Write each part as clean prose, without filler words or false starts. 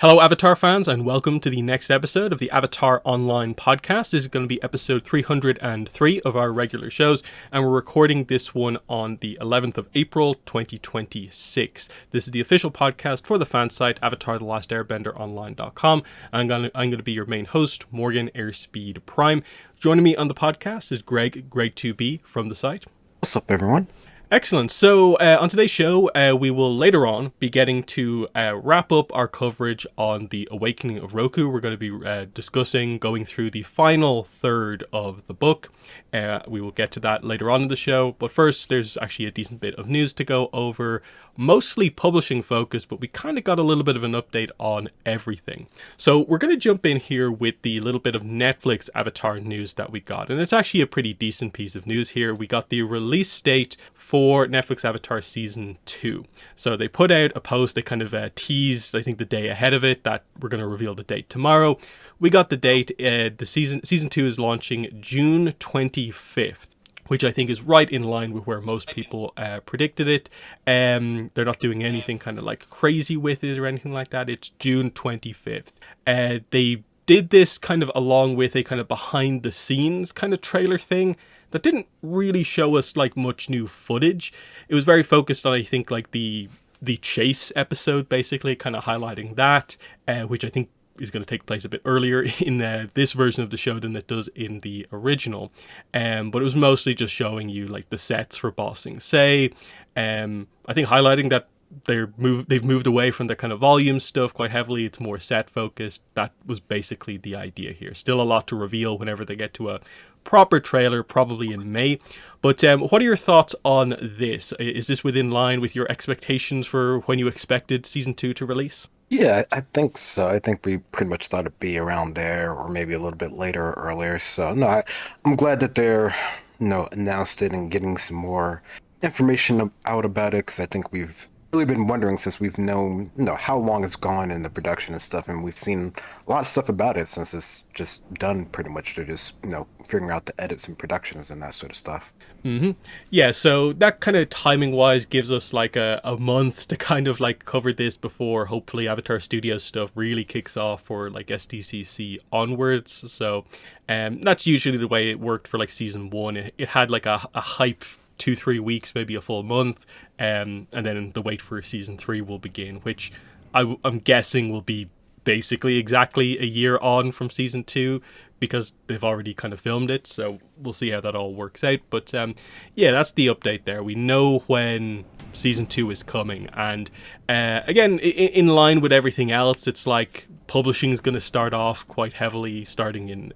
Hello, Avatar fans, and welcome to the next episode of the Avatar Online podcast. This is going to be episode 303 of our regular shows, and we're recording this one on the 11th of April, 2026. This is the official podcast for the fan site, AvatarTheLastAirbenderOnline.com. I'm going to be your main host, Morgan Airspeed Prime. Joining me on the podcast is Greg2B from the site. What's up, everyone? Excellent. So on today's show, we will later on be getting to wrap up our coverage on the Awakening of Roku. We're going to be going through the final third of the book. We will get to that later on in the show. But first, there's actually a decent bit of news to go over, mostly publishing focused, but we kind of got a little bit of an update on everything. So we're going to jump in here with the little bit of Netflix Avatar news that we got. And it's actually a pretty decent piece of news here. We got the release date for Netflix Avatar Season 2. So they put out a post, they kind of teased, I think, the day ahead of it, that we're going to reveal the date tomorrow. We got the date. The season 2 is launching June 25th, which I think is right in line with where most people predicted it. They're not doing anything kind of like crazy with it or anything like that. It's June 25th. They did this kind of along with a kind of behind the scenes kind of trailer thing that didn't really show us like much new footage. It was very focused on, I think, like the chase episode, basically kind of highlighting that, which I think is going to take place a bit earlier in this version of the show than it does in the original. But it was mostly just showing you like the sets for Bossing Say. I think highlighting that they've moved away from the kind of volume stuff quite heavily. It's more set focused. That was basically the idea here. Still a lot to reveal whenever they get to a proper trailer, probably in May. But what are your thoughts on this? Is this within line with your expectations for when you expected Season 2 to release? Yeah, I think so. I think we pretty much thought it'd be around there or maybe a little bit later or earlier. So, no, I'm glad that they're, announced it and getting some more information out about it, because I think we've really been wondering since we've known, how long it's gone in the production and stuff, and we've seen a lot of stuff about it since it's just done pretty much. They're just, figuring out the edits and productions and that sort of stuff. Mm-hmm. Yeah, so that kind of timing wise gives us like a month to kind of like cover this before hopefully Avatar Studios stuff really kicks off for like SDCC onwards. So that's usually the way it worked for like season 1. It had like a hype 2-3 weeks, maybe a full month, and then the wait for season 3 will begin, which I'm guessing will be basically exactly a year on from season 2, because they've already kind of filmed it. So we'll see how that all works out. But yeah, that's the update there. We know when season 2 is coming, and again, in line with everything else, it's like publishing is going to start off quite heavily starting in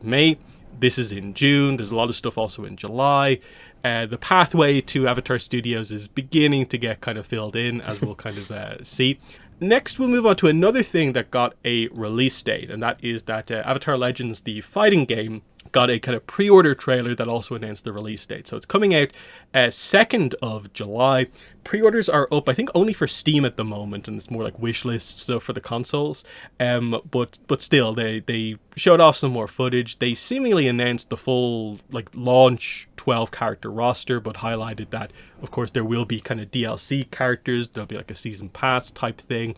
May. This is in June. There's a lot of stuff also in July. The pathway to Avatar Studios is beginning to get kind of filled in, as we'll kind of see. Next, we'll move on to another thing that got a release date, and that is that Avatar Legends, the fighting game, got a kind of pre-order trailer that also announced the release date. So it's coming out 2nd of July. Pre-orders are up, I think, only for Steam at the moment, and it's more like wish list stuff for the consoles. But still, they showed off some more footage. They seemingly announced the full like launch 12 character roster, but highlighted that, of course, there will be kind of DLC characters. There'll be like a season pass type thing.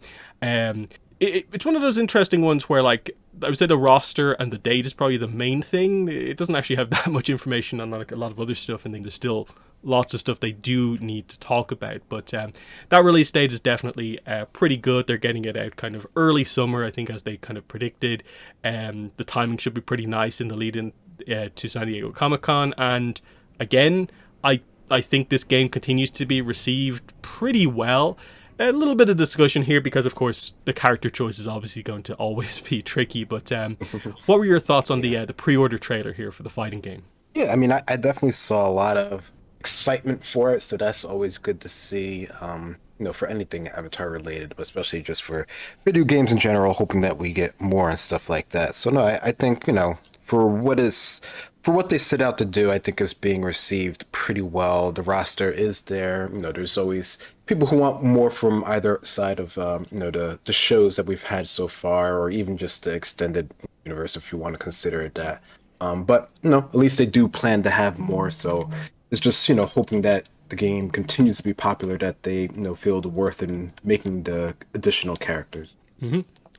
It's one of those interesting ones where, like, I would say the roster and the date is probably the main thing. It doesn't actually have that much information on like a lot of other stuff, and there's still lots of stuff they do need to talk about. But that release date is definitely pretty good. They're getting it out kind of early summer, I think, as they kind of predicted. The timing should be pretty nice in the lead-in to San Diego Comic-Con. And again, I think this game continues to be received pretty well. A little bit of discussion here because, of course, the character choice is obviously going to always be tricky. But what were your thoughts on the pre-order trailer here for the fighting game? Yeah, I mean, I definitely saw a lot of excitement for it, so that's always good to see. For anything Avatar related, but especially just for video games in general, hoping that we get more and stuff like that. So no, I think, for what they set out to do, I think is being received pretty well. The roster is there. There's always people who want more from either side of, the shows that we've had so far, or even just the extended universe, if you want to consider it that. But, at least they do plan to have more. So it's just, hoping that the game continues to be popular, that they, feel the worth in making the additional characters.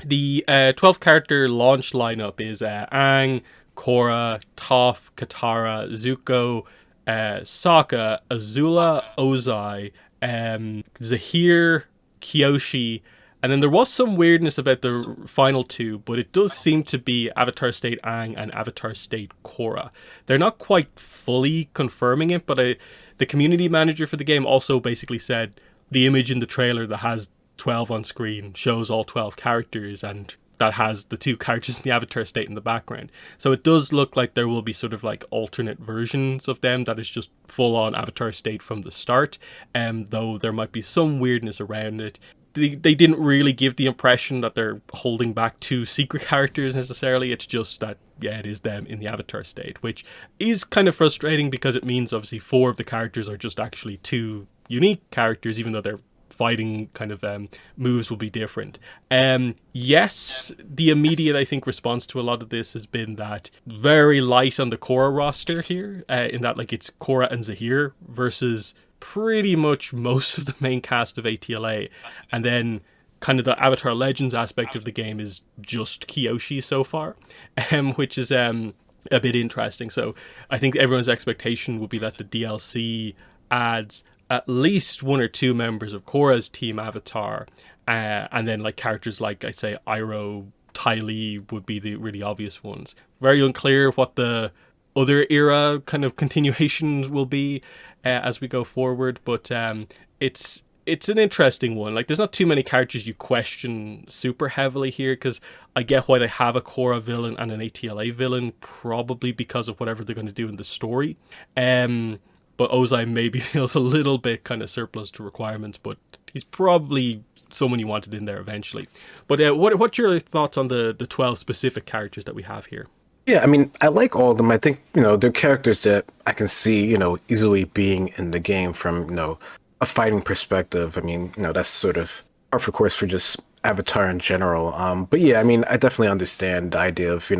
The 12 character launch lineup is Aang, Korra, Toph, Katara, Zuko, Sokka, Azula, Ozai, Zahir, Kyoshi, and then there was some weirdness about the final two, but it does seem to be Avatar State Aang and Avatar State Korra. They're not quite fully confirming it, but the community manager for the game also basically said the image in the trailer that has 12 on screen shows all 12 characters, and that has the two characters in the Avatar State in the background. So it does look like there will be sort of like alternate versions of them that is just full on Avatar State from the start, though there might be some weirdness around it. They didn't really give the impression that they're holding back two secret characters necessarily. It's just that, yeah, it is them in the Avatar State, which is kind of frustrating because it means obviously four of the characters are just actually two unique characters, even though they're fighting kind of moves will be different. Yes, the immediate, I think, response to a lot of this has been that very light on the Korra roster here, in that like it's Korra and Zahir versus pretty much most of the main cast of ATLA, and then kind of the Avatar Legends aspect of the game is just Kyoshi so far, which is a bit interesting. So I think everyone's expectation would be that the DLC adds at least one or two members of Korra's team Avatar, and then like characters like I say Iroh, Ty Lee would be the really obvious ones. Very unclear what the other era kind of continuation will be as we go forward, but it's an interesting one. Like, there's not too many characters you question super heavily here, because I get why they have a Korra villain and an ATLA villain, probably because of whatever they're going to do in the story. But Ozai maybe feels a little bit kind of surplus to requirements, but he's probably someone you wanted in there eventually. But what's your thoughts on the 12 specific characters that we have here? Yeah, I mean, I like all of them. I think, they're characters that I can see, easily being in the game from, a fighting perspective. I mean, that's sort of par for course for just Avatar in general. But yeah, I mean, I definitely understand the idea of,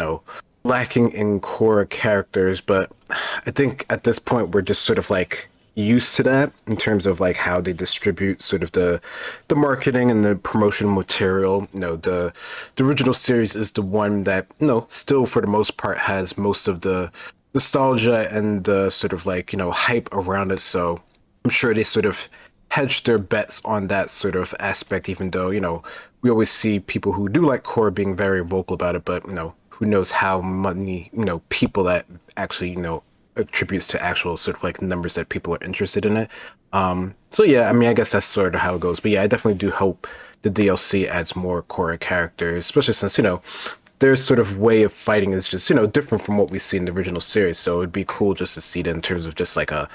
lacking in core characters, but I think at this point we're just sort of like used to that in terms of like how they distribute sort of the marketing and the promotional material. The original series is the one that, still for the most part has most of the nostalgia and the sort of like, hype around it. So I'm sure they sort of hedged their bets on that sort of aspect, even though, we always see people who do like core being very vocal about it, but, who knows how many, people that actually, attributes to actual sort of like numbers that people are interested in it. So yeah, I mean, I guess that's sort of how it goes. But yeah, I definitely do hope the DLC adds more core characters, especially since, their sort of way of fighting is just, different from what we see in the original series. So it'd be cool just to see it in terms of just like a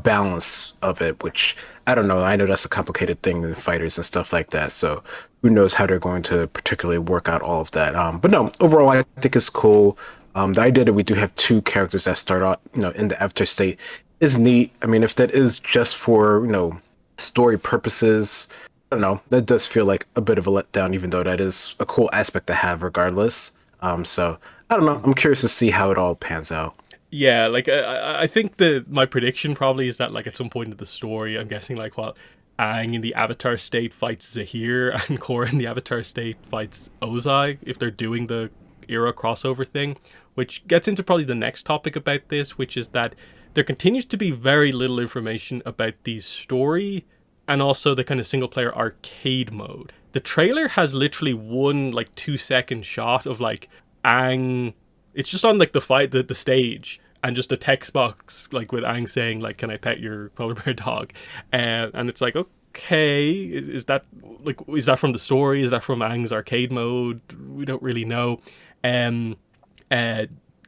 balance of it, which I don't know. I know that's a complicated thing in fighters and stuff like that. So who knows how they're going to particularly work out all of that. But no, overall, I think it's cool. The idea that we do have two characters that start out, in the Avatar state is neat. I mean, if that is just for, story purposes, I don't know. That does feel like a bit of a letdown, even though that is a cool aspect to have regardless. So I don't know. I'm curious to see how it all pans out. Yeah, like I think my prediction probably is that like at some point in the story, I'm guessing like what Aang in the Avatar state fights Zahir and Korra in the Avatar state fights Ozai if they're doing the era crossover thing, which gets into probably the next topic about this, which is that there continues to be very little information about the story and also the kind of single player arcade mode. The trailer has literally one like 2 second shot of like Aang. It's just on like the stage and just a text box like with Aang saying like, "Can I pet your polar bear dog?" And it's like, okay, is that from the story? Is that from Aang's arcade mode? We don't really know.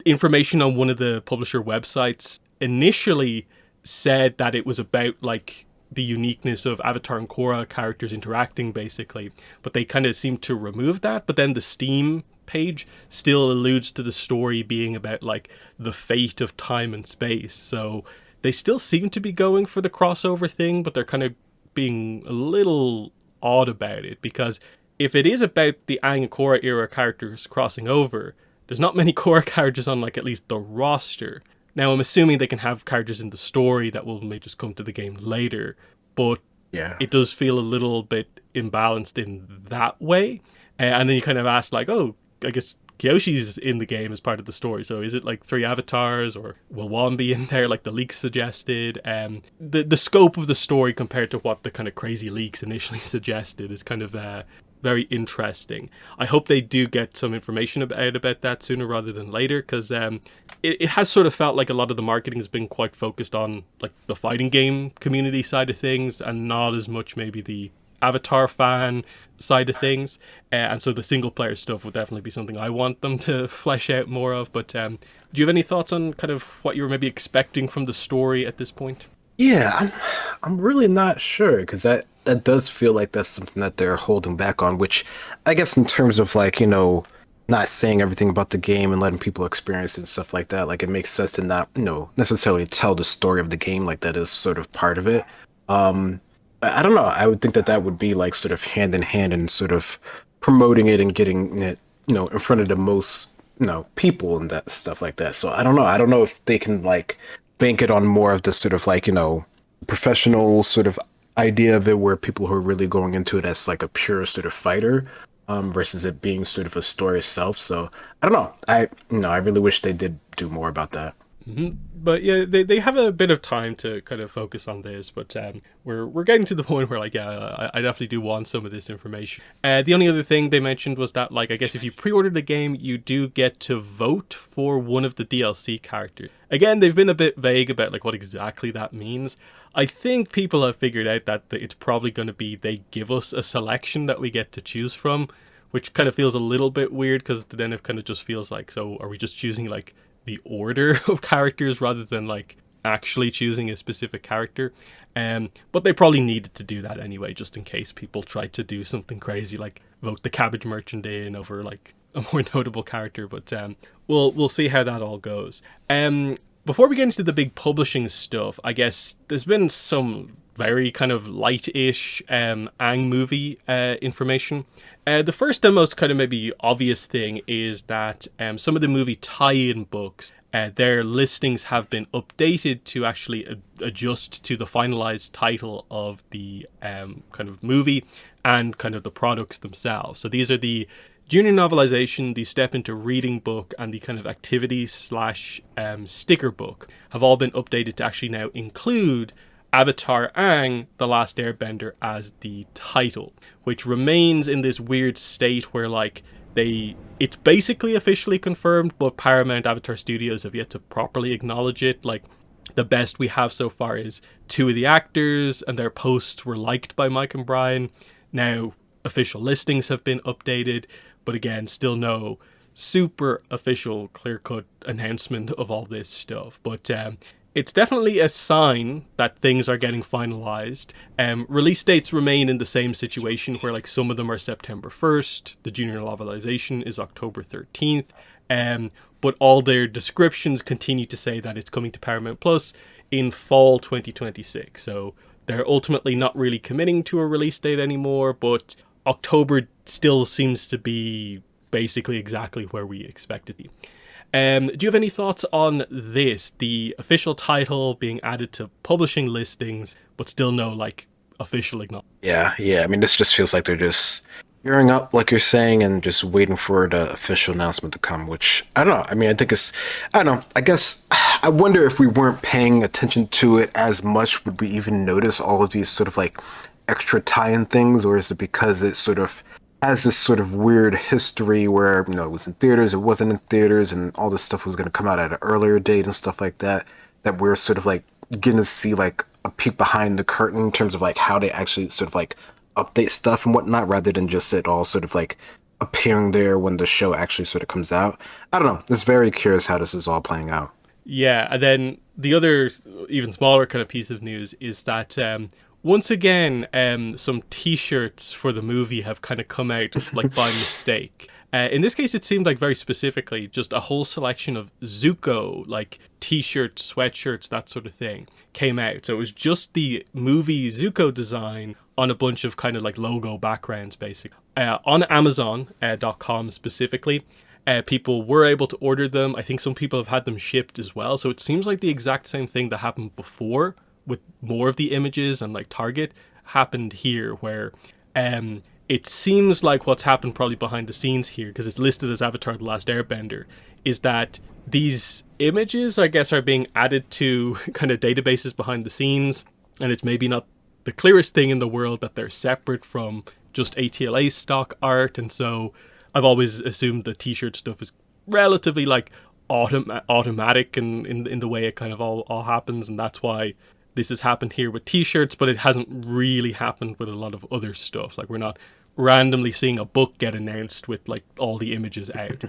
Information on one of the publisher websites initially said that it was about like the uniqueness of Avatar and Korra characters interacting basically, but they kind of seemed to remove that. But then the Steam page still alludes to the story being about like the fate of time and space. So they still seem to be going for the crossover thing, but they're kind of being a little odd about it, because if it is about the Aang and Korra era characters crossing over, there's not many Korra characters on like at least the roster. Now I'm assuming they can have characters in the story that may just come to the game later, but Yeah. it does feel a little bit imbalanced in that way. And then you kind of ask like, oh, I guess Kyoshi's in the game as part of the story. So is it like three avatars, or will one be in there like the leaks suggested? The scope of the story compared to what the kind of crazy leaks initially suggested is kind of very interesting. I hope they do get some information about that sooner rather than later, because it has sort of felt like a lot of the marketing has been quite focused on like the fighting game community side of things, and not as much maybe the Avatar fan side of things. And so the single player stuff would definitely be something I want them to flesh out more of. But do you have any thoughts on kind of what you were maybe expecting from the story at this point? Yeah, I'm really not sure because that does feel like that's something that they're holding back on, which I guess in terms of like, not saying everything about the game and letting people experience it and stuff like that, like it makes sense to not, necessarily tell the story of the game, like that is sort of part of it. I don't know. I would think that that would be like sort of hand in hand and sort of promoting it and getting it, in front of the most, people and that stuff like that. So I don't know. I don't know if they can like bank it on more of this sort of like, professional sort of idea of it where people who are really going into it as like a pure sort of fighter, versus it being sort of a story itself. So I don't know. I really wish they did do more about that. But yeah, they have a bit of time to kind of focus on this, but we're getting to the point where like, yeah, I definitely do want some of this information. The only other thing they mentioned was that like, I guess if you pre-order the game, you do get to vote for one of the DLC characters. Again, they've been a bit vague about like what exactly that means. I think people have figured out that it's probably going to be they give us a selection that we get to choose from, which kind of feels a little bit weird because then it kind of just feels like, so are we just choosing like the order of characters rather than like actually choosing a specific character? But they probably needed to do that anyway, just in case people tried to do something crazy like vote the cabbage merchant in over like a more notable character. But we'll see how that all goes. Before we get into the big publishing stuff, I guess there's been some very kind of light-ish Aang movie information. The first and most kind of maybe obvious thing is that some of the movie tie-in books, their listings have been updated to actually adjust to the finalized title of the kind of movie and kind of the products themselves. So these are the junior novelization, the step into reading book, and the kind of activity slash sticker book have all been updated to actually now include Avatar Aang, The Last Airbender as the title, which remains in this weird state where like it's basically officially confirmed, but Paramount Avatar Studios have yet to properly acknowledge it. Like the best we have so far is two of the actors and their posts were liked by Mike and Brian. Now official listings have been updated, but again, still no super official clear-cut announcement of all this stuff. But it's definitely a sign that things are getting finalized. Release dates remain in the same situation where like some of them are September 1st, the junior novelization is October 13th, but all their descriptions continue to say that it's coming to Paramount Plus in fall 2026. So they're ultimately not really committing to a release date anymore, but October still seems to be basically exactly where we expect it to be. Do you have any thoughts on this? The official title being added to publishing listings, but still no like official acknowledgement. Yeah. I mean, this just feels like they're just gearing up, like you're saying, and just waiting for the official announcement to come, which I don't know. I mean, I don't know. I guess I wonder if we weren't paying attention to it as much, would we even notice all of these sort of like extra tie-in things, or is it because it sort of has this sort of weird history where, it was in theaters, it wasn't in theaters, and all this stuff was going to come out at an earlier date and stuff like that, that we're sort of like getting to see like a peek behind the curtain in terms of like how they actually sort of like update stuff and whatnot, rather than just it all sort of like appearing there when the show actually sort of comes out. I don't know. It's very curious how this is all playing out. Yeah, and then the other even smaller kind of piece of news is that once again, some T-shirts for the movie have kind of come out like by mistake. In this case, it seemed like very specifically just a whole selection of Zuko, like T-shirts, sweatshirts, that sort of thing, came out. So it was just the movie Zuko design on a bunch of kind of like logo backgrounds, basically. On Amazon.com specifically, people were able to order them. I think some people have had them shipped as well. So it seems like the exact same thing that happened before with more of the images and like Target happened here, where it seems like what's happened probably behind the scenes here, because it's listed as Avatar The Last Airbender, is that these images, I guess, are being added to kind of databases behind the scenes, and it's maybe not the clearest thing in the world that they're separate from just ATLA stock art, and so I've always assumed the t-shirt stuff is relatively like automatic in the way it kind of all happens, and that's why this has happened here with t-shirts, but it hasn't really happened with a lot of other stuff. Like, we're not randomly seeing a book get announced with like all the images out.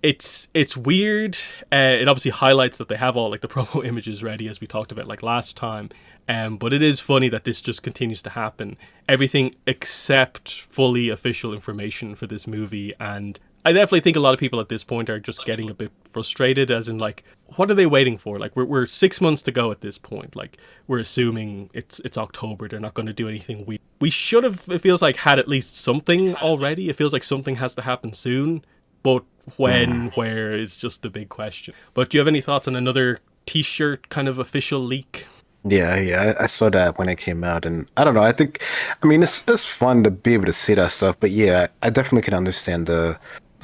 It's weird. It obviously highlights that they have all like the promo images ready, as we talked about like last time. But it is funny that this just continues to happen. Everything except fully official information for this movie, and I definitely think a lot of people at this point are just getting a bit frustrated, as in like, what are they waiting for? Like, we're 6 months to go at this point. Like, we're assuming it's October. They're not going to do anything weird. We should have, it feels like, had at least something already. It feels like something has to happen soon, but when, where is just the big question. But do you have any thoughts on another t-shirt kind of official leak? Yeah, I saw that when it came out, and I don't know. I mean, it's fun to be able to see that stuff, but yeah, I definitely can understand the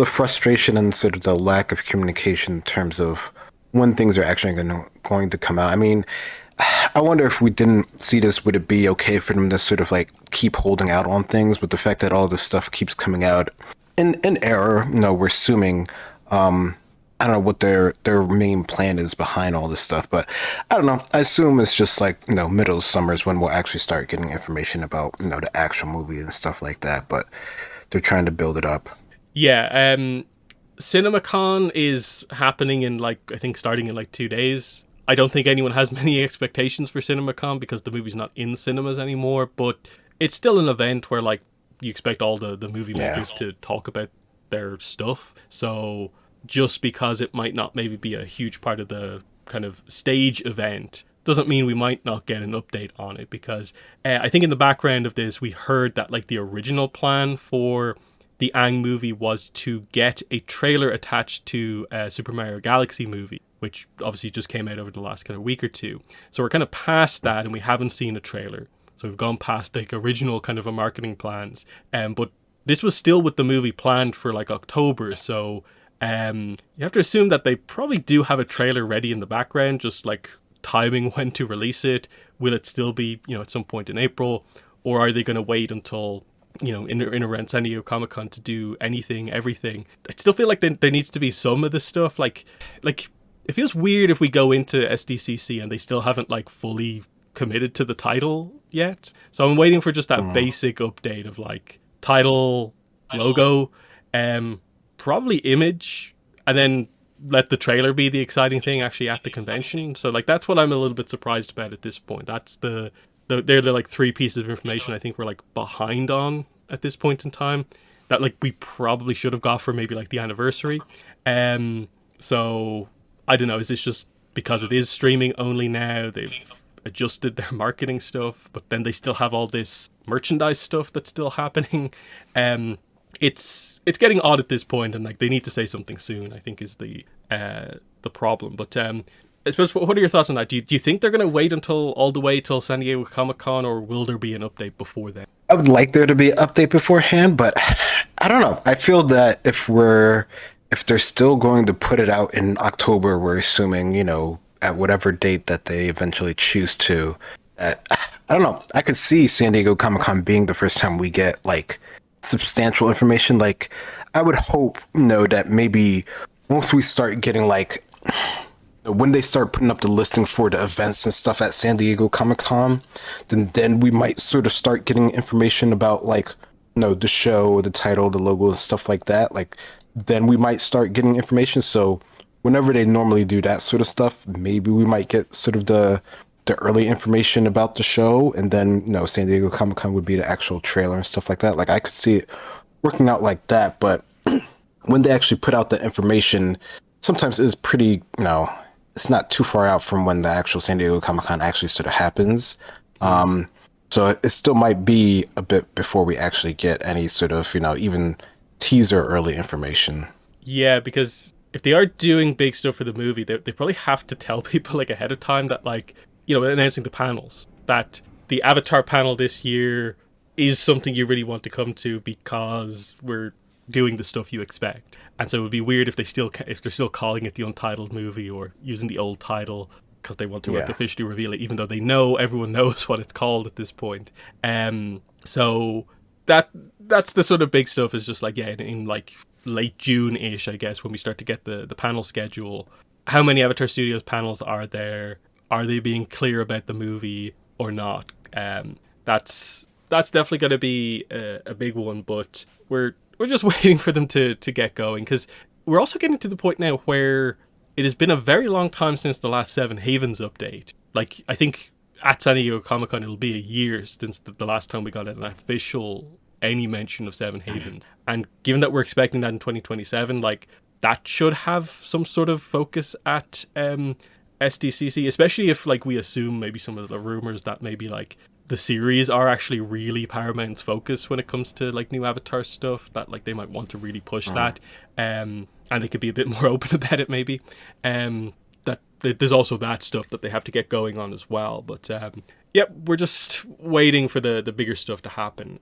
frustration and sort of the lack of communication in terms of when things are actually going to come out. I mean, I wonder if we didn't see this, would it be okay for them to sort of like keep holding out on things? But the fact that all this stuff keeps coming out in error, we're assuming. I don't know what their main plan is behind all this stuff, but I don't know. I assume it's just like, middle of summer is when we'll actually start getting information about, the actual movie and stuff like that. But they're trying to build it up. Yeah, CinemaCon is happening in like, I think starting in like 2 days. I don't think anyone has many expectations for CinemaCon because the movie's not in cinemas anymore, but it's still an event where like you expect all the movie makers to talk about their stuff. So just because it might not maybe be a huge part of the kind of stage event doesn't mean we might not get an update on it, because I think in the background of this we heard that like the original plan for the Aang movie was to get a trailer attached to a Super Mario Galaxy movie, which obviously just came out over the last kind of week or two. So we're kind of past that and we haven't seen a trailer. So we've gone past like original kind of a marketing plans. But this was still with the movie planned for like October, so you have to assume that they probably do have a trailer ready in the background, just like timing when to release it. Will it still be, at some point in April? Or are they going to wait until, in around San Diego Comic-Con to do anything, everything? I still feel like there needs to be some of this stuff. Like it feels weird if we go into SDCC and they still haven't like fully committed to the title yet. So I'm waiting for just that basic update of like title, logo, probably image, and then let the trailer be the exciting thing actually at the convention. So like that's what I'm a little bit surprised about at this point. That's they're the like 3 pieces of information I think we're like behind on at this point in time that like we probably should have got for maybe like the anniversary. So I don't know, is this just because it is streaming only now, they've adjusted their marketing stuff, but then they still have all this merchandise stuff that's still happening? It's getting odd at this point, and like they need to say something soon, I think, is the problem. But I suppose, what are your thoughts on that? Do you think they're going to wait until all the way till San Diego Comic-Con, or will there be an update before then? I would like there to be an update beforehand, but I don't know. I feel that if they're still going to put it out in October, we're assuming, at whatever date that they eventually choose to. I don't know. I could see San Diego Comic-Con being the first time we get like substantial information. Like, I would hope, that maybe once we start getting like, when they start putting up the listing for the events and stuff at San Diego Comic-Con, then we might sort of start getting information about like, the show, the title, the logo, and stuff like that. Like, then we might start getting information. So whenever they normally do that sort of stuff, maybe we might get sort of the early information about the show, and then San Diego Comic-Con would be the actual trailer and stuff like that. Like, I could see it working out like that, but when they actually put out the information, sometimes it's pretty, it's not too far out from when the actual San Diego Comic-Con actually sort of happens. So it still might be a bit before we actually get any sort of, even teaser early information. Yeah, because if they are doing big stuff for the movie, they probably have to tell people like ahead of time that like, announcing the panels, that the Avatar panel this year is something you really want to come to because we're doing the stuff you expect. And so it would be weird if they're still calling it the Untitled Movie or using the old title because they want to Yeah. officially reveal it, even though everyone knows what it's called at this point. So that's the sort of big stuff. Is just like, yeah, in like late June ish, I guess, when we start to get the panel schedule. How many Avatar Studios panels are there? Are they being clear about the movie or not? That's definitely going to be a big one, but we're just waiting for them to get going, because we're also getting to the point now where it has been a very long time since the last Seven Havens update. Like, I think at San Diego Comic Con it'll be a year since the last time we got an official any mention of Seven Havens. And given that we're expecting that in 2027, like, that should have some sort of focus at SDCC, especially if, like, we assume maybe some of the rumors that maybe like the series are actually really Paramount's focus when it comes to like new Avatar stuff, that like they might want to really push that, and they could be a bit more open about it maybe. That there's also that stuff that they have to get going on as well. But yep, we're just waiting for the bigger stuff to happen.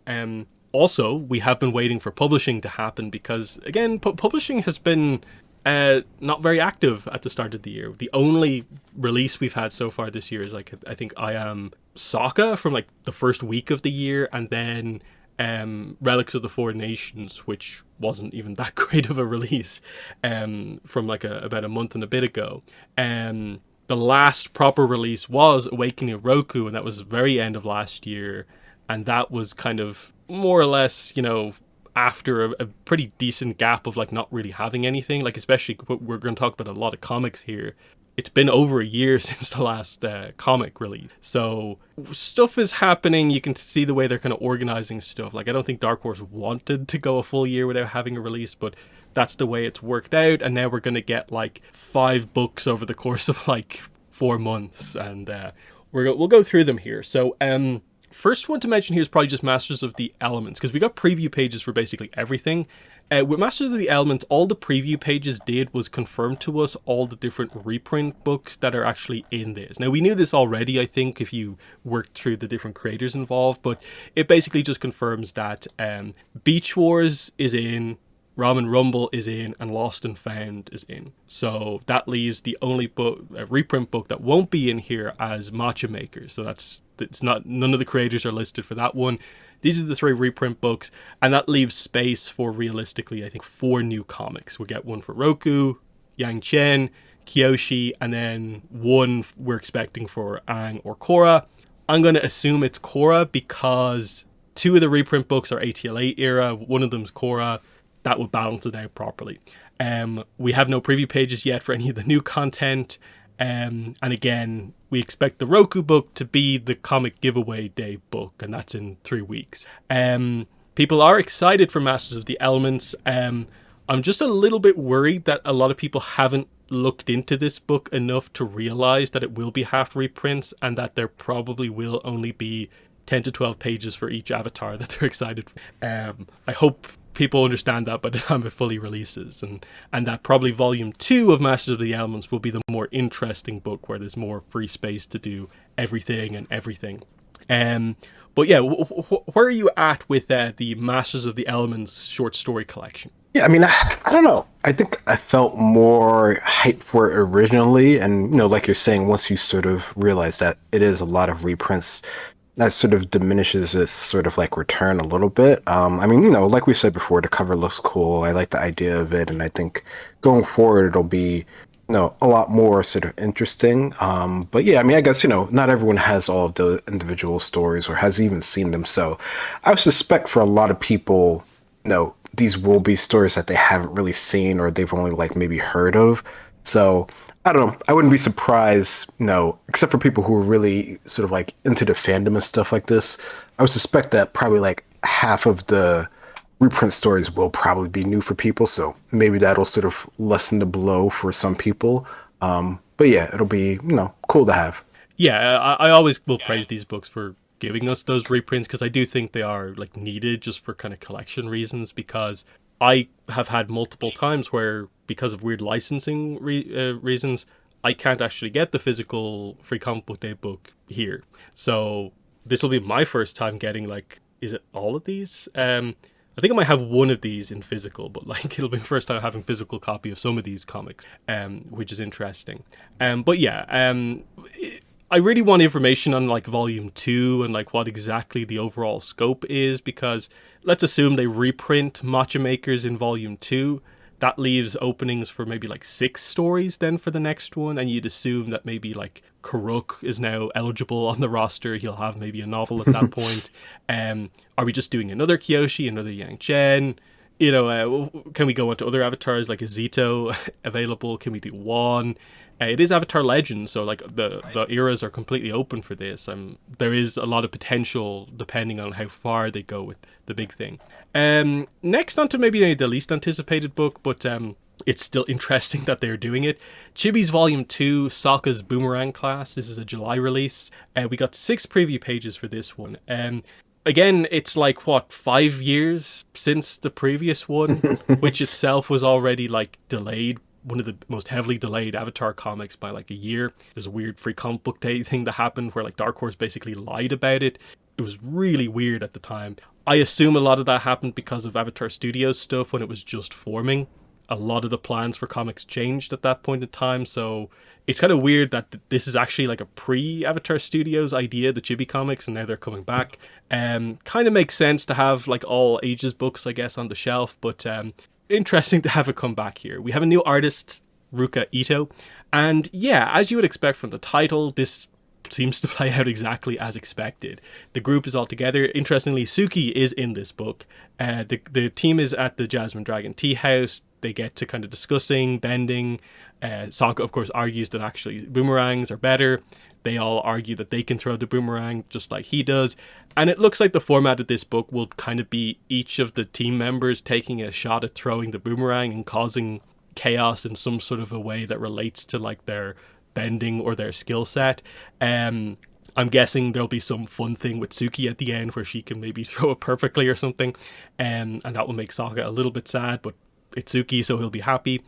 Also, we have been waiting for publishing to happen because, again, publishing has been not very active at the start of the year. The only release we've had so far this year is, like, I think I Am Sokka from like the first week of the year, and then Relics of the Four Nations, which wasn't even that great of a release, from like about a month and a bit ago. The last proper release was Awakening of Roku, and that was the very end of last year, and that was kind of more or less, after a pretty decent gap of like not really having anything. Like, especially we're going to talk about a lot of comics here. It's been over a year since the last comic release, so stuff is happening. You can see the way they're kind of organizing stuff. Like, I don't think Dark Horse wanted to go a full year without having a release, but that's the way it's worked out. And now we're going to get like 5 books over the course of like 4 months, and we'll go through them here. So first one to mention here is probably just Masters of the Elements, because we got preview pages for basically everything. With Masters of the Elements, all the preview pages did was confirm to us all the different reprint books that are actually in this. Now, we knew this already, I think, if you worked through the different creators involved, but it basically just confirms that Beach Wars is in, Ramen Rumble is in, and Lost and Found is in. So that leaves the only book, reprint book, that won't be in here as Matcha Maker. So none of the creators are listed for that one. These are the 3 reprint books, and that leaves space for, realistically, I think 4 new comics. We'll get one for Roku, Yang Chen, Kyoshi, and then one we're expecting for Aang or Korra. I'm going to assume it's Korra because 2 of the reprint books are ATL8 era, one of them's Korra. That would balance it out properly. We have no preview pages yet for any of the new content. And again, we expect the Roku book to be the comic giveaway day book, and that's in 3 weeks. People are excited for Masters of the Elements. I'm just a little bit worried that a lot of people haven't looked into this book enough to realize that it will be half reprints, and that there probably will only be 10 to 12 pages for each avatar that they're excited for. I hope people understand that by the time it fully releases, and that probably volume 2 of Masters of the Elements will be the more interesting book, where there's more free space to do everything and everything. But yeah, where are you at with the Masters of the Elements short story collection? Yeah, I mean, I don't know. I think I felt more hyped for it originally, and like you're saying, once you sort of realize that it is a lot of reprints, that sort of diminishes its sort of like return a little bit. I mean, like we said before, the cover looks cool. I like the idea of it, and I think going forward it'll be, a lot more sort of interesting. But yeah, I mean, I guess, not everyone has all of the individual stories or has even seen them. So I would suspect for a lot of people, these will be stories that they haven't really seen, or they've only like maybe heard of. So I don't know. I wouldn't be surprised, except for people who are really sort of like into the fandom and stuff like this. I would suspect that probably like half of the reprint stories will probably be new for people. So maybe that'll sort of lessen the blow for some people. But yeah, it'll be, cool to have. Yeah, I always will praise these books for giving us those reprints, because I do think they are like needed just for kind of collection reasons, because I have had multiple times where, because of weird licensing reasons, I can't actually get the physical Free Comic Book Day book here. So this will be my first time getting like is it all of these? I think I might have one of these in physical, but like it'll be the first time having physical copy of some of these comics, which is interesting. But yeah, I really want information on like volume 2 and like what exactly the overall scope is, because let's assume they reprint Matcha Makers in volume 2. That leaves openings for maybe like 6 stories then for the next one, and you'd assume that maybe like Karuk is now eligible on the roster. He'll have maybe a novel at that point. Are we just doing another Kyoshi, another Yang Chen? You know, can we go into other avatars like Azito available? Can we do one? It is Avatar Legends, so like the eras are completely open for this. There is a lot of potential depending on how far they go with the big thing. Next on to maybe the least anticipated book, but it's still interesting that they're doing it. Chibi's Volume 2, Sokka's Boomerang Class. This is a July release. We got 6 preview pages for this one. Again, it's like, what, 5 years since the previous one, which itself was already like delayed, one of the most heavily delayed Avatar comics by like a year. There's a weird free comic book day thing that happened where like Dark Horse basically lied about it. It was really weird at the time. I assume a lot of that happened because of Avatar Studios stuff when it was just forming. A lot of the plans for comics changed at that point in time, so it's kind of weird that this is actually like a pre-Avatar Studios idea, the Chibi comics, and now they're coming back. Kind of makes sense to have like all ages books, I guess, on the shelf, but interesting to have it come back here. We have a new artist, Ruka Ito, and yeah, as you would expect from the title, this seems to play out exactly as expected. The group is all together. Interestingly, Suki is in this book. The team is at the Jasmine Dragon Tea House. They get to kind of discussing, bending. Sokka, of course, argues that actually boomerangs are better. They all argue that they can throw the boomerang just like he does. And it looks like the format of this book will kind of be each of the team members taking a shot at throwing the boomerang and causing chaos in some sort of a way that relates to like their bending or their skill set. I'm guessing there'll be some fun thing with Suki at the end where she can maybe throw it perfectly or something. And that will make Sokka a little bit sad, but it's Suki, so he'll be happy.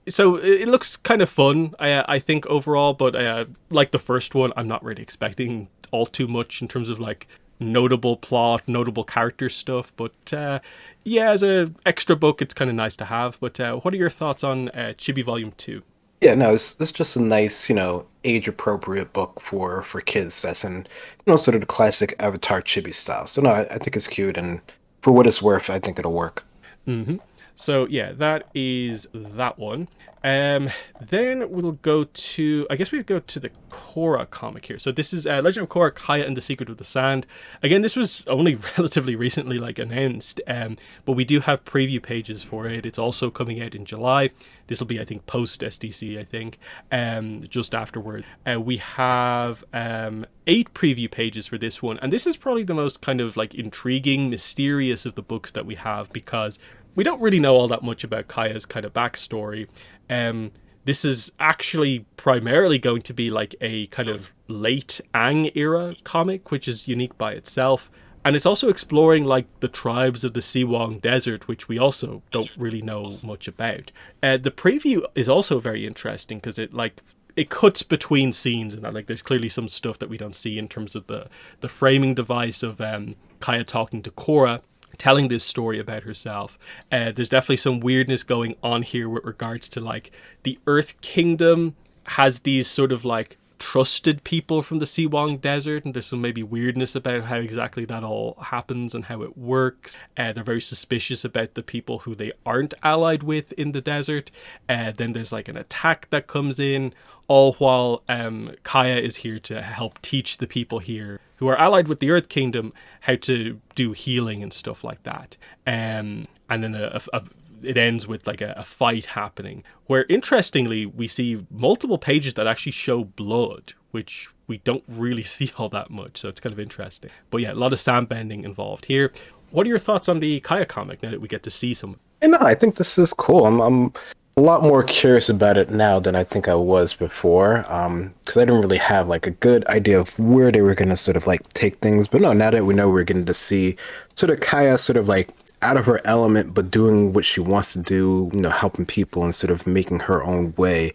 So it looks kind of fun, I think, overall, but like the first one, I'm not really expecting all too much in terms of like notable plot, notable character stuff, but yeah, as an extra book, it's kind of nice to have. But what are your thoughts on Chibi Volume 2? Yeah, no, it's just a nice, age appropriate book for kids. That's in, sort of the classic Avatar chibi style. So no, I think it's cute, and for what it's worth, I think it'll work. Mm-hmm. So yeah, that is that one. Then we'll go to, I guess we go to the Korra comic here. So this is Legend of Korra, Kaya and the Secret of the Sand. Again, this was only relatively recently like announced, but we do have preview pages for it. It's also coming out in July. This will be, I think, post SDC, I think, just afterward. We have 8 preview pages for this one, and this is probably the most kind of like intriguing, mysterious of the books that we have, because we don't really know all that much about Kaya's kind of backstory. This is actually primarily going to be like a kind of late Aang era comic, which is unique by itself. And it's also exploring like the tribes of the Siwang Desert, which we also don't really know much about. The preview is also very interesting because it cuts between scenes, and like there's clearly some stuff that we don't see in terms of the framing device of Kaya talking to Korra, telling this story about herself. There's definitely some weirdness going on here with regards to like the Earth Kingdom has these sort of like trusted people from the Siwang Desert, and there's some maybe weirdness about how exactly that all happens and how it works. They're very suspicious about the people who they aren't allied with in the desert. Then there's like an attack that comes in, all while Kaya is here to help teach the people here who are allied with the Earth Kingdom how to do healing and stuff like that. And then it ends with like a fight happening, where interestingly we see multiple pages that actually show blood, which we don't really see all that much, so it's kind of interesting. But yeah, a lot of sand bending involved here. What are your thoughts on the Kaya comic now that we get to see some? And no, I think this is cool. I'm a lot more curious about it now than I think I was before, because I didn't really have like a good idea of where they were going to sort of like take things. But no, now that we know, we're getting to see sort of Kaya sort of like out of her element, but doing what she wants to do, helping people and sort of making her own way.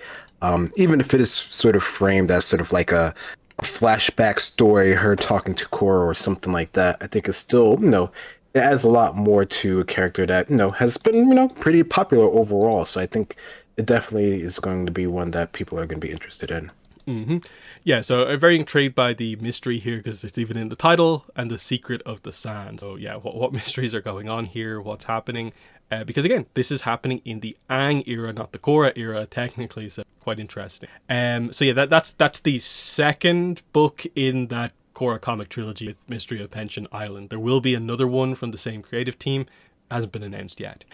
Even if it is sort of framed as sort of like a a flashback story, her talking to Korra or something like that, I think is still, it adds a lot more to a character that, has been, pretty popular overall. So I think it definitely is going to be one that people are going to be interested in. Yeah, so I'm very intrigued by the mystery here because it's even in the title and the secret of the sand. So yeah, what mysteries are going on here? What's happening? Because again, this is happening in the Aang era, not the Korra era, technically. So quite interesting. So yeah, that's the second book in that Korra comic trilogy with Mystery of Pension Island. There will be another one from the same creative team. Hasn't been announced yet.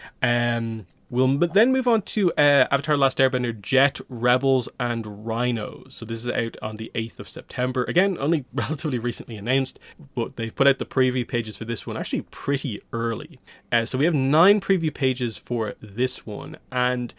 We'll then move on to Avatar: Last Airbender, Jet, Rebels, and Rhinos. So this is out on the 8th of September. Again, only relatively recently announced, but they put out the preview pages for this one actually pretty early. So we have 9 preview pages for this one, and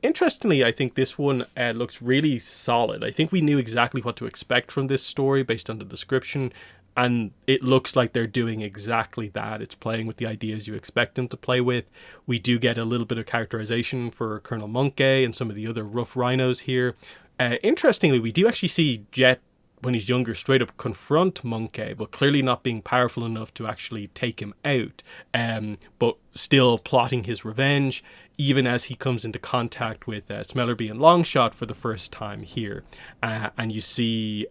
interestingly, I think this one looks really solid. I think we knew exactly what to expect from this story based on the description, and it looks like they're doing exactly that. It's playing with the ideas you expect them to play with. We do get a little bit of characterization for Colonel Monkey and some of the other rough rhinos here. Interestingly, we do actually see Jet, when he's younger, straight up confront Monkey, but clearly not being powerful enough to actually take him out, but still plotting his revenge, even as he comes into contact with Smellerby and Longshot for the first time here. And you see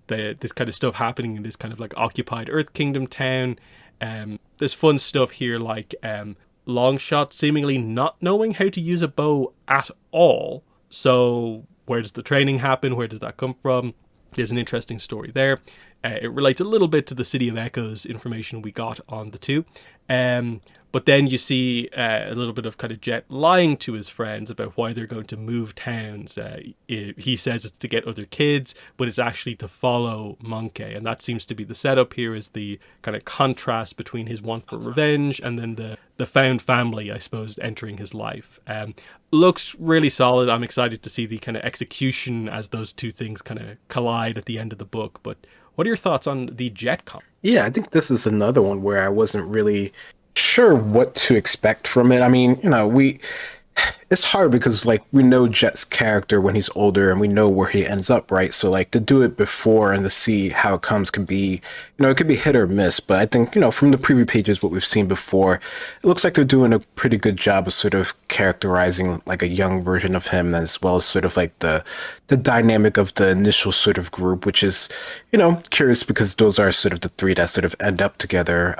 this kind of stuff happening in this kind of like occupied Earth Kingdom town. There's fun stuff here like Longshot seemingly not knowing how to use a bow at all. So where does the training happen? Where does that come from? There's an interesting story there. It relates a little bit to the City of Echoes information we got on the two. But then you see a little bit of kind of Jet lying to his friends about why they're going to move towns. He says it's to get other kids, but it's actually to follow Monkey. And that seems to be the setup here, is the kind of contrast between his want for revenge and then the found family, I suppose, entering his life. Looks really solid. I'm excited to see the kind of execution as those two things kind of collide at the end of the book. But what are your thoughts on the Jet comp? Yeah, I think this is another one where I wasn't really sure what to expect from it. I mean, it's hard because like we know Jet's character when he's older and we know where he ends up, right? So like to do it before and to see how it comes could be, it could be hit or miss. But I think, from the preview pages, what we've seen before, it looks like they're doing a pretty good job of sort of characterizing like a young version of him, as well as sort of like the dynamic of the initial sort of group, which is, curious because those are sort of the three that sort of end up together,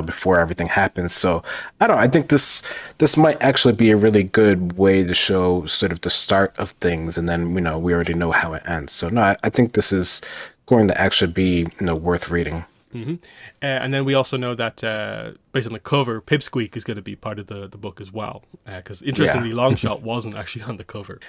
before everything happens. So I don't know, I think this might actually be a really good way to show sort of the start of things, and then we already know how it ends. So no, I think this is going to actually be worth reading. And then we also know that based on the cover, Pipsqueak is going to be part of the book as well, because interestingly, Longshot wasn't actually on the cover.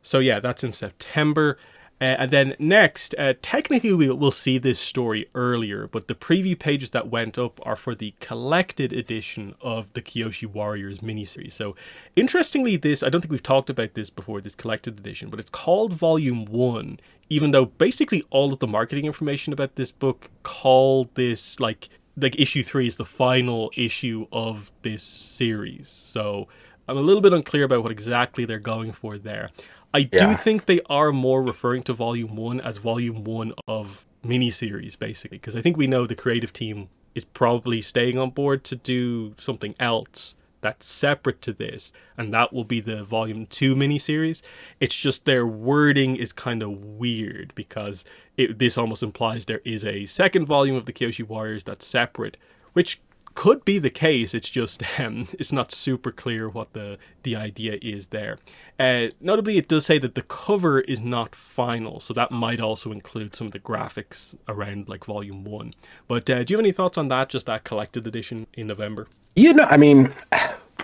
So yeah, that's in September. And then next, technically we'll see this story earlier, but the preview pages that went up are for the collected edition of the Kyoshi Warriors miniseries. So interestingly, I don't think we've talked about this before, this collected edition, but it's called Volume 1, even though basically all of the marketing information about this book call this like issue 3 is the final issue of this series. So I'm a little bit unclear about what exactly they're going for there. I do think they are more referring to Volume 1 as Volume 1 of miniseries, basically, because I think we know the creative team is probably staying on board to do something else that's separate to this, and that will be the Volume 2 miniseries. It's just their wording is kind of weird, because this almost implies there is a second volume of the Kyoshi Warriors that's separate, which could be the case. It's just it's not super clear what the idea is there. Notably, it does say that the cover is not final, so that might also include some of the graphics around like Volume 1. But do you have any thoughts on that, just that collected edition in November? I mean,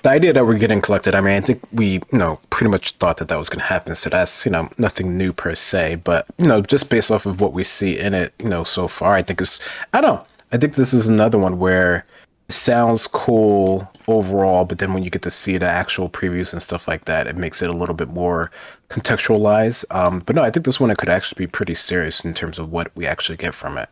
the idea that we're getting collected, I mean, I think we, pretty much thought that was going to happen. So that's, nothing new per se. But, just based off of what we see in it, so far, I think I think this is another one where sounds cool overall, but then when you get to see the actual previews and stuff like that, it makes it a little bit more contextualized. But no, I think this one, it could actually be pretty serious in terms of what we actually get from it.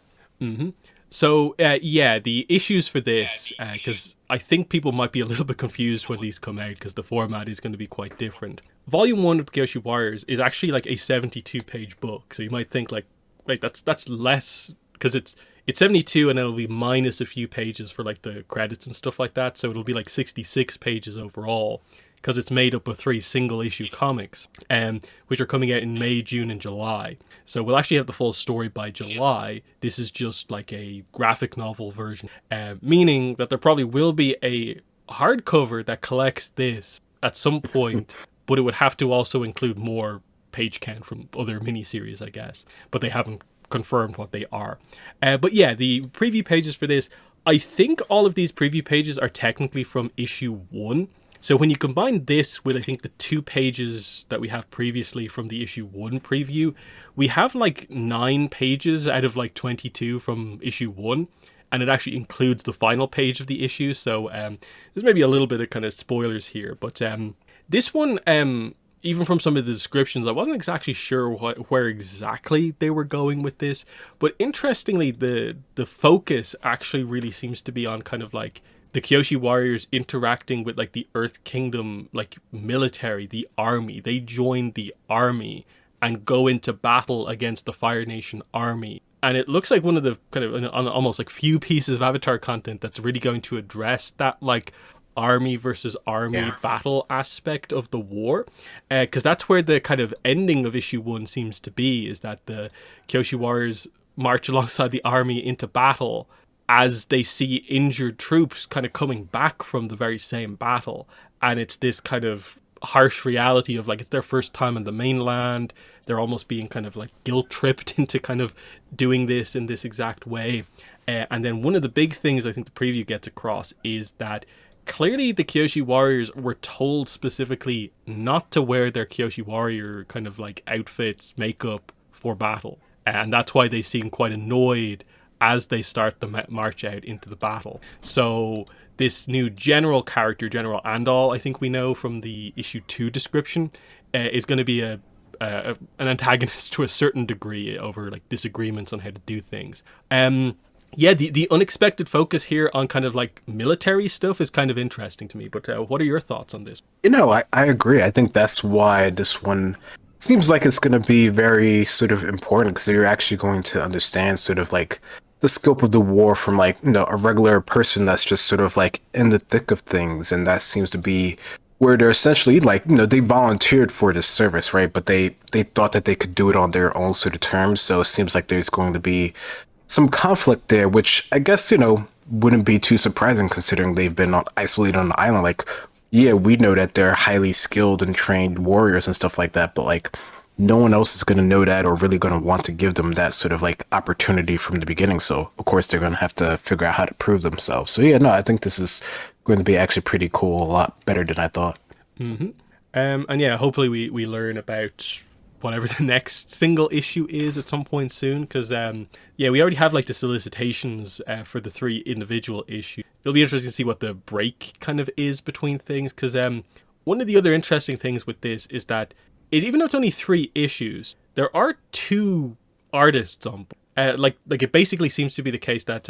So, yeah, the issues for this, because I think people might be a little bit confused when these come out, because the format is going to be quite different. Volume 1 of the Kyoshi Warriors is actually like a 72-page book, so you might think like that's less, because it's 72 and it'll be minus a few pages for like the credits and stuff like that, so it'll be like 66 pages overall, because it's made up of 3 single issue comics, which are coming out in May, June, and July. So we'll actually have the full story by July. This is just like a graphic novel version, meaning that there probably will be a hardcover that collects this at some point, but it would have to also include more page count from other miniseries, I guess. But they haven't confirmed what they are. But yeah, the preview pages for this, I think all of these preview pages are technically from issue 1. So when you combine this with, I think, the 2 pages that we have previously from the issue 1 preview, we have like 9 pages out of like 22 from issue 1. And it actually includes the final page of the issue. So there's maybe a little bit of kind of spoilers here. But this one, even from some of the descriptions, I wasn't exactly sure where exactly they were going with this. But interestingly, the focus actually really seems to be on kind of like the Kyoshi Warriors interacting with like the Earth Kingdom, like military, the army. They join the army and go into battle against the Fire Nation army. And it looks like one of the kind of almost like few pieces of Avatar content that's really going to address that like army versus army battle aspect of the war, because that's where the kind of ending of issue 1 seems to be, is that the Kyoshi Warriors march alongside the army into battle as they see injured troops kind of coming back from the very same battle. And it's this kind of harsh reality of like, it's their first time on the mainland. They're almost being kind of like guilt tripped into kind of doing this in this exact way. And then one of the big things I think the preview gets across is that clearly the Kyoshi Warriors were told specifically not to wear their Kyoshi Warrior kind of like outfits, makeup for battle. And that's why they seem quite annoyed as they start the march out into the battle. So this new general character, General Andal, I think we know from the issue 2 description, is going to be an antagonist to a certain degree over like disagreements on how to do things. Yeah, the unexpected focus here on kind of like military stuff is kind of interesting to me. But what are your thoughts on this? I agree. I think that's why this one seems like it's going to be very sort of important, because you're actually going to understand sort of like the scope of the war from like, a regular person that's just sort of like in the thick of things. And that seems to be where they're essentially like, they volunteered for this service, right? But they thought that they could do it on their own sort of terms. So it seems like there's going to be some conflict there, which I guess, wouldn't be too surprising considering they've been isolated on the island. Like, yeah, we know that they're highly skilled and trained warriors and stuff like that, but like no one else is going to know that or really going to want to give them that sort of like opportunity from the beginning. So of course they're going to have to figure out how to prove themselves. So yeah, no, I think this is going to be actually pretty cool, a lot better than I thought. Mm-hmm. And yeah, hopefully we learn about whatever the next single issue is at some point soon, because yeah, we already have like the solicitations for the 3 individual issues. It'll be interesting to see what the break kind of is between things, because one of the other interesting things with this is that even though it's only 3 issues, there are 2 artists on board. Like it basically seems to be the case that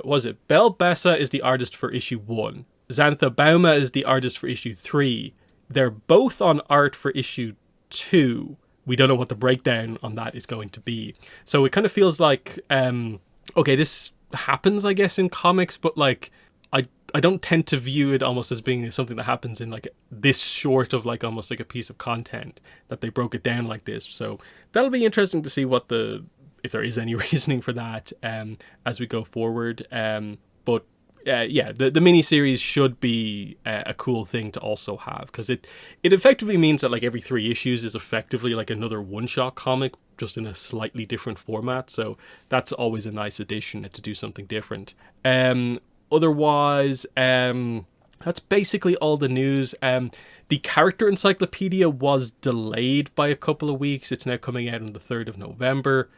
was it Bel Bessa is the artist for issue 1, Xantha Bauma is the artist for issue 3. They're both on art for issue 2. We don't know what the breakdown on that is going to be. So it kind of feels like, okay, this happens, I guess, in comics, but like, I don't tend to view it almost as being something that happens in like this short of like almost like a piece of content, that they broke it down like this. So that'll be interesting to see if there is any reasoning for that as we go forward. But yeah, the miniseries should be a cool thing to also have, because it effectively means that like every 3 issues is effectively like another one-shot comic, just in a slightly different format. So that's always a nice addition to do something different. Otherwise, that's basically all the news. The character encyclopedia was delayed by a couple of weeks. It's now coming out on the 3rd of November.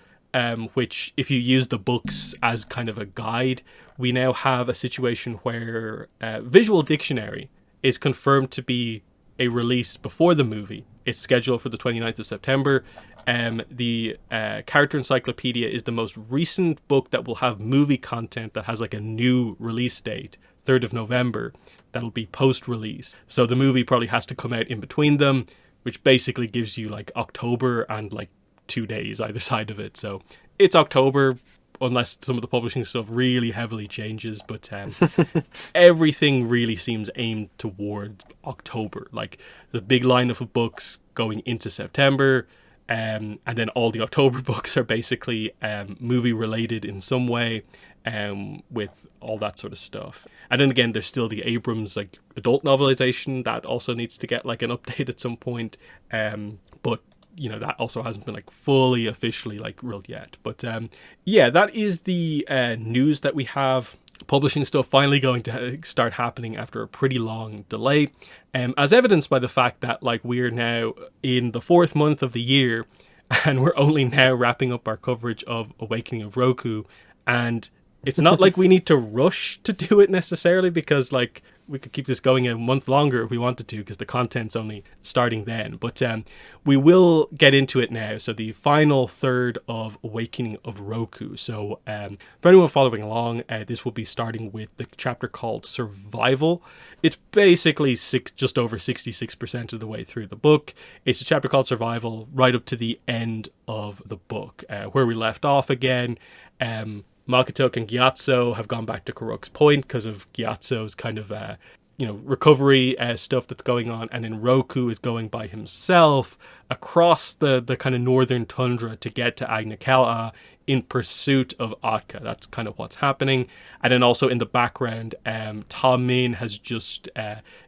Which, if you use the books as kind of a guide, we now have a situation where Visual Dictionary is confirmed to be a release before the movie. It's scheduled for the 29th of September. The Character Encyclopedia is the most recent book that will have movie content that has like a new release date, 3rd of November. That'll be post-release. So the movie probably has to come out in between them, which basically gives you like October and like 2 days either side of it. So it's October, unless some of the publishing stuff really heavily changes. But everything really seems aimed towards October. Like the big lineup of books going into September. And then all the October books are basically movie related in some way, with all that sort of stuff. And then again, there's still the Abrams like adult novelization that also needs to get like an update at some point. But you know, that also hasn't been like fully officially like ruled yet. But yeah, that is the news that we have. Publishing stuff finally going to start happening after a pretty long delay, as evidenced by the fact that like we're now in the 4th month of the year, and we're only now wrapping up our coverage of Awakening of Roku. And it's not like we need to rush to do it necessarily, because like we could keep this going a month longer if we wanted to, because the content's only starting then. But we will get into it now. So the final third of Awakening of Roku. So for anyone following along, this will be starting with the chapter called Survival. It's basically just over 66% of the way through the book. It's a chapter called Survival right up to the end of the book, where we left off again. Malkatuk and Gyatso have gone back to Karuk's Point because of Gyatso's kind of, recovery stuff that's going on. And then Roku is going by himself across the kind of northern tundra to get to Agnakel'a in pursuit of Atka. That's kind of what's happening. And then also in the background, Ta Min has just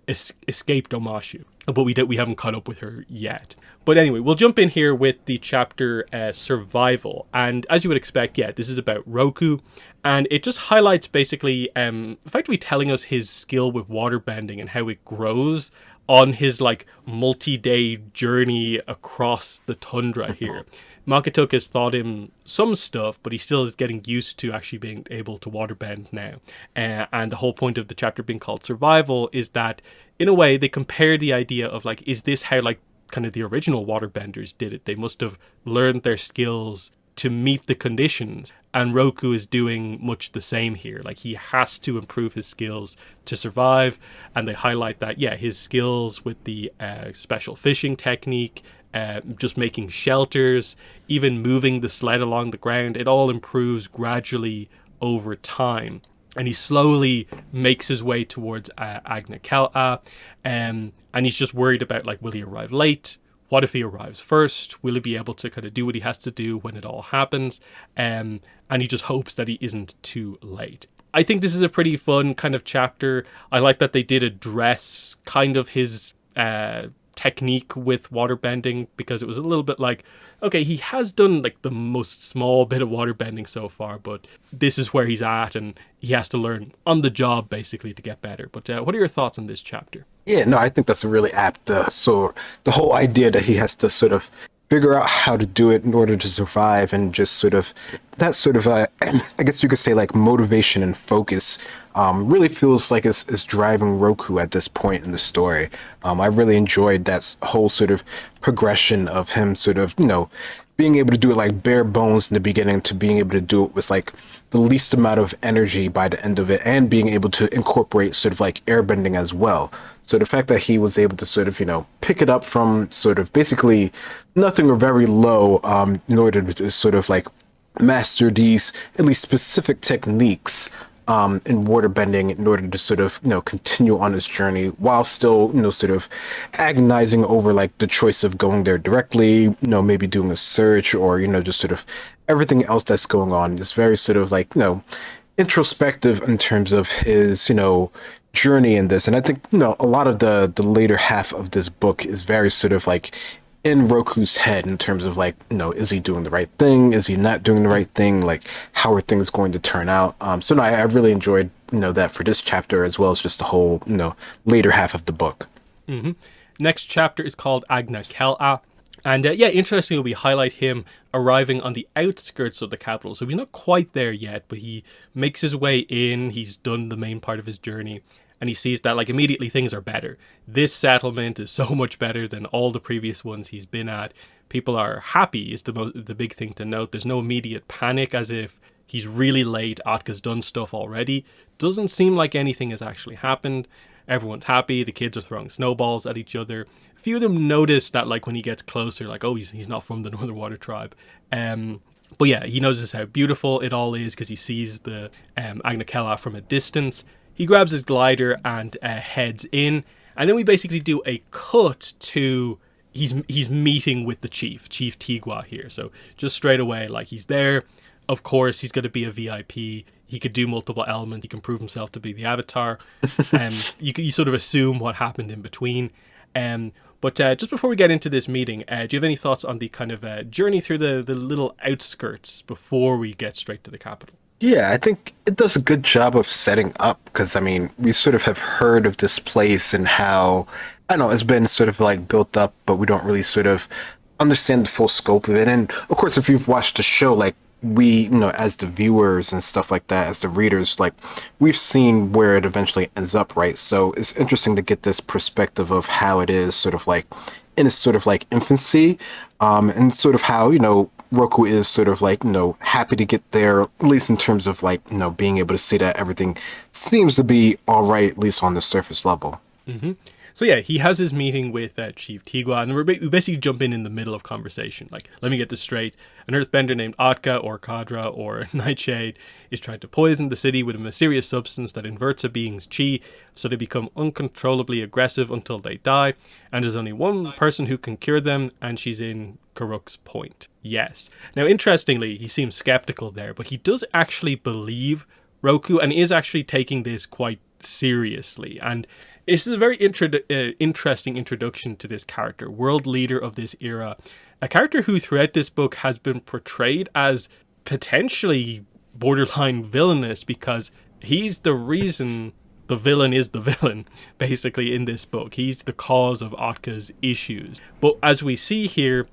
escaped Omashu. But we haven't caught up with her yet. But anyway, we'll jump in here with the chapter Survival. And as you would expect, yeah, this is about Roku. And it just highlights basically effectively telling us his skill with waterbending and how it grows on his like multi-day journey across the tundra here. Malkatuk has taught him some stuff, but he still is getting used to actually being able to waterbend now. And the whole point of the chapter being called Survival is that, in a way, they compare the idea of like, is this how like kind of the original waterbenders did it? They must have learned their skills to meet the conditions, and Roku is doing much the same here. Like, he has to improve his skills to survive, and they highlight that, yeah, his skills with the special fishing technique, just making shelters, even moving the sled along the ground, it all improves gradually over time. And he slowly makes his way towards Agnakel'a, and he's just worried about, like, will he arrive late? What if he arrives first? Will he be able to kind of do what he has to do when it all happens? And he just hopes that he isn't too late. I think this is a pretty fun kind of chapter. I like that they did address kind of his technique with waterbending, because it was a little bit like, okay, he has done like the most small bit of waterbending so far, but this is where he's at, and he has to learn on the job basically to get better. But what are your thoughts on this chapter? Yeah, no, I think that's a really apt. So the whole idea that he has to sort of figure out how to do it in order to survive, and just sort of that sort of, I guess you could say, like, motivation and focus really feels like it's driving Roku at this point in the story. I really enjoyed that whole sort of progression of him sort of, being able to do it like bare bones in the beginning to being able to do it with like the least amount of energy by the end of it, and being able to incorporate sort of like airbending as well. So the fact that he was able to sort of, pick it up from sort of basically nothing or very low in order to sort of like master these at least specific techniques in waterbending in order to sort of, continue on his journey while still, sort of agonizing over like the choice of going there directly, maybe doing a search, or, just sort of everything else that's going on. It's very sort of like, introspective in terms of his, journey in this. And I think, a lot of the later half of this book is very sort of like in Roku's head in terms of like, is he doing the right thing? Is he not doing the right thing? Like, how are things going to turn out? So no, I really enjoyed, that for this chapter, as well as just the whole, later half of the book. Mm-hmm. Next chapter is called Agnakel'a. And yeah, interestingly, we highlight him arriving on the outskirts of the capital. So he's not quite there yet, but he makes his way in. He's done the main part of his journey. and he sees that like immediately things are better. This settlement is so much better than all the previous ones he's been at. People are happy is the big thing to note. There's no immediate panic as if he's really late, Atka's done stuff already. Doesn't seem like anything has actually happened. Everyone's happy, the kids are throwing snowballs at each other. A few of them notice that like when he gets closer, like, oh, he's not from the Northern Water Tribe. But yeah, he notices how beautiful it all is because he sees the Agna from a distance. He grabs his glider and heads in, and then we basically do a cut to he's meeting with the Chief Tigwa here. So just straight away, like he's there. Of course, he's going to be a VIP. He could do multiple elements. He can prove himself to be the Avatar. You sort of assume what happened in between. But just before we get into this meeting, do you have any thoughts on the kind of journey through the little outskirts before we get straight to the capital? Yeah, I think it does a good job of setting up because, I mean, we sort of have heard of this place and how, I don't know, it's been sort of like built up, but we don't really sort of understand the full scope of it. And of course, if you've watched the show, like, we, you know, as the viewers and stuff like that, as the readers, like, we've seen where it eventually ends up, right? So it's interesting to get this perspective of how it is sort of like in its sort of like infancy, and sort of how, you know, Roku is sort of like, you know, happy to get there, at least in terms of like, you know, being able to see that everything seems to be all right, at least on the surface level. Mm-hmm. So yeah, he has his meeting with Chief Tigwa, and we basically jump in the middle of conversation. Like, let me get this straight. An earthbender named Atka or Kadra or Nightshade is trying to poison the city with a mysterious substance that inverts a being's chi, so they become uncontrollably aggressive until they die, and there's only one person who can cure them, and she's in Karuk's Point. Yes. Now, interestingly, he seems skeptical there, but he does actually believe Roku, and is actually taking this quite seriously, and this is a very interesting introduction to this character, world leader of this era. A character who throughout this book has been portrayed as potentially borderline villainous because he's the reason the villain is the villain, basically, in this book. He's the cause of Atka's issues. But as we see here,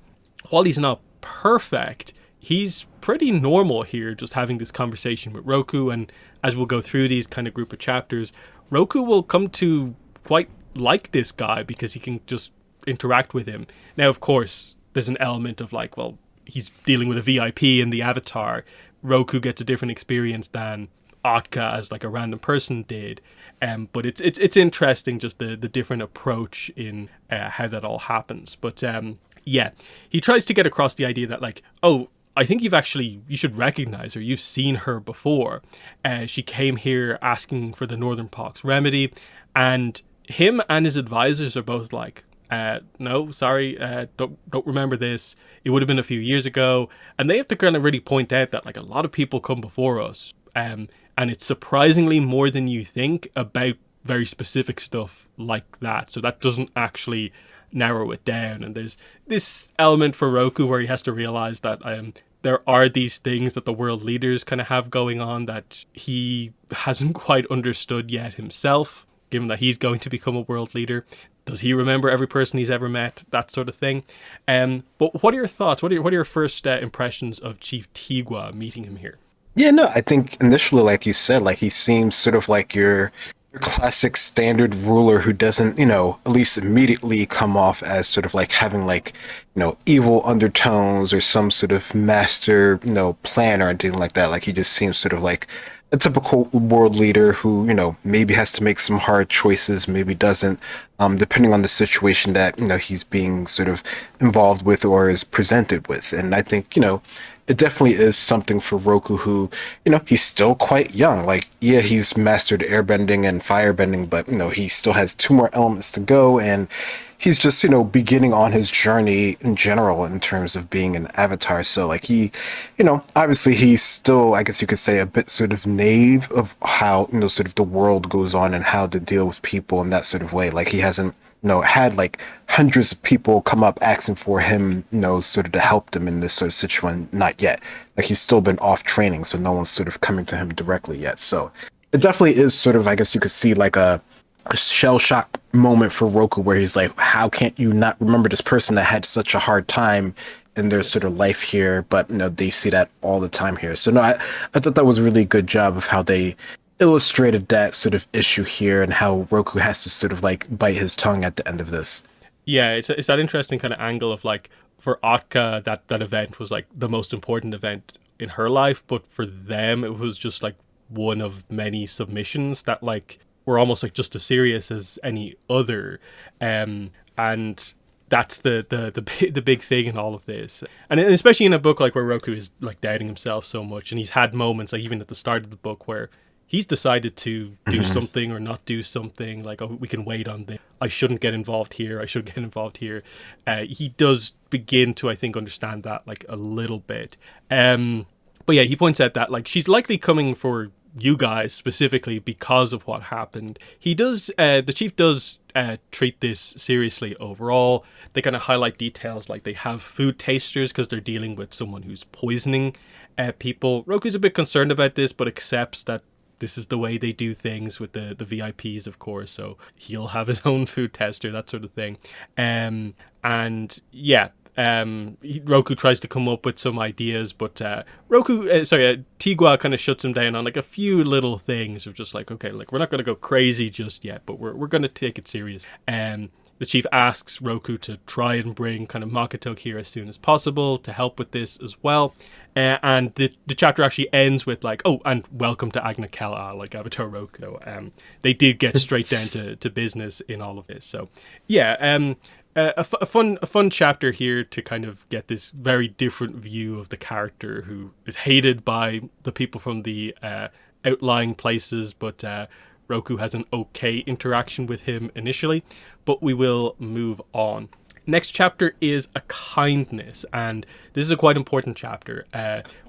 while he's not perfect, he's pretty normal here, just having this conversation with Roku. And as we'll go through these kind of group of chapters, Roku will come to quite like this guy because he can just interact with him. Now, of course, there's an element of like, well, he's dealing with a VIP in the Avatar. Roku gets a different experience than Atka as like a random person did. But it's interesting just the different approach in how that all happens. But yeah, he tries to get across the idea that like, oh, I think you should recognize her. You've seen her before. She came here asking for the Northern Pox remedy, and him and his advisors are both like, no, sorry, don't remember this. It would have been a few years ago. And they have to kind of really point out that like a lot of people come before us, and it's surprisingly more than you think about very specific stuff like that. So that doesn't actually narrow it down. And there's this element for Roku where he has to realize that there are these things that the world leaders kind of have going on that he hasn't quite understood yet himself, given that he's going to become a world leader. Does he remember every person he's ever met? That sort of thing. But what are your thoughts? What are your first impressions of Chief Tigwa meeting him here? Yeah, no, I think initially, like you said, like he seems sort of like your classic standard ruler who doesn't, you know, at least immediately come off as sort of like having like, you know, evil undertones or some sort of master, you know, plan or anything like that. Like he just seems sort of like a typical world leader who, you know, maybe has to make some hard choices, maybe doesn't, depending on the situation that, you know, he's being sort of involved with or is presented with. And I think, you know, it definitely is something for Roku who, you know, he's still quite young. Like, yeah, he's mastered airbending and firebending, but, you know, he still has 2 more elements to go. And he's just, you know, beginning on his journey in general in terms of being an avatar. So, like, he, you know, obviously he's still, I guess you could say, a bit sort of naive of how, you know, sort of the world goes on and how to deal with people in that sort of way. Like, he hasn't, you know, had like hundreds of people come up asking for him, you know, sort of to help them in this sort of situation. Not yet. Like he's still been off training, so no one's sort of coming to him directly yet. So it definitely is sort of, I guess you could see like a shell shock moment for Roku where he's like, how can't you not remember this person that had such a hard time in their sort of life here? But, you know, they see that all the time here. So no, I thought that was a really good job of how they illustrated that sort of issue here and how Roku has to sort of like bite his tongue at the end of this. Yeah, it's that interesting kind of angle of like for Otka that event was like the most important event in her life, but for them it was just like one of many submissions that like were almost like just as serious as any other, and that's the big thing in all of this, and especially in a book like where Roku is like doubting himself so much, and he's had moments like even at the start of the book where he's decided to do Mhm. something or not do something, like, oh, we can wait on this, I shouldn't get involved here, I should get involved here. He does begin to, I think, understand that like a little bit. But yeah, he points out that like she's likely coming for you guys specifically because of what happened. He does, the chief does treat this seriously overall. They kind of highlight details like they have food tasters because they're dealing with someone who's poisoning people. Roku's a bit concerned about this, but accepts that this is the way they do things with the VIPs, of course. So he'll have his own food tester, that sort of thing. And yeah, Roku tries to come up with some ideas, but Tigua kind of shuts him down on like a few little things of just like, okay, like we're not going to go crazy just yet, but we're going to take it serious. The chief asks Roku to try and bring kind of Makatug here as soon as possible to help with this as well. And the chapter actually ends with like, oh, and welcome to Agna Kela, like Avatar Roku. They did get straight down to business in all of this. So yeah, a fun chapter here to kind of get this very different view of the character who is hated by the people from the outlying places, but Roku has an okay interaction with him initially. But we will move on. Next chapter is a kindness, and this is a quite important chapter.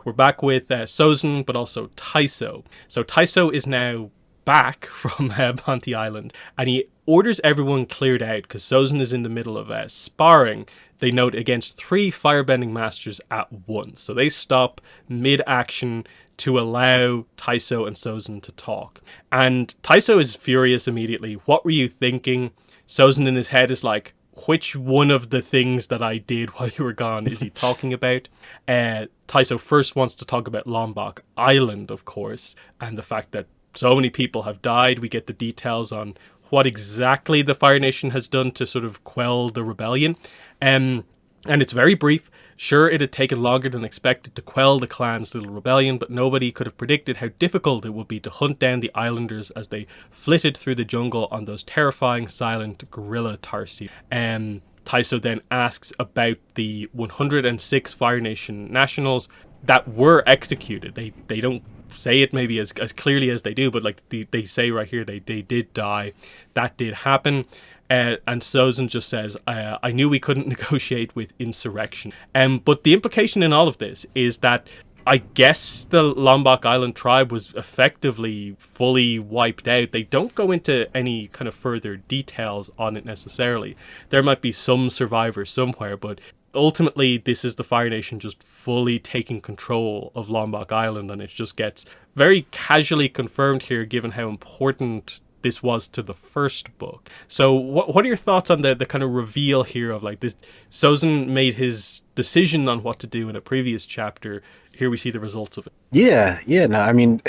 We're back with Sozin, but also Taiso. So Taiso is now back from Ponty Island, and he orders everyone cleared out because Sozin is in the middle of sparring. They note against 3 firebending masters at once, so they stop mid-action to allow Taiso and Sozin to talk. And Taiso is furious immediately. What were you thinking? Sozin in his head is like, which one of the things that I did while you were gone is he talking about? Taiso first wants to talk about Lombok Island, of course, and the fact that so many people have died. We get the details on what exactly the Fire Nation has done to sort of quell the rebellion. And it's very brief. Sure, it had taken longer than expected to quell the clan's little rebellion, but nobody could have predicted how difficult it would be to hunt down the islanders as they flitted through the jungle on those terrifying silent gorilla tarsi. Taiso then asks about the 106 Fire Nation nationals that were executed. They don't say it maybe as clearly as they do, but like they say right here they did die. That did happen. And Sozin just says, I knew we couldn't negotiate with insurrection. But the implication in all of this is that I guess the Lombok Island tribe was effectively fully wiped out. They don't go into any kind of further details on it necessarily. There might be some survivors somewhere, but ultimately this is the Fire Nation just fully taking control of Lombok Island, and it just gets very casually confirmed here given how important this was to the first book. So what are your thoughts on the kind of reveal here of like this? Sozin made his decision on what to do in a previous chapter. Here we see the results of it. Yeah, no, I mean,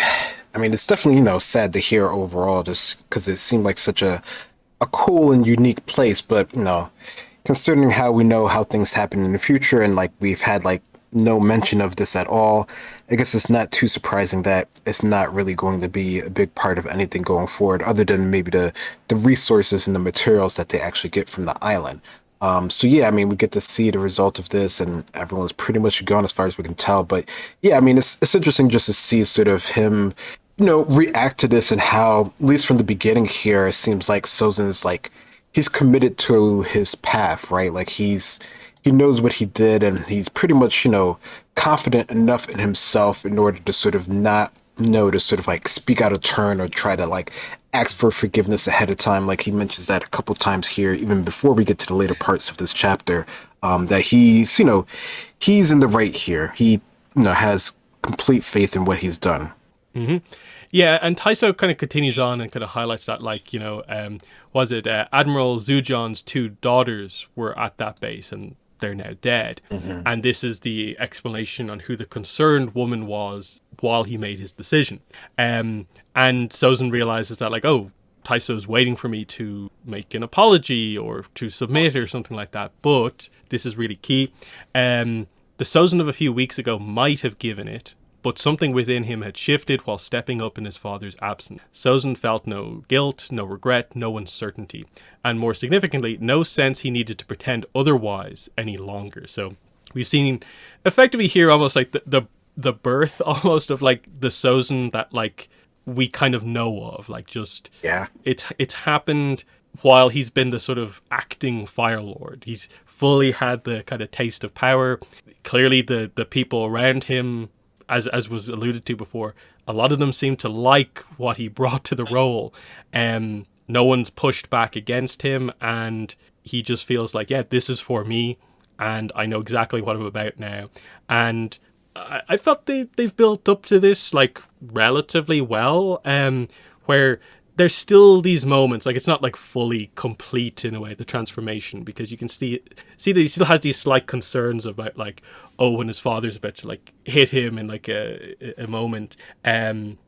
it's definitely, sad to hear overall, just because it seemed like such a cool and unique place, but, considering how we know how things happen in the future and like we've had like no mention of this at all, I guess it's not too surprising that it's not really going to be a big part of anything going forward, other than maybe the resources and the materials that they actually get from the island. So yeah, I mean, we get to see the result of this, and everyone's pretty much gone as far as we can tell. But yeah, I mean, it's interesting just to see sort of him, react to this and how, at least from the beginning here, it seems like Sozin is like he's committed to his path, right? Like he knows what he did, and he's pretty much, confident enough in himself in order to sort of not know to sort of like speak out of turn or try to like ask for forgiveness ahead of time. Like he mentions that a couple times here, even before we get to the later parts of this chapter, that he's in the right here. He, has complete faith in what he's done. Mm-hmm. Yeah, and Taiso kind of continues on and kind of highlights that, like, was it Admiral Zujon's 2 daughters were at that base, and they're now dead. Hmm. And this is the explanation on who the concerned woman was while he made his decision. And Sozin realizes that, like, oh, Taiso's waiting for me to make an apology or to submit or something like that. But this is really key. The Sozin of a few weeks ago might have given it, but something within him had shifted while stepping up in his father's absence. Sozin felt no guilt, no regret, no uncertainty, and more significantly, no sense he needed to pretend otherwise any longer. So we've seen effectively here almost like the birth almost of like the Sozin that like we kind of know of, like just Yeah. it's happened while he's been the sort of acting Fire Lord. He's fully had the kind of taste of power. Clearly the people around him, as was alluded to before, a lot of them seem to like what he brought to the role. No one's pushed back against him, and he just feels like, yeah, this is for me, and I know exactly what I'm about now. And I felt they've built up to this like relatively well, where there's still these moments, like it's not like fully complete in a way, the transformation, because you can see that he still has these slight concerns about like, oh, when his father's about to like hit him in like a moment,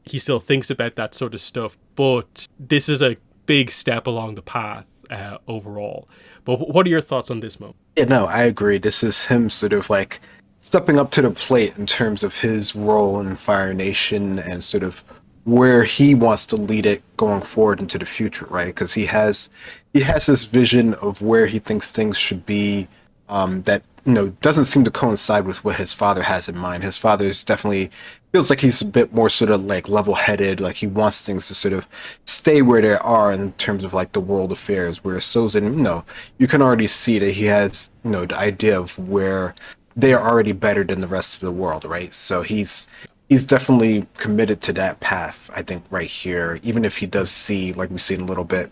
he still thinks about that sort of stuff. But this is a big step along the path overall. But what are your thoughts on this moment? Yeah, no, I agree. This is him sort of like stepping up to the plate in terms of his role in Fire Nation and sort of where he wants to lead it going forward into the future, right? Because he has this vision of where he thinks things should be, that doesn't seem to coincide with what his father has in mind. His father's definitely feels like he's a bit more sort of like level-headed, like he wants things to sort of stay where they are in terms of like the world affairs. Whereas Sozin, you can already see that he has the idea of where they are already better than the rest of the world, right? So he's definitely committed to that path, I think, right here. Even if he does see, like we've seen a little bit,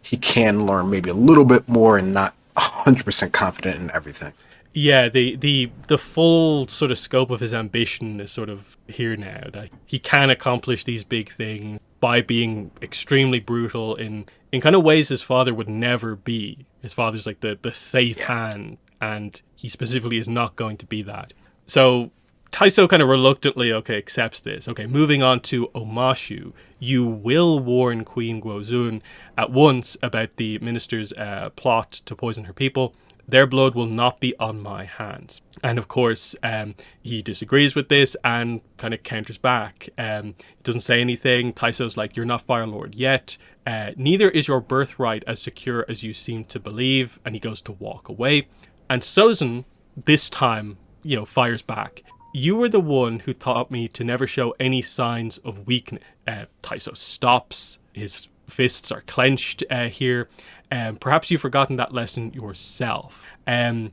he can learn maybe a little bit more and not 100% confident in everything. Yeah, the full sort of scope of his ambition is sort of here now, that he can accomplish these big things by being extremely brutal in kind of ways his father would never be. His father's like the safe hand, and he specifically is not going to be that. So Taiso kind of reluctantly, accepts this. Okay, moving on to Omashu. You will warn Queen Guozun at once about the minister's plot to poison her people. Their blood will not be on my hands. And of course, he disagrees with this and kind of counters back. He doesn't say anything. Taiso's like, you're not Fire Lord yet. Neither is your birthright as secure as you seem to believe. And he goes to walk away. And Sozin, this time, fires back. You were the one who taught me to never show any signs of weakness. Taiso stops. His fists are clenched here. Perhaps you've forgotten that lesson yourself. And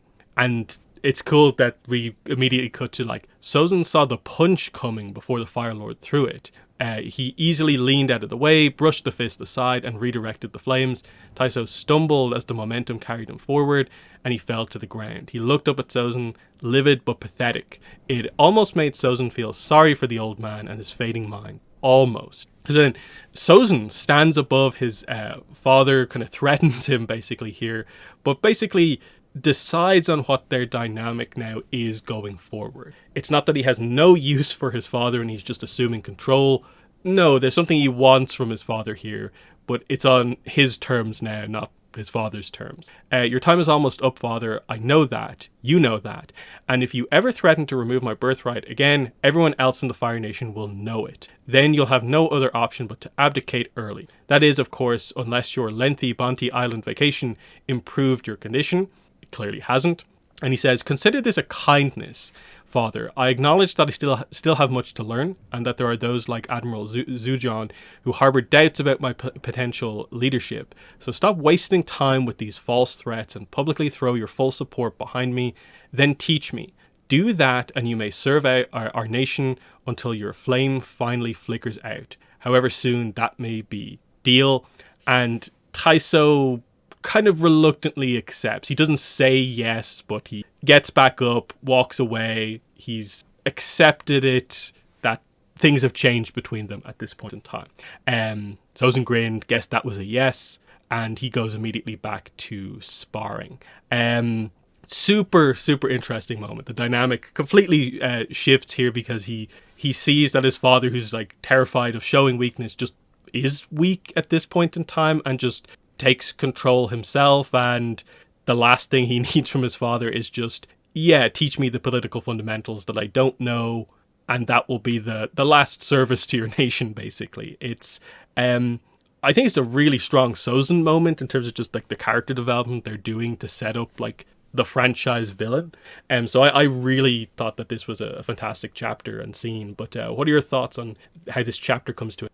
it's cool that we immediately cut to like, Sozin saw the punch coming before the Fire Lord threw it. He easily leaned out of the way, brushed the fist aside, and redirected the flames. Taiso stumbled as the momentum carried him forward, and he fell to the ground. He looked up at Sozin, livid but pathetic. It almost made Sozin feel sorry for the old man and his fading mind. Almost. Because then Sozin stands above his father, kind of threatens him basically here, but basically decides on what their dynamic now is going forward. It's not that he has no use for his father and he's just assuming control. No, there's something he wants from his father here, but it's on his terms now, not his father's terms. Your time is almost up, father. I know that. You know that. And if you ever threaten to remove my birthright again, everyone else in the Fire Nation will know it. Then you'll have no other option but to abdicate early. That is, of course, unless your lengthy Bonte Island vacation improved your condition. It clearly hasn't. And he says, consider this a kindness, father. I acknowledge that I still have much to learn, and that there are those like Admiral Zujon who harbor doubts about my potential leadership. So stop wasting time with these false threats and publicly throw your full support behind me. Then teach me. Do that, and you may serve out our nation until your flame finally flickers out, however soon that may be. Deal? And Taiso kind of reluctantly accepts. He doesn't say yes, but he gets back up, walks away. He's accepted it, that things have changed between them at this point in time. Sozin grinned, guessed that was a yes, and he goes immediately back to sparring. super interesting moment. The dynamic completely shifts here because he sees that his father, who's like terrified of showing weakness, just is weak at this point in time and just takes control himself. And the last thing he needs from his father is just, yeah, teach me the political fundamentals that I don't know, and that will be the last service to your nation. Basically, it's I think it's a really strong Sozin moment in terms of just like the character development they're doing to set up like the franchise villain. So I really thought that this was a fantastic chapter and scene. But what are your thoughts on how this chapter comes to it?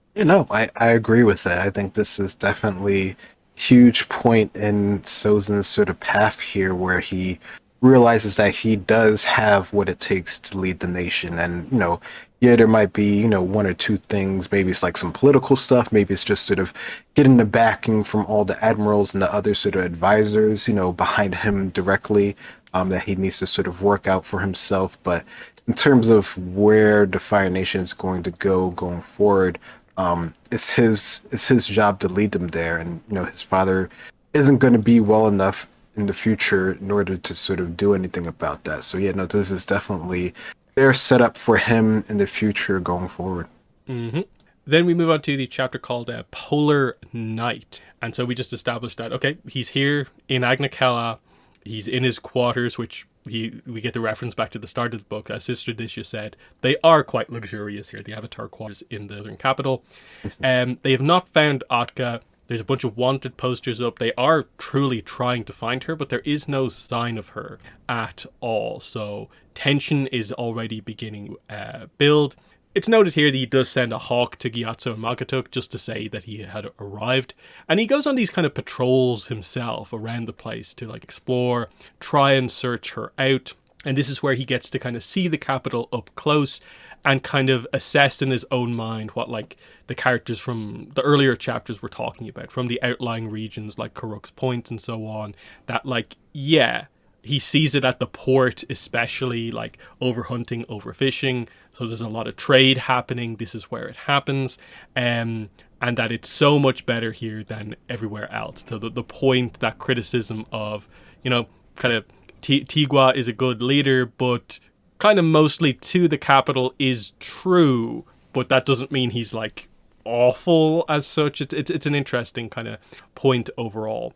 I agree with that. I think this is definitely huge point in Sozin's sort of path here where he realizes that he does have what it takes to lead the nation. And, yeah, there might be, one or two things. Maybe it's like some political stuff. Maybe it's just sort of getting the backing from all the admirals and the other sort of advisors, behind him directly, that he needs to sort of work out for himself. But in terms of where the Fire Nation is going to go going forward, it's his job to lead them there. And, his father isn't going to be well enough in the future in order to sort of do anything about that. So yeah, no, this is definitely their setup for him in the future going forward. Then we move on to the chapter called Polar Night. And so we just established that, okay, he's here in Agnicala. He's in his quarters, which we get the reference back to the start of the book. As Sister Disha said, they are quite luxurious here, the Avatar quarters in the Northern Capital. They have not found Atka. There's a bunch of wanted posters up. They are truly trying to find her, but there is no sign of her at all. So tension is already beginning build. It's noted here that he does send a hawk to Gyatso and Magatuk just to say that he had arrived. And he goes on these kind of patrols himself around the place to like explore, try and search her out. And this is where he gets to kind of see the capital up close and kind of assess in his own mind what like the characters from the earlier chapters were talking about, from the outlying regions like Karuk's Point and so on, that like, yeah, he sees it at the port, especially like overhunting, overfishing. So there's a lot of trade happening. This is where it happens. And that it's so much better here than everywhere else. So the point, that criticism of, kind of Tigua is a good leader, but kind of mostly to the capital is true. But that doesn't mean he's like awful as such. It's an interesting kind of point overall.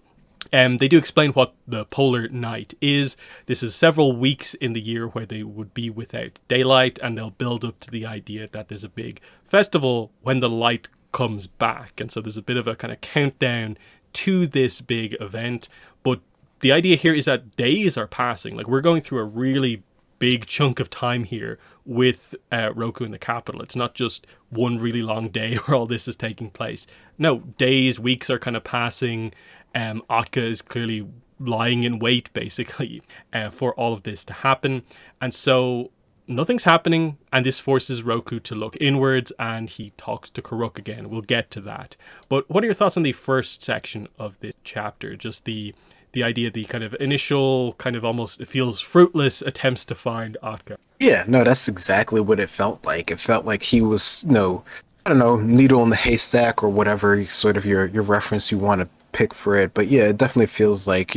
They do explain what the Polar Night is. This is several weeks in the year where they would be without daylight, and they'll build up to the idea that there's a big festival when the light comes back. And so there's a bit of a kind of countdown to this big event. But the idea here is that days are passing. Like, we're going through a really big chunk of time here with Roku in the capital. It's not just one really long day where all this is taking place. No, days, weeks are kind of passing. Atka is clearly lying in wait, basically, for all of this to happen. And so nothing's happening, and this forces Roku to look inwards, and he talks to Karuk again. We'll get to that. But what are your thoughts on the first section of this chapter? Just the idea, the kind of initial, kind of almost, it feels fruitless attempts to find Atka. Yeah, no, that's exactly what it felt like. It felt like he was, I don't know, needle in the haystack or whatever sort of your reference you want to pick for it. But yeah, it definitely feels like,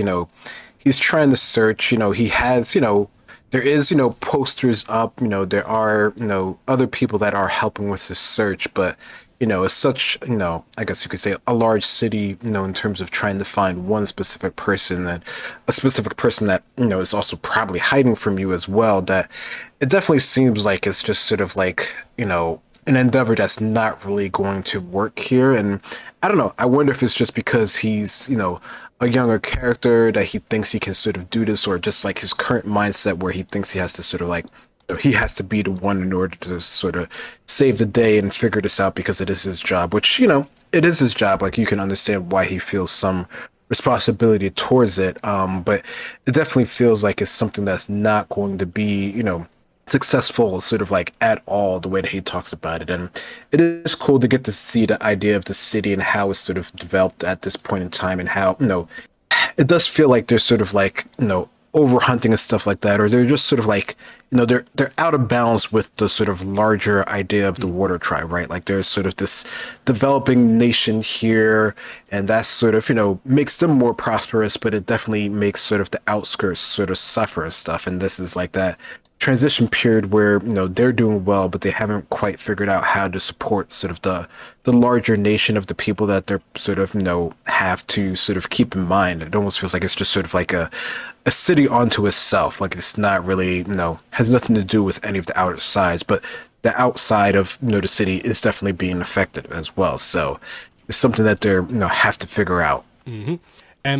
he's trying to search, he has, there is, posters up, there are, other people that are helping with the search, but, it's such, I guess you could say a large city, in terms of trying to find one specific person, and a specific person that, is also probably hiding from you as well, that it definitely seems like it's just sort of like, an endeavor that's not really going to work here. And I don't know, I wonder if it's just because he's, a younger character that he thinks he can sort of do this, or just like his current mindset where he thinks he has to sort of like, he has to be the one in order to sort of save the day and figure this out because it is his job, which, it is his job. Like, you can understand why he feels some responsibility towards it. But it definitely feels like it's something that's not going to be, successful sort of like at all, the way that he talks about it. And it is cool to get to see the idea of the city and how it's sort of developed at this point in time, and how, it does feel like there's sort of like, over hunting and stuff like that, or they're just sort of like, they're out of balance with the sort of larger idea of the water tribe, right? Like there's sort of this developing nation here, and that sort of, makes them more prosperous, but it definitely makes sort of the outskirts sort of suffer and stuff. And this is like that transition period where they're doing well, but they haven't quite figured out how to support sort of the larger nation of the people that they're sort of have to sort of keep in mind. It almost feels like it's just sort of like a city onto itself. Like it's not really has nothing to do with any of the outer sides, but the outside of the city is definitely being affected as well. So it's something that they're have to figure out.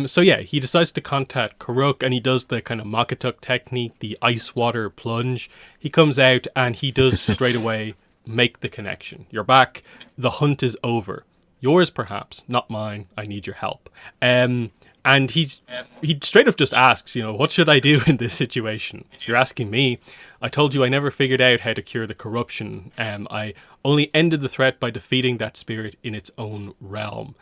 So yeah, he decides to contact Karuk, and he does the kind of Makatuk technique, the ice water plunge. He comes out and he does straight away make the connection. You're back. The hunt is over. Yours, perhaps, not mine. I need your help. And he straight up just asks, what should I do in this situation? You're asking me. I told you I never figured out how to cure the corruption. I only ended the threat by defeating that spirit in its own realm.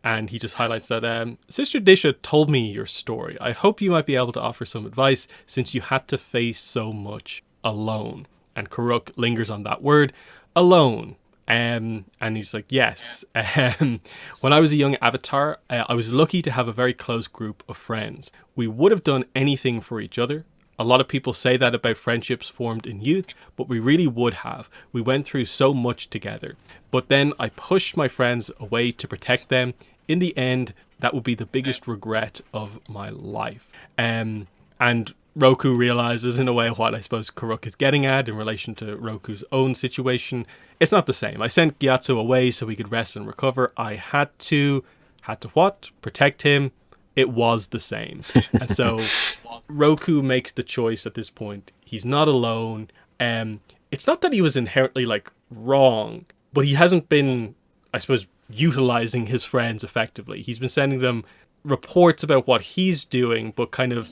And he just highlights that Sister Disha told me your story. I hope you might be able to offer some advice since you had to face so much alone. And Karuk lingers on that word, alone. And he's like, yes. When I was a young avatar, I was lucky to have a very close group of friends. We would have done anything for each other. A lot of people say that about friendships formed in youth, but we really would have. We went through so much together. But then I pushed my friends away to protect them. In the end, that would be the biggest regret of my life. And Roku realizes, in a way, what I suppose Karuk is getting at in relation to Roku's own situation. It's not the same. I sent Gyatso away so he could rest and recover. I had to what? Protect him. It was the same. And so Roku makes the choice at this point. He's not alone. It's not that he was inherently wrong, but he hasn't been, I suppose, utilizing his friends effectively. He's been sending them reports about what he's doing, but kind of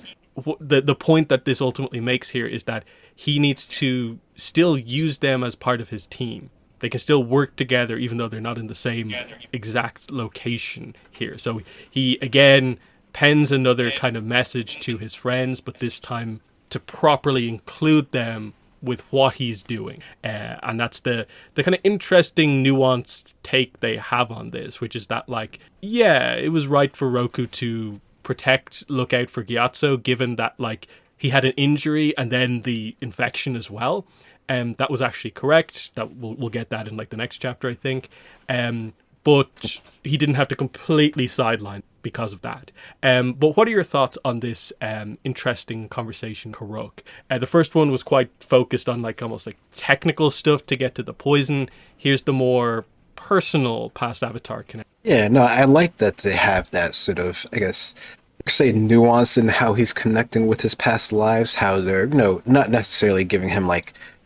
the point that this ultimately makes here is that he needs to still use them as part of his team. They can still work together even though they're not in the same exact location here. So he again pens another kind of message to his friends, but this time to properly include them with what he's doing. And that's the kind of interesting nuanced take they have on this, which is that it was right for Roku to look out for Gyatso, given that he had an injury and then the infection as well. That was actually correct. That we'll get that in the next chapter, I think. But he didn't have to completely sideline because of that. But what are your thoughts on this interesting conversation, Karuk? The first one was quite focused on almost technical stuff to get to the poison. Here's the more personal past Avatar connection. Yeah, no, I like that they have that sort of, I guess, say nuance in how he's connecting with his past lives, how they're, not necessarily giving him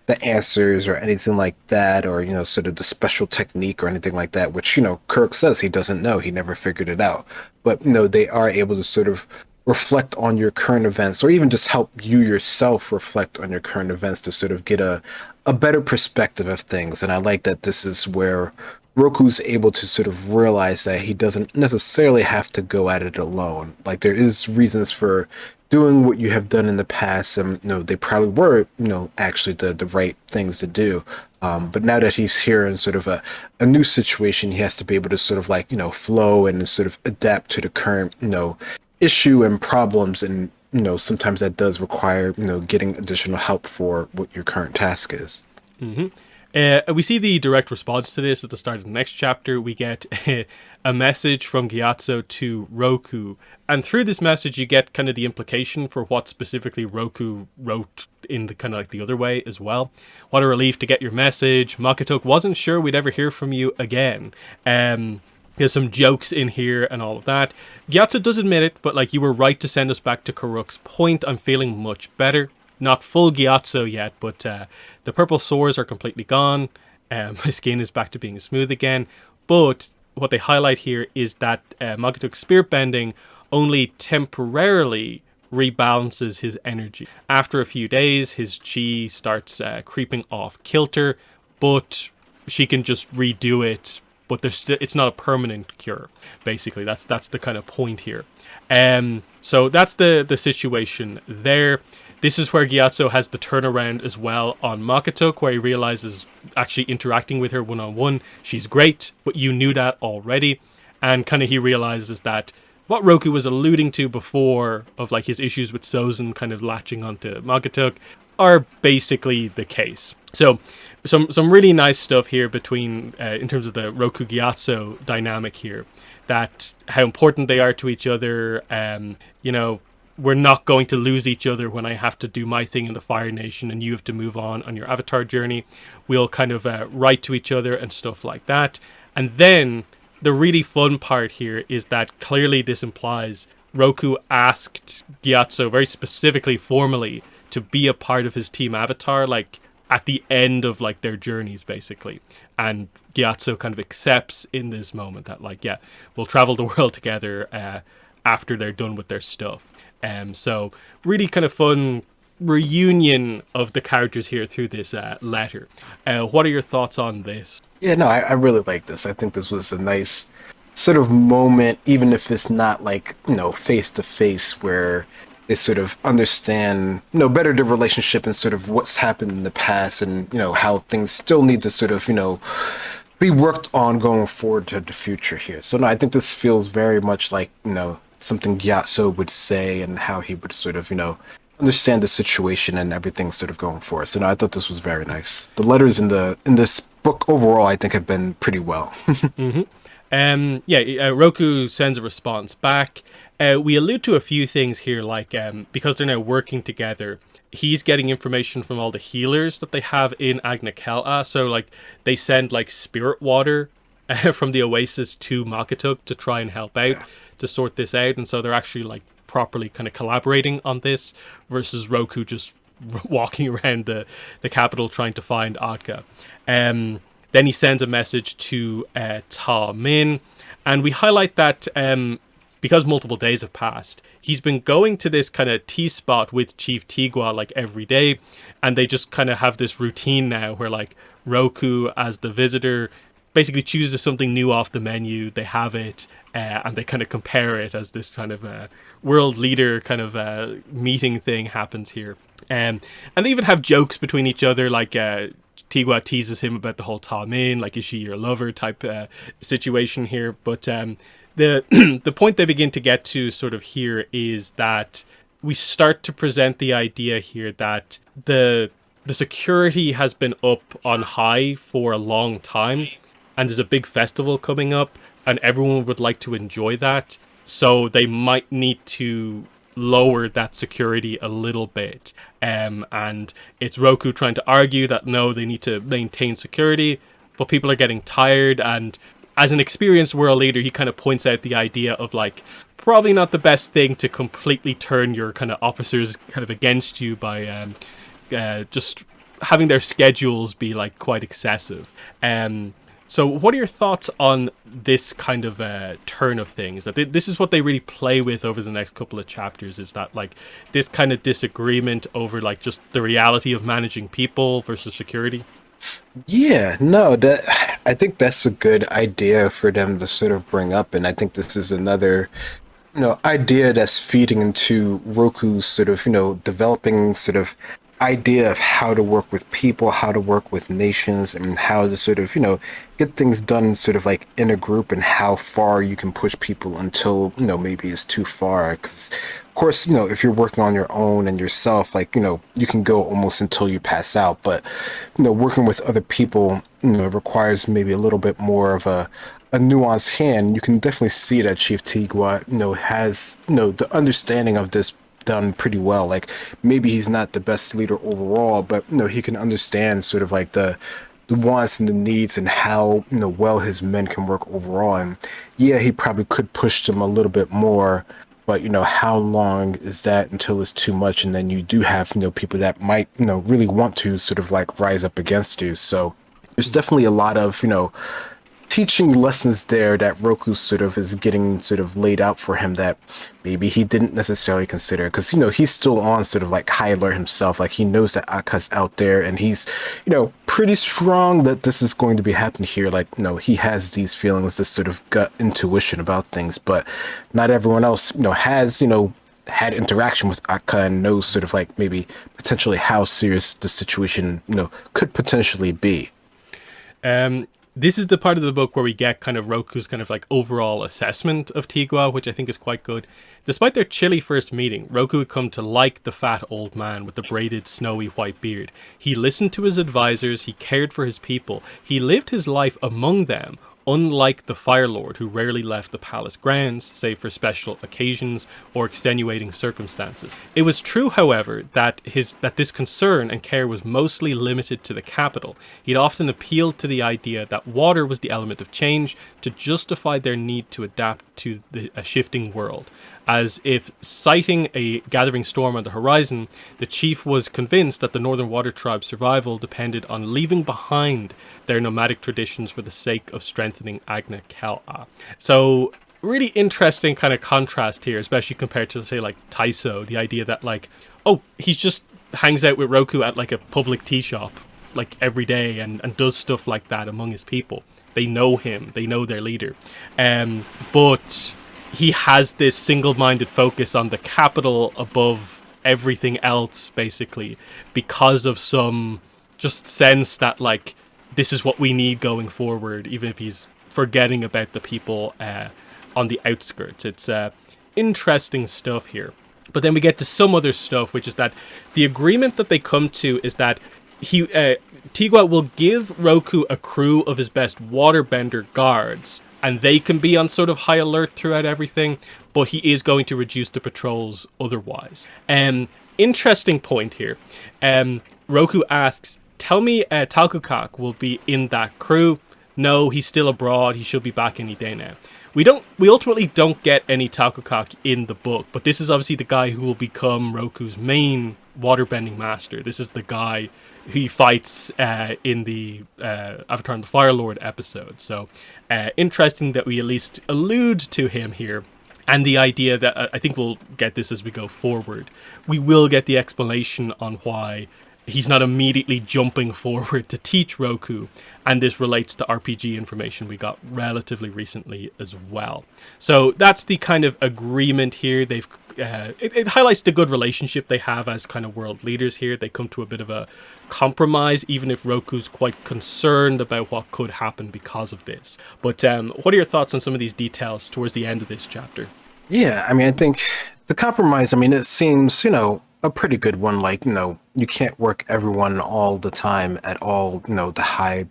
the answers or anything like that, or, sort of the special technique or anything like that, which, Kirk says he doesn't know. He never figured it out. But, they are able to sort of reflect on your current events, or even just help you yourself reflect on your current events to sort of get a better perspective of things. And I like that this is where Roku's able to sort of realize that he doesn't necessarily have to go at it alone. There is reasons for doing what you have done in the past, and they probably were actually the right things to do. But now that he's here in sort of a new situation, he has to be able to sort of flow and sort of adapt to the current issue and problems. And sometimes that does require getting additional help for what your current task is. Mm-hmm. We see the direct response to this at the start of the next chapter. We get a message from Gyatso to Roku. And through this message, you get kind of the implication for what specifically Roku wrote in the kind of the other way as well. What a relief to get your message. Makatuk wasn't sure we'd ever hear from you again. There's some jokes in here and all of that. Gyatso does admit it, but you were right to send us back to Karuk's point. I'm feeling much better. Not full Gyatso yet, but the purple sores are completely gone. My skin is back to being smooth again. But what they highlight here is that Makatuk's spirit bending only temporarily rebalances his energy. After a few days, his chi starts creeping off kilter, but she can just redo it but it's not a permanent cure. Basically, that's the kind of point here. So that's the situation there. This is where Gyatso has the turnaround as well on Makatuk, where he realizes actually interacting with her one-on-one, she's great, but you knew that already. And kind of he realizes that what Roku was alluding to before of like his issues with Sozin kind of latching onto Makatuk are basically the case. So some really nice stuff here between in terms of the Roku Gyatso dynamic here, that how important they are to each other. We're not going to lose each other when I have to do my thing in the Fire Nation and you have to move on your avatar journey. We'll kind of write to each other and stuff like that. And then the really fun part here is that clearly this implies Roku asked Gyatso very specifically, formally, to be a part of his team avatar, like at the end of like their journeys, basically. And Gyatso kind of accepts in this moment that like, yeah, we'll travel the world together after they're done with their stuff. So really kind of fun reunion of the characters here through this letter. What are your thoughts on this? Yeah, no, I really like this. I think this was a nice sort of moment, even if it's not like, face to face, where they sort of understand, better the relationship and sort of what's happened in the past and, how things still need to sort of, be worked on going forward to the future here. So no, I think this feels very much like, something Gyatso would say and how he would sort of, understand the situation and everything sort of going forward. So no, I thought this was very nice. The letters in this book overall, I think, have been pretty well. Roku sends a response back. We allude to a few things here, like because they're now working together, he's getting information from all the healers that they have in Agna Kel'a. So like they send like spirit water from the Oasis to Makatuk to try and help out to sort this out, and so they're actually like properly kind of collaborating on this versus Roku just walking around the capital trying to find Atka. Then he sends a message to Ta Min, and we highlight that because multiple days have passed, he's been going to this kind of tea spot with Chief Tigua like every day, and they just kind of have this routine now where like Roku as the visitor basically chooses something new off the menu, they have it, and they kind of compare it as this kind of world leader kind of meeting thing happens here. And they even have jokes between each other, like Tigua teases him about the whole Ta Min, like, is she your lover type situation here. But the point they begin to get to sort of here is that we start to present the idea here that the security has been up on high for a long time, and there's a big festival coming up, and everyone would like to enjoy that. So they might need to lower that security a little bit. And it's Roku trying to argue that no, they need to maintain security, but people are getting tired. And as an experienced world leader, he kind of points out the idea of like, probably not the best thing to completely turn your kind of officers kind of against you by just having their schedules be like quite excessive. So what are your thoughts on this kind of turn of things? That this is what they really play with over the next couple of chapters, is that like this kind of disagreement over like just the reality of managing people versus security? Yeah, no, I think that's a good idea for them to sort of bring up, and I think this is another idea that's feeding into Roku's sort of developing sort of idea of how to work with people, how to work with nations, and how to sort of get things done sort of like in a group, and how far you can push people until maybe it's too far. Because of course if you're working on your own and yourself, like you can go almost until you pass out, but working with other people requires maybe a little bit more of a nuanced hand. You can definitely see that Chief Tigua has the understanding of this done pretty well. Like maybe he's not the best leader overall, but he can understand sort of like the wants and the needs, and how well his men can work overall. And yeah, he probably could push them a little bit more, but how long is that until it's too much? And then you do have people that might really want to sort of like rise up against you. So there's definitely a lot of teaching lessons there that Roku sort of is getting sort of laid out for him that maybe he didn't necessarily consider, because he's still on sort of like high alert himself. Like he knows that Akka's out there, and he's pretty strong that this is going to be happening here. Like he has these feelings, this sort of gut intuition about things, but not everyone else has had interaction with Akka and knows sort of like maybe potentially how serious the situation could potentially be. This is the part of the book where we get kind of Roku's kind of like overall assessment of Tigua, which I think is quite good. Despite their chilly first meeting, Roku had come to like the fat old man with the braided, snowy white beard. He listened to his advisors, he cared for his people, he lived his life among them, unlike the Fire Lord, who rarely left the palace grounds, save for special occasions or extenuating circumstances. It was true, however, that this concern and care was mostly limited to the capital. He'd often appealed to the idea that water was the element of change to justify their need to adapt to a shifting world. As if sighting a gathering storm on the horizon, the chief was convinced that the Northern Water Tribe's survival depended on leaving behind their nomadic traditions for the sake of strengthening Agna Kel'a. So, really interesting kind of contrast here, especially compared to, say, like Taiso, the idea that, like, oh, he just hangs out with Roku at, like, a public tea shop, like, every day and does stuff like that among his people. They know him, they know their leader. But he has this single-minded focus on the capital above everything else, basically, because of some just sense that, like, this is what we need going forward, even if he's forgetting about the people on the outskirts. It's interesting stuff here. But then we get to some other stuff, which is that the agreement that they come to is that Tigua will give Roku a crew of his best waterbender guards, and they can be on sort of high alert throughout everything, but he is going to reduce the patrols otherwise. Interesting point here. Roku asks, tell me Talkukak will be in that crew. No, he's still abroad. He should be back any day now. We ultimately don't get any Talkukak in the book, but this is obviously the guy who will become Roku's main waterbending master. This is the guy he fights in the Avatar and the Fire Lord episode. So interesting that we at least allude to him here. And the idea that I think we'll get this as we go forward. We will get the explanation on why he's not immediately jumping forward to teach Roku, and this relates to RPG information we got relatively recently as well. So that's the kind of agreement here. It highlights the good relationship they have as kind of world leaders here. They come to a bit of a compromise, even if Roku's quite concerned about what could happen because of this. But what are your thoughts on some of these details towards the end of this chapter? Yeah, I mean, I think the compromise, I mean, it seems, a pretty good one. Like, you can't work everyone all the time at all, the high,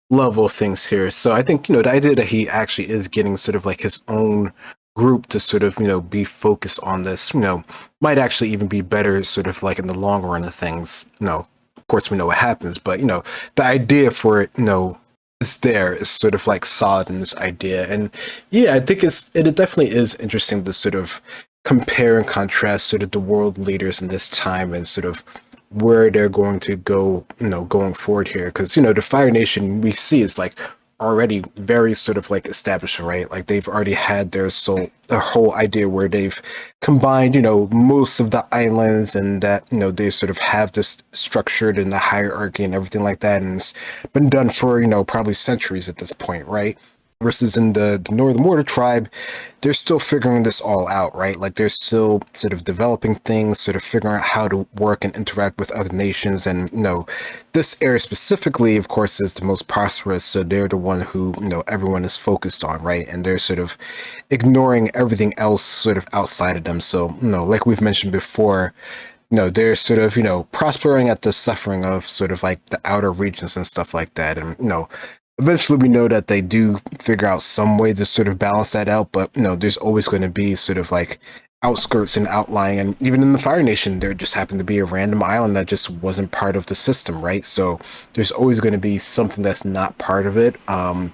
level of things here. So I think, the idea that he actually is getting sort of like his own group to sort of, be focused on this, might actually even be better sort of like in the long run of things. Of course we know what happens, but, the idea for it, is sort of like solid in this idea. And yeah, I think it definitely is interesting to sort of compare and contrast sort of the world leaders in this time and sort of where they're going to go, going forward here. Because, the Fire Nation we see is like already very sort of like established, right? Like they've already had their whole idea where they've combined, most of the islands, and that, they sort of have this structured in the hierarchy and everything like that. And it's been done for, probably centuries at this point, right? Versus in the Northern Water Tribe, they're still figuring this all out, right? Like they're still sort of developing things, sort of figuring out how to work and interact with other nations. And, this area specifically, of course, is the most prosperous. So they're the one who, everyone is focused on, right? And they're sort of ignoring everything else sort of outside of them. So, like we've mentioned before, they're sort of, prospering at the suffering of sort of like the outer regions and stuff like that. And, eventually we know that they do figure out some way to sort of balance that out, but there's always going to be sort of like outskirts and outlying. And even in the Fire Nation, there just happened to be a random island that just wasn't part of the system, right? So there's always going to be something that's not part of it. And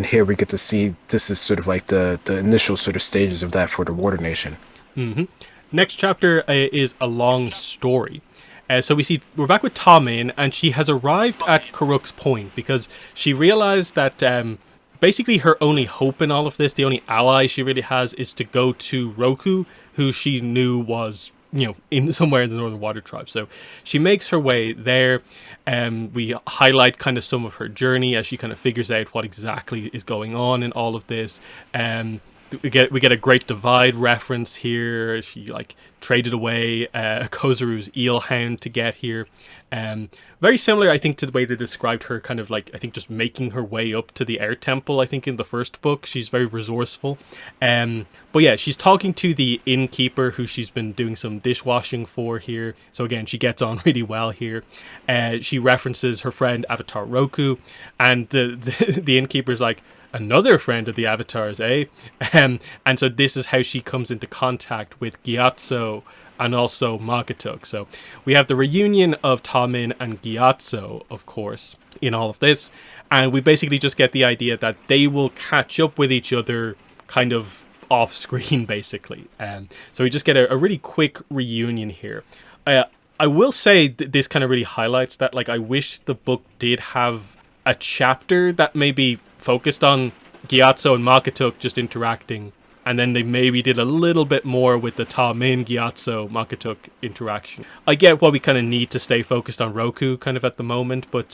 here we get to see this is sort of like the initial sort of stages of that for the Water Nation. Mm-hmm. Next chapter is a long story. So we're back with Ta Min, and she has arrived at Karuk's Point because she realized that basically her only hope in all of this, the only ally she really has, is to go to Roku, who she knew was, in somewhere in the Northern Water Tribe. So she makes her way there, and we highlight kind of some of her journey as she kind of figures out what exactly is going on in all of this. We get a Great Divide reference here. She like traded away Kozaru's eel hound to get here. Very similar, I think, to the way they described her, kind of like, I think, just making her way up to the Air Temple. I think in the first book, she's very resourceful. But yeah, she's talking to the innkeeper who she's been doing some dishwashing for here. So again, she gets on really well here. She references her friend Avatar Roku, and the innkeeper's like, another friend of the Avatars, eh? And so this is how she comes into contact with Gyatso and also Magatuk. So we have the reunion of Tamin and Gyatso, of course, in all of this. And we basically just get the idea that they will catch up with each other kind of off screen, basically. So we just get a really quick reunion here. I will say this kind of really highlights that, like, I wish the book did have a chapter that maybe focused on Gyatso and Magatuk just interacting, and then they maybe did a little bit more with the Tamin, Gyatso, Magatuk interaction. I get why we kind of need to stay focused on Roku kind of at the moment, but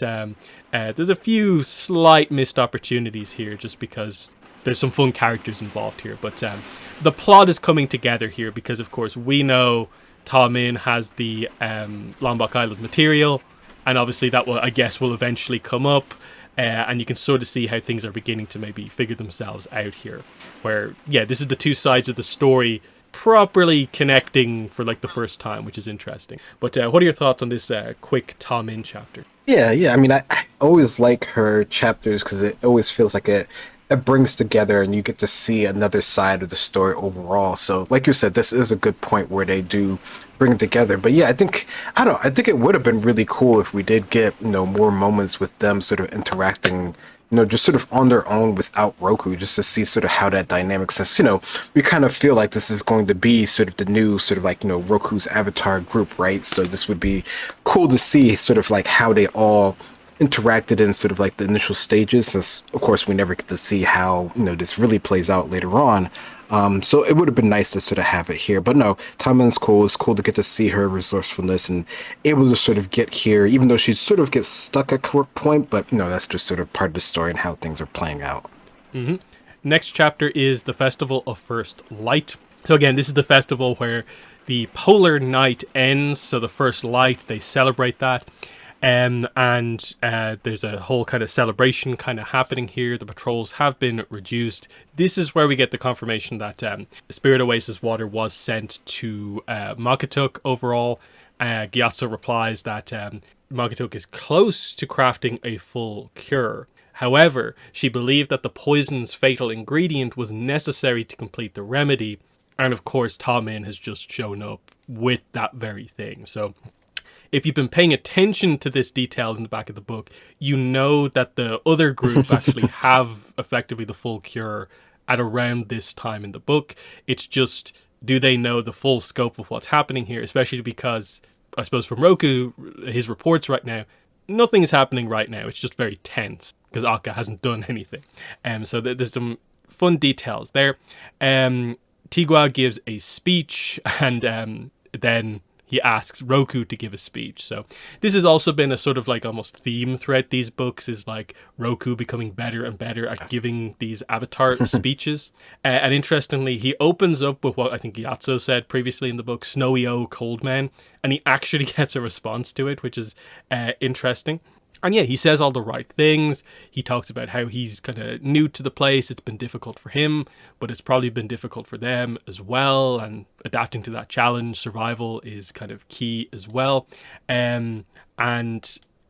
there's a few slight missed opportunities here just because there's some fun characters involved here. But the plot is coming together here because, of course, we know Tamin has the Lombok Island material, and obviously that will eventually come up. And you can sort of see how things are beginning to maybe figure themselves out here. Where, yeah, this is the two sides of the story properly connecting for like the first time, which is interesting. But what are your thoughts on this quick Tamin chapter? Yeah. I mean, I always like her chapters because it always feels like it brings together and you get to see another side of the story overall. So, like you said, this is a good point where they do bring it together. But yeah, I think it would have been really cool if we did get, more moments with them sort of interacting, just sort of on their own without Roku, just to see sort of how that dynamic, since, we kind of feel like this is going to be sort of the new sort of like, Roku's Avatar group, right? So this would be cool to see sort of like how they all interacted in sort of like the initial stages, since of course we never get to see how this really plays out later on. So it would have been nice to sort of have it here, but no, Tamin's cool. It's cool to get to see her resourcefulness and able to sort of get here, even though she sort of gets stuck at a point. But that's just sort of part of the story and how things are playing out. Mm-hmm. Next chapter is the Festival of First Light. So again, this is the festival where the polar night ends. So the first light, they celebrate that. And there's a whole kind of celebration kind of happening here. The patrols have been reduced. This is where we get the confirmation that Spirit Oasis water was sent to Magatuk overall. Gyatso replies that Magatuk is close to crafting a full cure. However, she believed that the poison's fatal ingredient was necessary to complete the remedy. And of course, Tamin has just shown up with that very thing. So if you've been paying attention to this detail in the back of the book, you know that the other group actually have effectively the full cure at around this time in the book. It's just, do they know the full scope of what's happening here? Especially because, I suppose from Roku, his reports right now, nothing is happening right now. It's just very tense because Akka hasn't done anything. So there's some fun details there. Tigua gives a speech, and then he asks Roku to give a speech. So this has also been a sort of like almost theme throughout these books, is like Roku becoming better and better at giving these avatar speeches. And interestingly, he opens up with what I think Gyatso said previously in the book, Snowy O Cold Man, and he actually gets a response to it, which is interesting. And yeah, he says all the right things. He talks about how he's kind of new to the place. It's been difficult for him, but it's probably been difficult for them as well. And adapting to that challenge, survival is kind of key as well. And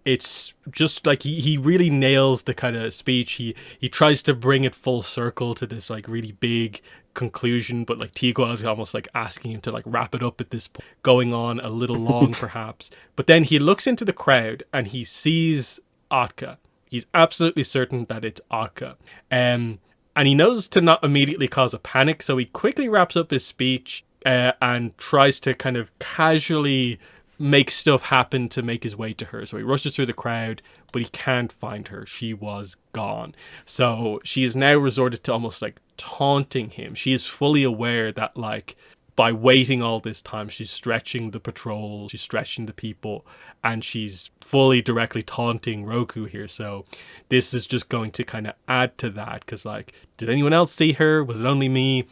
it's just like he really nails the kind of speech. He tries to bring it full circle to this like really big conclusion, but like Tigua is almost like asking him to like wrap it up at this point, going on a little long perhaps. But then he looks into the crowd and he sees Atka. He's absolutely certain that it's Atka. And he knows to not immediately cause a panic, so he quickly wraps up his speech and tries to kind of casually make stuff happen to make his way to her. So he rushes through the crowd, but he can't find her. She was gone. So she is now resorted to almost like taunting him. She is fully aware that like by waiting all this time, she's stretching the patrol, she's stretching the people, and she's fully directly taunting Roku here. So this is just going to kind of add to that because like, did anyone else see her? Was it only me?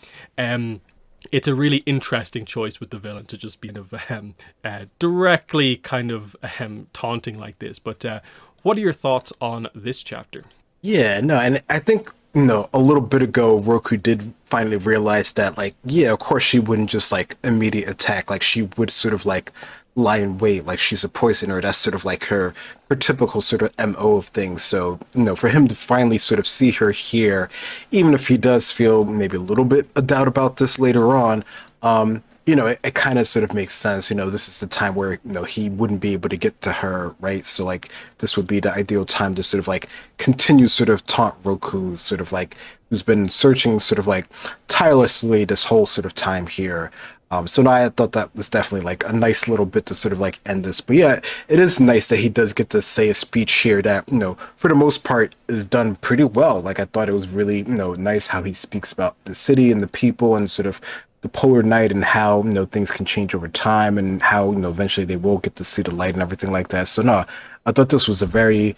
It's a really interesting choice with the villain to just be kind of directly kind of taunting like this. But what are your thoughts on this chapter? Yeah, no, and I think, a little bit ago, Roku did finally realize that, like, yeah, of course she wouldn't just like immediate attack. Like she would sort of like lie in wait, like she's a poisoner. That's sort of like her typical sort of MO of things. So, for him to finally sort of see her here, even if he does feel maybe a little bit a doubt about this later on, it kind of sort of makes sense. This is the time where, he wouldn't be able to get to her, right? So, like, this would be the ideal time to sort of, like, continue sort of taunt Roku, sort of, like, who's been searching sort of, like, tirelessly this whole sort of time here. So no, I thought that was definitely, like, a nice little bit to sort of, like, end this. But, yeah, it is nice that he does get to say a speech here that, for the most part is done pretty well. Like, I thought it was really, nice how he speaks about the city and the people and sort of the polar night and how things can change over time and how eventually they will get to see the light and everything like that. So no, I thought this was a very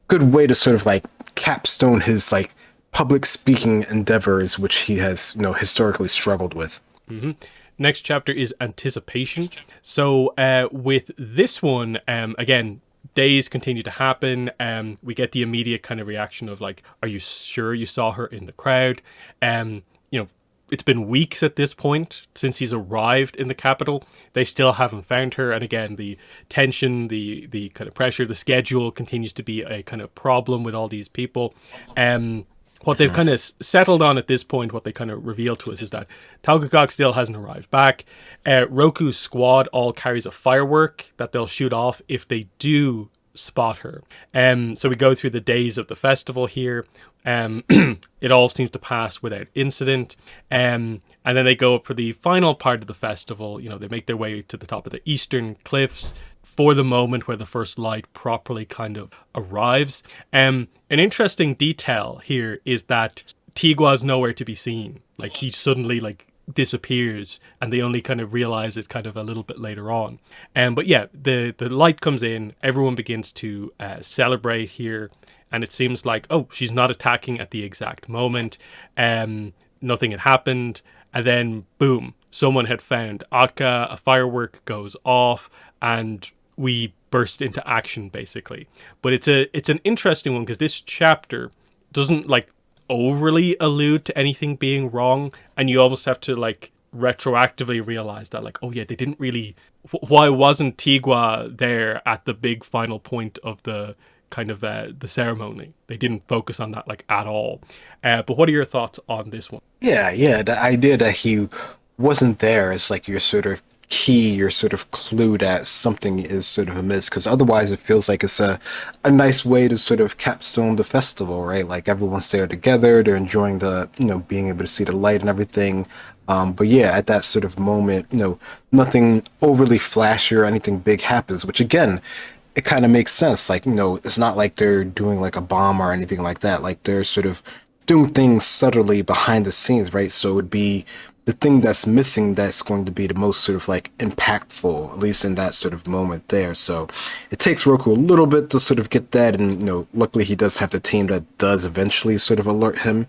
good way to sort of like capstone his like public speaking endeavors, which he has historically struggled with. Mm-hmm. Next chapter is Anticipation. So with this one, again, days continue to happen. We get the immediate kind of reaction of like, are you sure you saw her in the crowd? It's been weeks at this point since he's arrived in the capital. They still haven't found her. And again, the tension, the kind of pressure, the schedule continues to be a kind of problem with all these people. What they've kind of settled on at this point, what they kind of reveal to us is that Talgagok still hasn't arrived back. Roku's squad all carries a firework that they'll shoot off if they do spot her. So we go through the days of the festival here. It all seems to pass without incident. And then they go up for the final part of the festival. They make their way to the top of the eastern cliffs for the moment where the first light properly kind of arrives. An interesting detail here is that Tigua's nowhere to be seen. Like he suddenly like disappears and they only kind of realize it kind of a little bit later on. But yeah, the light comes in, everyone begins to celebrate here. And it seems like, oh, she's not attacking at the exact moment. Nothing had happened. And then, boom, someone had found Atka, a firework goes off, and we burst into action, basically. But it's an interesting one, because this chapter doesn't, like, overly allude to anything being wrong. And you almost have to, like, retroactively realize that, like, oh, yeah, they didn't really... Why wasn't Tigua there at the big final point of the... kind of the ceremony? They didn't focus on that like at all. But what are your thoughts on this one? Yeah, the idea that he wasn't there is like your sort of key, your sort of clue that something is sort of amiss, because otherwise it feels like it's a nice way to sort of capstone the festival, right? Like everyone's there together, they're enjoying the being able to see the light and everything. But yeah, at that sort of moment, nothing overly flashy or anything big happens, which again, it kind of makes sense. Like, it's not like they're doing like a bomb or anything like that. Like they're sort of doing things subtly behind the scenes, right? So it would be the thing that's missing that's going to be the most sort of like impactful, at least in that sort of moment there. So it takes Roku a little bit to sort of get that. And, luckily he does have the team that does eventually sort of alert him,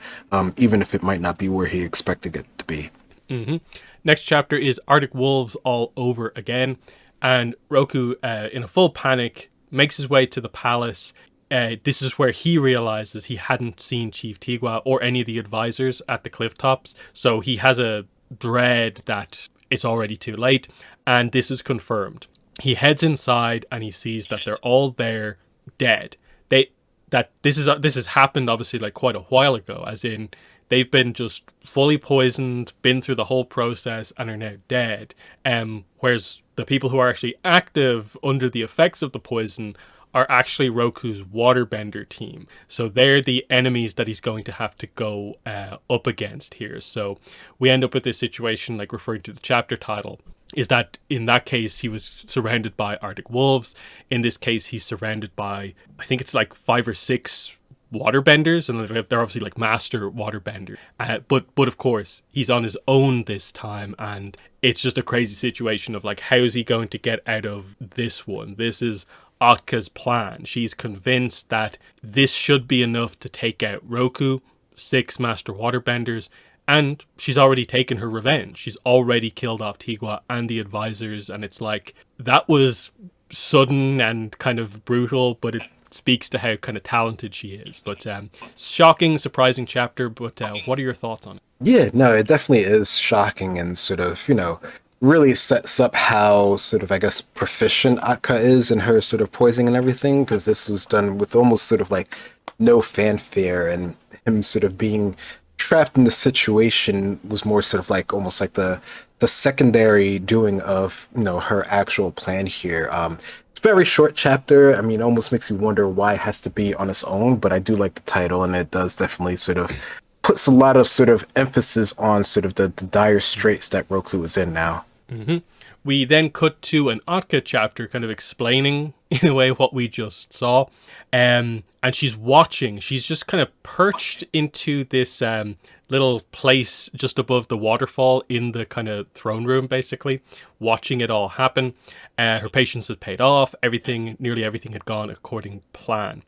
even if it might not be where he expected it to be. Mm-hmm. Next chapter is Arctic Wolves all over again. And Roku, in a full panic, makes his way to the palace. This is where he realizes he hadn't seen Chief Tigua or any of the advisors at the cliff tops. So he has a dread that it's already too late. And this is confirmed. He heads inside and he sees that they're all there dead. This has happened obviously like quite a while ago, as in they've been just fully poisoned, been through the whole process, and are now dead. Whereas the people who are actually active under the effects of the poison are actually Roku's waterbender team. So they're the enemies that he's going to have to go up against here. So we end up with this situation, like referring to the chapter title, is that in that case he was surrounded by Arctic wolves. In this case, he's surrounded by, I think it's like 5 or 6 waterbenders, and they're obviously like master waterbenders. But of course, he's on his own this time, and it's just a crazy situation of like, how is he going to get out of this one? This is Atka's plan. She's convinced that this should be enough to take out Roku, 6 master waterbenders, and she's already taken her revenge. She's already killed off Tigua and the advisors, and it's like, that was sudden and kind of brutal, but it speaks to how kind of talented she is. But shocking, surprising chapter, but what are your thoughts on it? Yeah, no, it definitely is shocking and sort of, really sets up how sort of, I guess, proficient Akka is in her sort of poisoning and everything, because this was done with almost sort of like no fanfare, and him sort of being trapped in the situation was more sort of like almost like the secondary doing of, her actual plan here. It's a very short chapter. I mean, it almost makes you wonder why it has to be on its own, but I do like the title, and it does definitely sort of puts a lot of sort of emphasis on sort of the dire straits that Roku is in now. Mm-hmm. We then cut to an Atka chapter kind of explaining, in a way, what we just saw. And she's watching. She's just kind of perched into this little place just above the waterfall in the kind of throne room, basically, watching it all happen. Her patience had paid off. Nearly everything had gone according to plan.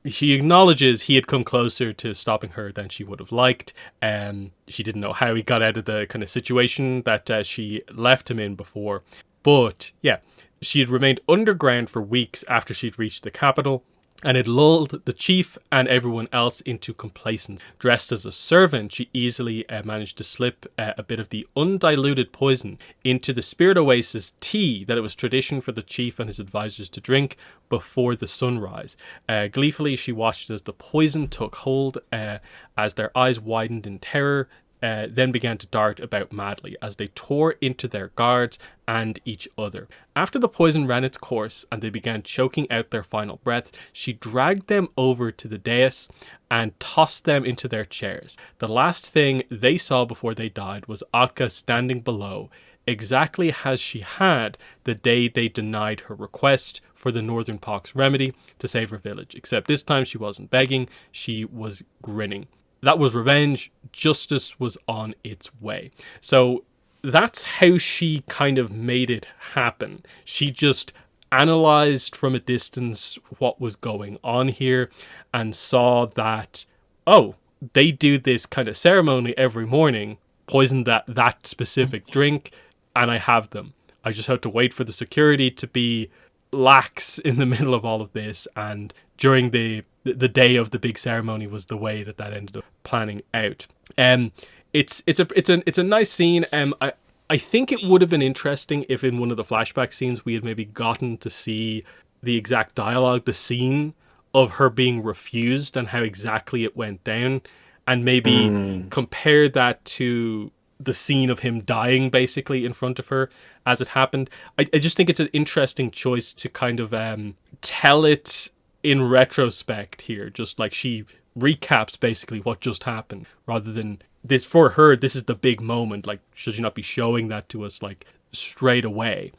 She acknowledges he had come closer to stopping her than she would have liked. She didn't know how he got out of the kind of situation that she left him in before. But yeah, she had remained underground for weeks after she'd reached the capital, and it lulled the chief and everyone else into complacence. Dressed as a servant, she easily managed to slip a bit of the undiluted poison into the Spirit Oasis tea that it was tradition for the chief and his advisors to drink before the sunrise. Gleefully, she watched as the poison took hold, as their eyes widened in terror, then began to dart about madly as they tore into their guards and each other. After the poison ran its course and they began choking out their final breaths, she dragged them over to the dais and tossed them into their chairs. The last thing they saw before they died was Atka standing below, exactly as she had the day they denied her request for the Northern Pox remedy to save her village. Except this time she wasn't begging, she was grinning. That was revenge. Justice was on its way. So that's how she kind of made it happen. She just analyzed from a distance what was going on here and saw that, oh, they do this kind of ceremony every morning, poison that specific drink, and I have them. I just had to wait for the security to be lax in the middle of all of this, and during the day of the big ceremony was the way that ended up planning out. It's a nice scene. I think it would have been interesting if in one of the flashback scenes we had maybe gotten to see the exact dialogue, the scene of her being refused and how exactly it went down, and maybe compare that to the scene of him dying basically in front of her as it happened. I just think it's an interesting choice to kind of tell it in retrospect here, just like she recaps basically what just happened, rather than this. For her, this is the big moment. Like, should you not be showing that to us like straight away?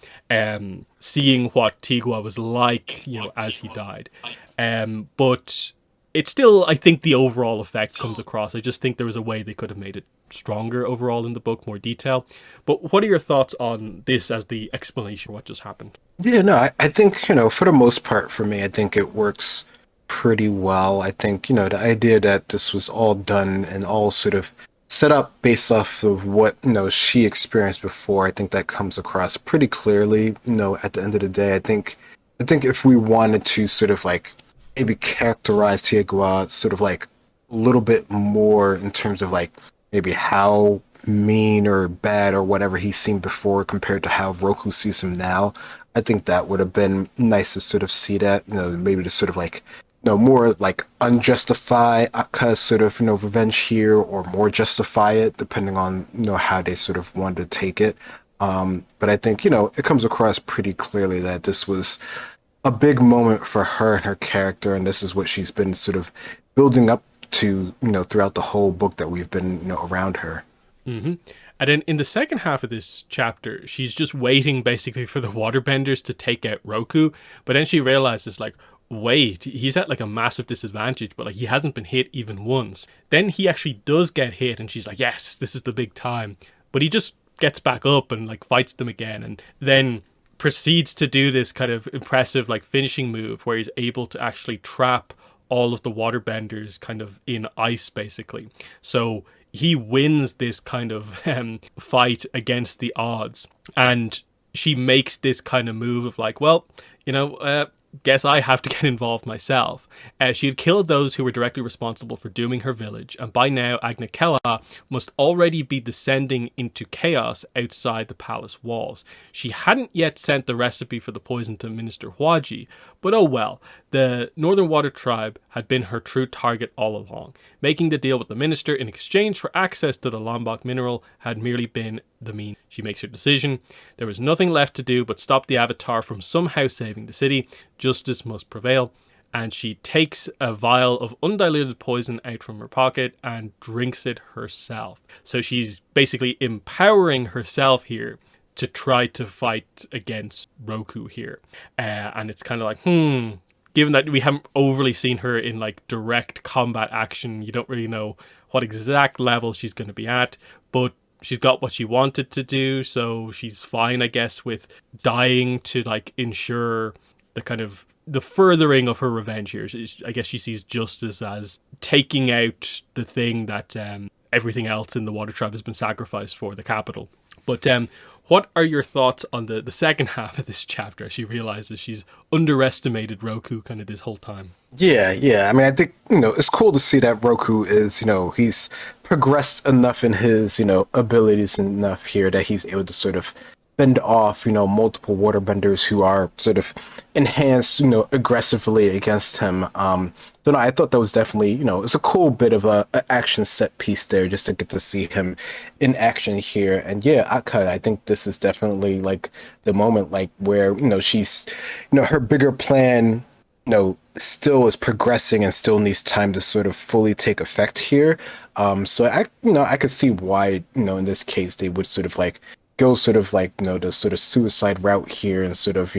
Seeing what Tigua was like, as he died. But it's still, I think the overall effect comes across. I just think there was a way they could have made it stronger overall in the book, more detail. But what are your thoughts on this as the explanation of what just happened? Yeah, no, I think, for the most part for me, I think it works pretty well. I think, the idea that this was all done and all sort of set up based off of what, she experienced before, I think that comes across pretty clearly. At the end of the day, I think if we wanted to sort of like maybe characterize Tiagua sort of like a little bit more in terms of like maybe how mean or bad or whatever he's seen before compared to how Roku sees him now, I think that would have been nice to sort of see that, maybe to sort of like, more like unjustify Akka's sort of, revenge here, or more justify it depending on, how they sort of wanted to take it. But I think, it comes across pretty clearly that this was a big moment for her and her character, and this is what she's been sort of building up to, throughout the whole book that we've been, around her. Mm-hmm. And then in the second half of this chapter, she's just waiting basically for the waterbenders to take out Roku. But then she realizes, like, wait, he's at like a massive disadvantage, but like he hasn't been hit even once. Then he actually does get hit, and she's like, yes, this is the big time. But he just gets back up and like fights them again, and then proceeds to do this kind of impressive like finishing move where he's able to actually trap all of the waterbenders kind of in ice basically. So he wins this kind of fight against the odds, and she makes this kind of move of like, well, guess I have to get involved myself. She had killed those who were directly responsible for dooming her village, and by now Agnikela must already be descending into chaos outside the palace walls. She hadn't yet sent the recipe for the poison to Minister Huaji, but oh well, the Northern Water Tribe had been her true target all along. Making the deal with the minister in exchange for access to the Lombok mineral had merely been the mean. She makes her decision. There was nothing left to do but stop the Avatar from somehow saving the city. Justice must prevail. And she takes a vial of undiluted poison out from her pocket and drinks it herself. So she's basically empowering herself here to try to fight against Roku here. And it's kind of like, given that we haven't overly seen her in like direct combat action, you don't really know what exact level she's going to be at, but she's got what she wanted to do, so she's fine, I guess, with dying to like ensure the kind of the furthering of her revenge here. I guess she sees justice as taking out the thing that everything else in the Water Tribe has been sacrificed for, the capital. But what are your thoughts on the second half of this chapter as she realizes she's underestimated Roku kind of this whole time? Yeah. I mean, I think, it's cool to see that Roku is, he's progressed enough in his, abilities enough here that he's able to sort of fend off, multiple waterbenders who are sort of enhanced, aggressively against him. So no, I thought that was definitely, it's a cool bit of a action set piece there just to get to see him in action here. And yeah, I think this is definitely like the moment like where, she's, her bigger plan, still is progressing and still needs time to sort of fully take effect here. So I could see why, in this case they would sort of like go sort of like, the sort of suicide route here and sort of,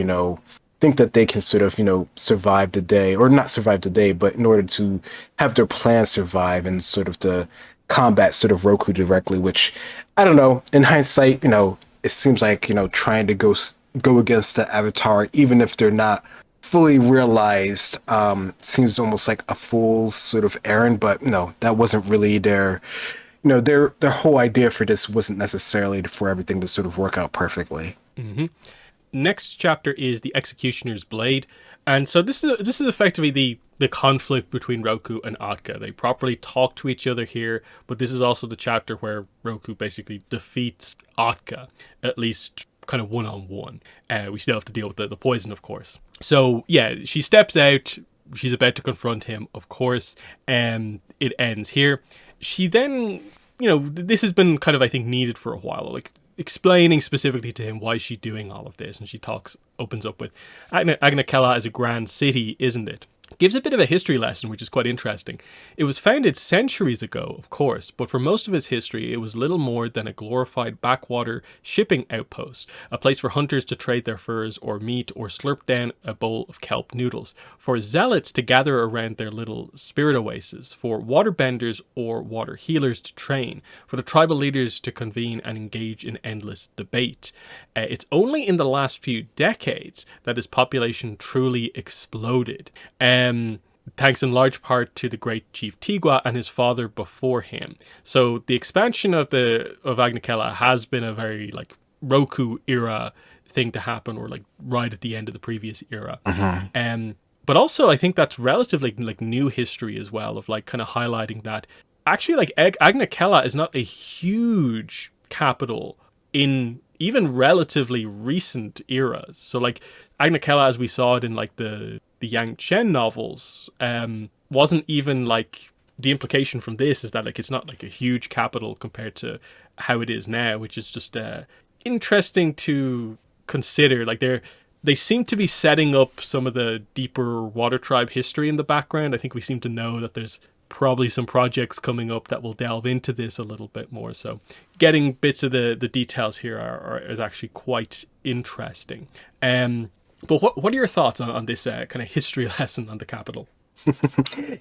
think that they can sort of, survive the day, or not survive the day, but in order to have their plan survive and sort of the combat sort of Roku directly, which I don't know, in hindsight, it seems like, trying to go against the Avatar, even if they're not fully realized, seems almost like a fool's sort of errand, but no, that wasn't really their whole idea for this wasn't necessarily for everything to sort of work out perfectly. Mm-hmm. Next chapter is the Executioner's Blade, and so this is effectively the conflict between Roku and Atka. They properly talk to each other here, but this is also the chapter where Roku basically defeats Atka, at least kind of one-on-one. We still have to deal with the poison, of course. So yeah, she steps out. She's about to confront him, of course, and it ends here. She then, this has been kind of, I think, needed for a while, like explaining specifically to him why she's doing all of this. And she opens up with, Agnikela is a grand city, isn't it? Gives a bit of a history lesson, which is quite interesting. It was founded centuries ago, of course, but for most of its history, it was little more than a glorified backwater shipping outpost, a place for hunters to trade their furs or meat or slurp down a bowl of kelp noodles, for zealots to gather around their little spirit oasis, for waterbenders or water healers to train, for the tribal leaders to convene and engage in endless debate. It's only in the last few decades that its population truly exploded. Thanks in large part to the great Chief Tigwa and his father before him. So the expansion of Agnikela has been a very like Roku era thing to happen, or like right at the end of the previous era. But also I think that's relatively like new history as well, of like kind of highlighting that actually like Agnikela is not a huge capital in even relatively recent eras. So like Agnikela, as we saw it in like the Yang Chen novels, wasn't even like, the implication from this is that like it's not like a huge capital compared to how it is now, which is just interesting to consider. Like they seem to be setting up some of the deeper Water Tribe history in the background. I think we seem to know that there's probably some projects coming up that will delve into this a little bit more. So getting bits of the details here is actually quite interesting. But what are your thoughts on this kind of history lesson on the capital?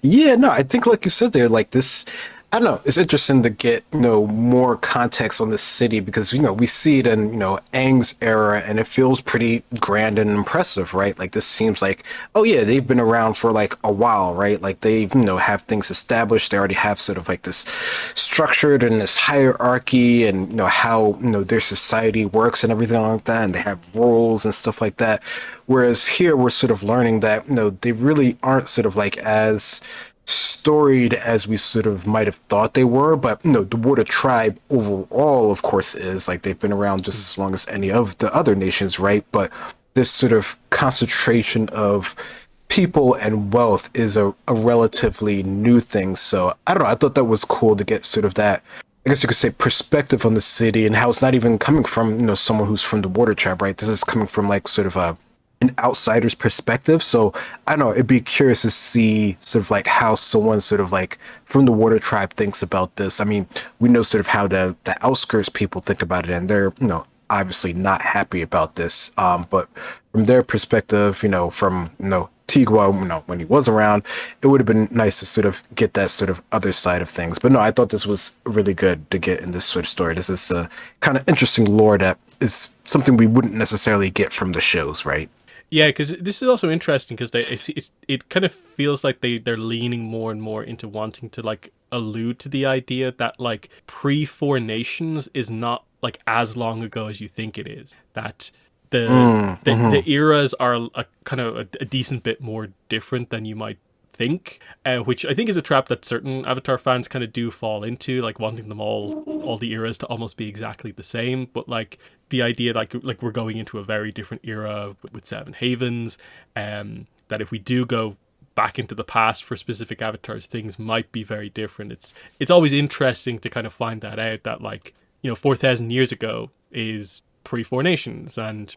Yeah, no, I think like you said there, like this, I don't know, it's interesting to get, more context on this city because, we see it in, Aang's era and it feels pretty grand and impressive, right? Like this seems like, oh yeah, they've been around for like a while, right? Like they've, have things established. They already have sort of like this structured and this hierarchy and, how, their society works and everything like that. And they have rules and stuff like that. Whereas here we're sort of learning that, they really aren't sort of like as storied as we sort of might have thought they were. But, the Water Tribe overall, of course, is like they've been around just as long as any of the other nations, right? But this sort of concentration of people and wealth is a relatively new thing. So I don't know. I thought that was cool to get sort of that, I guess you could say, perspective on the city and how it's not even coming from, someone who's from the Water Tribe, right? This is coming from like sort of an outsider's perspective. So I don't know, it'd be curious to see sort of like how someone sort of like from the Water Tribe thinks about this. I mean, we know sort of how the outskirts people think about it, and they're, obviously not happy about this. But from their perspective, from, Tigua, when he was around, it would have been nice to sort of get that sort of other side of things. But no, I thought this was really good to get in this sort of story. This is a kind of interesting lore that is something we wouldn't necessarily get from the shows, right? Yeah, because this is also interesting because it kind of feels like they're leaning more and more into wanting to like allude to the idea that like pre-Four Nations is not like as long ago as you think it is. That the eras are a kind of a decent bit more different than you might think, which I think is a trap that certain Avatar fans kind of do fall into, like wanting them all the eras to almost be exactly the same. But like the idea, like we're going into a very different era with Seven Havens, that if we do go back into the past for specific avatars, things might be very different. It's always interesting to kind of find that out. That like 4,000 years ago is pre-Four Nations, and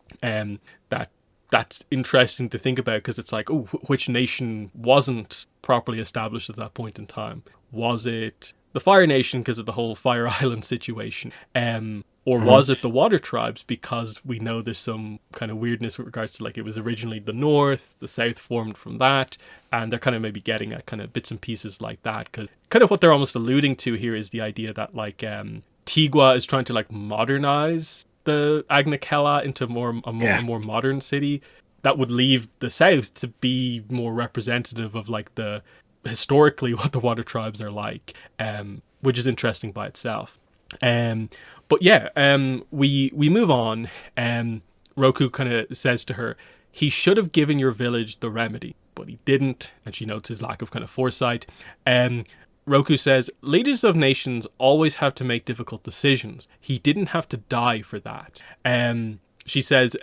that's interesting to think about because it's like, oh, which nation wasn't properly established at that point in time? Was it the Fire Nation because of the whole Fire Island situation? Or was it the Water Tribes because we know there's some kind of weirdness with regards to like it was originally the North, the South formed from that, and they're kind of maybe getting at kind of bits and pieces like that because kind of what they're almost alluding to here is the idea that like Tigua is trying to like modernize the Agna Kela into a more modern city that would leave the South to be more representative of like the historically what the Water Tribes are like, which is interesting by itself. But yeah, we move on. Roku kind of says to her, he should have given your village the remedy, but he didn't, and she notes his lack of kind of foresight. Roku says, leaders of nations always have to make difficult decisions. He didn't have to die for that. She says,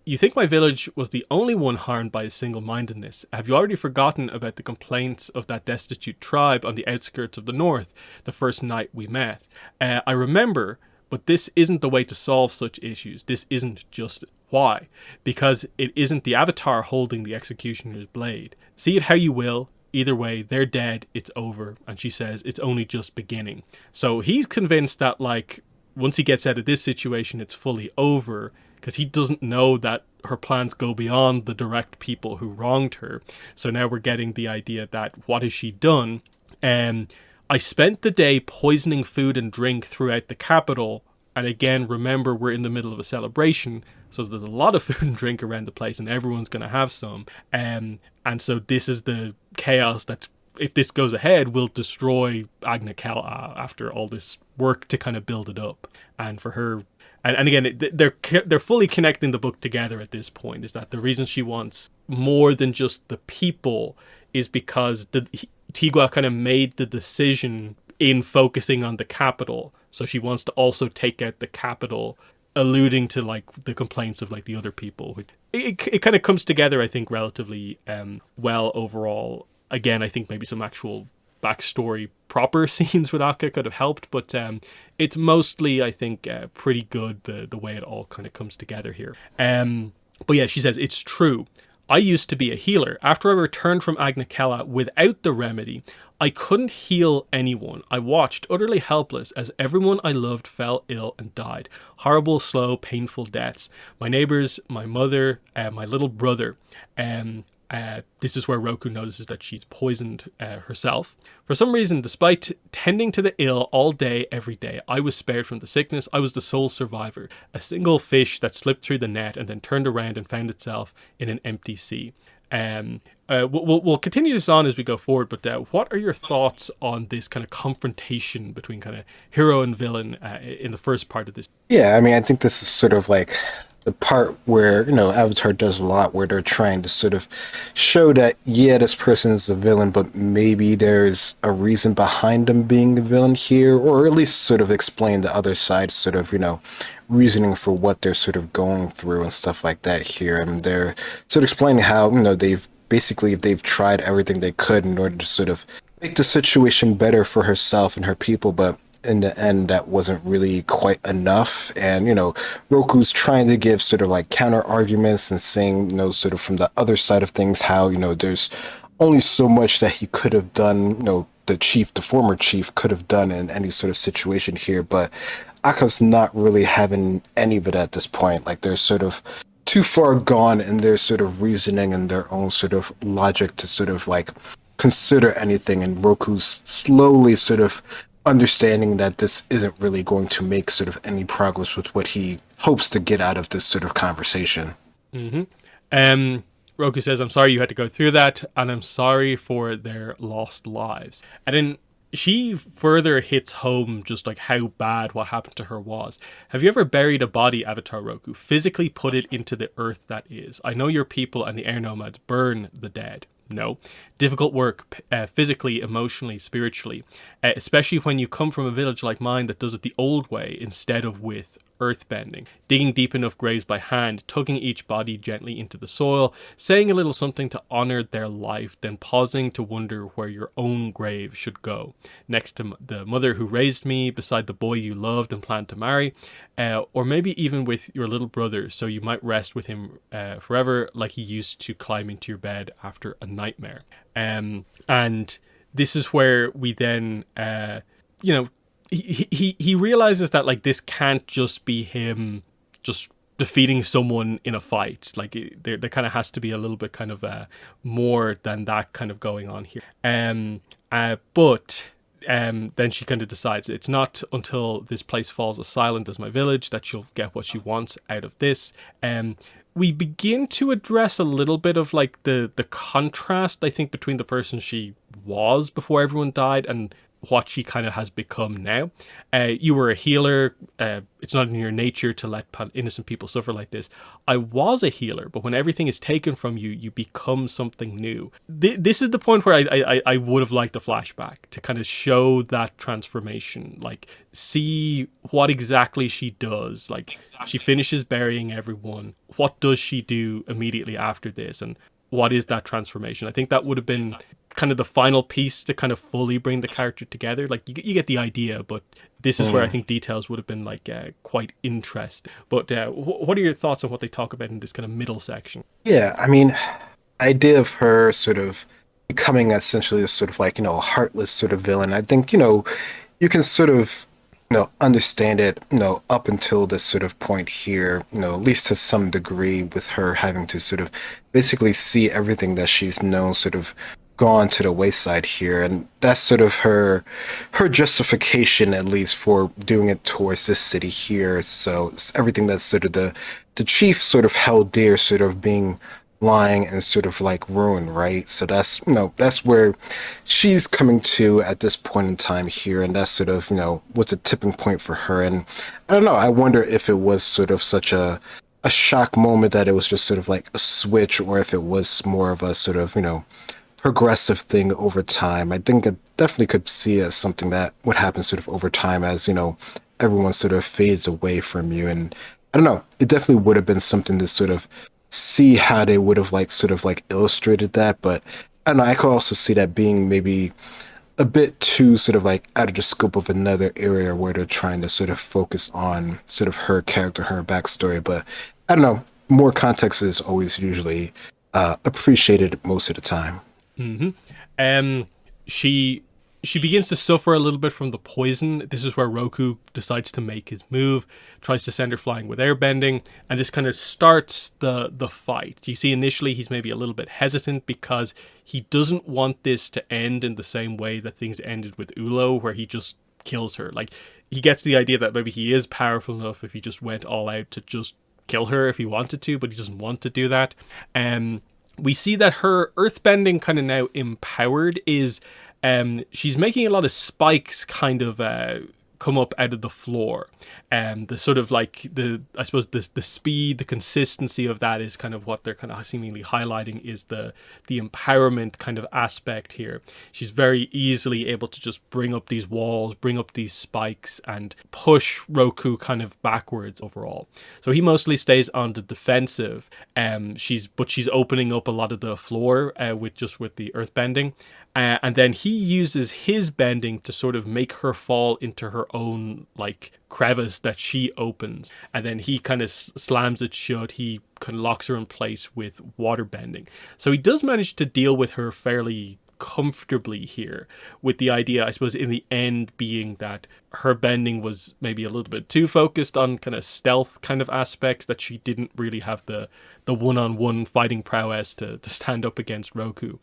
you think my village was the only one harmed by his single-mindedness. Have you already forgotten about the complaints of that destitute tribe on the outskirts of the north the first night we met? I remember, but this isn't the way to solve such issues. This isn't justice. Why? Because it isn't the Avatar holding the executioner's blade. See it how you will. Either way, they're dead, it's over. And she says, it's only just beginning. So he's convinced that, like, once he gets out of this situation, it's fully over, because he doesn't know that her plans go beyond the direct people who wronged her. So now we're getting the idea that, what has she done? I spent the day poisoning food and drink throughout the capital. And again, remember, we're in the middle of a celebration, so there's a lot of food and drink around the place, and everyone's going to have some. And so this is the chaos that, if this goes ahead, will destroy Agna Kela after all this work to kind of build it up. And for her, and again, they're fully connecting the book together at this point, is that the reason she wants more than just the people is because Tigua kind of made the decision in focusing on the capital. So she wants to also take out the capital, alluding to like the complaints of like the other people. It kind of comes together, I think, relatively well overall. Again, I think maybe some actual backstory proper scenes with Akka could have helped, but it's mostly, I think, pretty good the way it all kind of comes together here. But yeah, she says, it's true. I used to be a healer. After I returned from Agnikella without the remedy, I couldn't heal anyone. I watched, utterly helpless, as everyone I loved fell ill and died. Horrible, slow, painful deaths. My neighbors, my mother, my little brother. This is where Roku notices that she's poisoned herself. For some reason, despite tending to the ill all day, every day, I was spared from the sickness. I was the sole survivor. A single fish that slipped through the net and then turned around and found itself in an empty sea. We'll continue this on as we go forward, but what are your thoughts on this kind of confrontation between kind of hero and villain in the first part of this? Yeah, I mean, I think this is sort of like the part where, Avatar does a lot where they're trying to sort of show that, yeah, this person is a villain, but maybe there's a reason behind them being a villain here, or at least sort of explain the other side, sort of, reasoning for what they're sort of going through and stuff like that here. And they're sort of explaining how, they've tried everything they could in order to sort of make the situation better for herself and her people, but in the end, that wasn't really quite enough. And, Roku's trying to give sort of like counter arguments and saying, sort of from the other side of things, how, there's only so much that he could have done, the former chief could have done in any sort of situation here. But Akka's not really having any of it at this point. Like, they're sort of too far gone in their sort of reasoning and their own sort of logic to sort of like consider anything. And Roku's slowly sort of understanding that this isn't really going to make sort of any progress with what he hopes to get out of this sort of conversation. Roku says, I'm sorry you had to go through that, and I'm sorry for their lost lives. And then she further hits home just like how bad what happened to her was. Have you ever buried a body, Avatar Roku? Physically put it into the earth that is. I know your people and the air nomads burn the dead. No. Difficult work, physically, emotionally, spiritually, especially when you come from a village like mine that does it the old way instead of with earthbending, digging deep enough graves by hand, tugging each body gently into the soil, saying a little something to honor their life, then pausing to wonder where your own grave should go, next to the mother who raised me, beside the boy you loved and planned to marry, or maybe even with your little brother, so you might rest with him forever, like he used to climb into your bed after a nightmare. And this is where we then, he realizes that like this can't just be him just defeating someone in a fight. Like there kind of has to be a little bit kind of more than that kind of going on here. But then she kind of decides it's not until this place falls as silent as my village that she'll get what she wants out of this. We begin to address a little bit of like the contrast, I think, between the person she was before everyone died and what she kind of has become now. You were a healer. It's not in your nature to let innocent people suffer like this. I was a healer, but when everything is taken from you, you become something new. This is the point where I would have liked a flashback to kind of show that transformation, like see what exactly she does. Like she finishes burying everyone. What does she do immediately after this? And what is that transformation? I think that would have been kind of the final piece to kind of fully bring the character together. Like you get the idea, but this is where I think details would have been like quite interesting. But what are your thoughts on what they talk about in this kind of middle section? Yeah, I mean, idea of her sort of becoming essentially a sort of like, heartless sort of villain. I think, you can sort of, understand it, up until this sort of point here, at least to some degree with her having to sort of basically see everything that she's known sort of gone to the wayside here. And that's sort of her justification, at least, for doing it towards this city here. So it's everything that's sort of the chief sort of held dear sort of being lying and sort of like ruined, right? So that's that's where she's coming to at this point in time here, and that's sort of what's a tipping point for her. And I don't know, I wonder if it was sort of such a shock moment that it was just sort of like a switch, or if it was more of a sort of progressive thing over time. I think I definitely could see it as something that would happen sort of over time as everyone sort of fades away from you. And I don't know, it definitely would have been something to sort of see how they would have like sort of like illustrated that. But I don't know, I could also see that being maybe a bit too sort of like out of the scope of another area where they're trying to sort of focus on sort of her character, her backstory. But I don't know, more context is always usually appreciated most of the time. Um, she she begins to suffer a little bit from the poison. This is where Roku decides to make his move, tries to send her flying with airbending, and this kind of starts the fight. You see, initially he's maybe a little bit hesitant because he doesn't want this to end in the same way that things ended with Ulo, where he just kills her. Like, he gets the idea that maybe he is powerful enough if he just went all out to just kill her if he wanted to, but he doesn't want to do that. We see that her earthbending kind of now empowered is she's making a lot of spikes kind of come up out of the floor. The sort of like I suppose the speed, the consistency of that is kind of what they're kind of seemingly highlighting is the empowerment kind of aspect here. She's very easily able to just bring up these walls, bring up these spikes, and push Roku kind of backwards overall. So he mostly stays on the defensive. She's opening up a lot of the floor with the earth bending. And then he uses his bending to sort of make her fall into her own like crevice that she opens, and then he kind of slams it shut. He kind of locks her in place with water bending. So he does manage to deal with her fairly comfortably here, with the idea, I suppose, in the end being that her bending was maybe a little bit too focused on kind of stealth kind of aspects, that she didn't really have the one-on-one fighting prowess to stand up against Roku.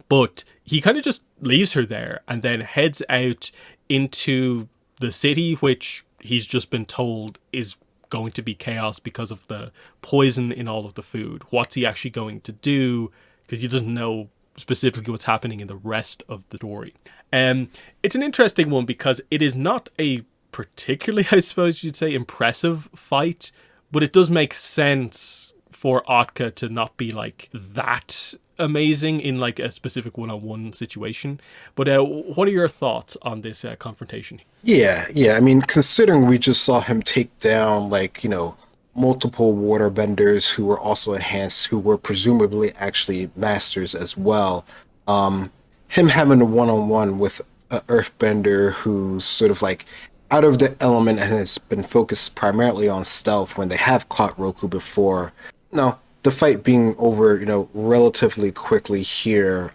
But he kind of just leaves her there and then heads out into the city, which he's just been told is going to be chaos because of the poison in all of the food. What's he actually going to do? Because he doesn't know specifically what's happening in the rest of the story. It's an interesting one because it is not a particularly, I suppose you'd say, impressive fight, but it does make sense for Otka to not be like that amazing in like a specific one-on-one situation. But what are your thoughts on this confrontation? Yeah. I mean, considering we just saw him take down, like, multiple waterbenders who were also enhanced, who were presumably actually masters as well. Him having a one-on-one with an earthbender who's sort of like out of the element and has been focused primarily on stealth when they have caught Roku before. No, the fight being over, relatively quickly here,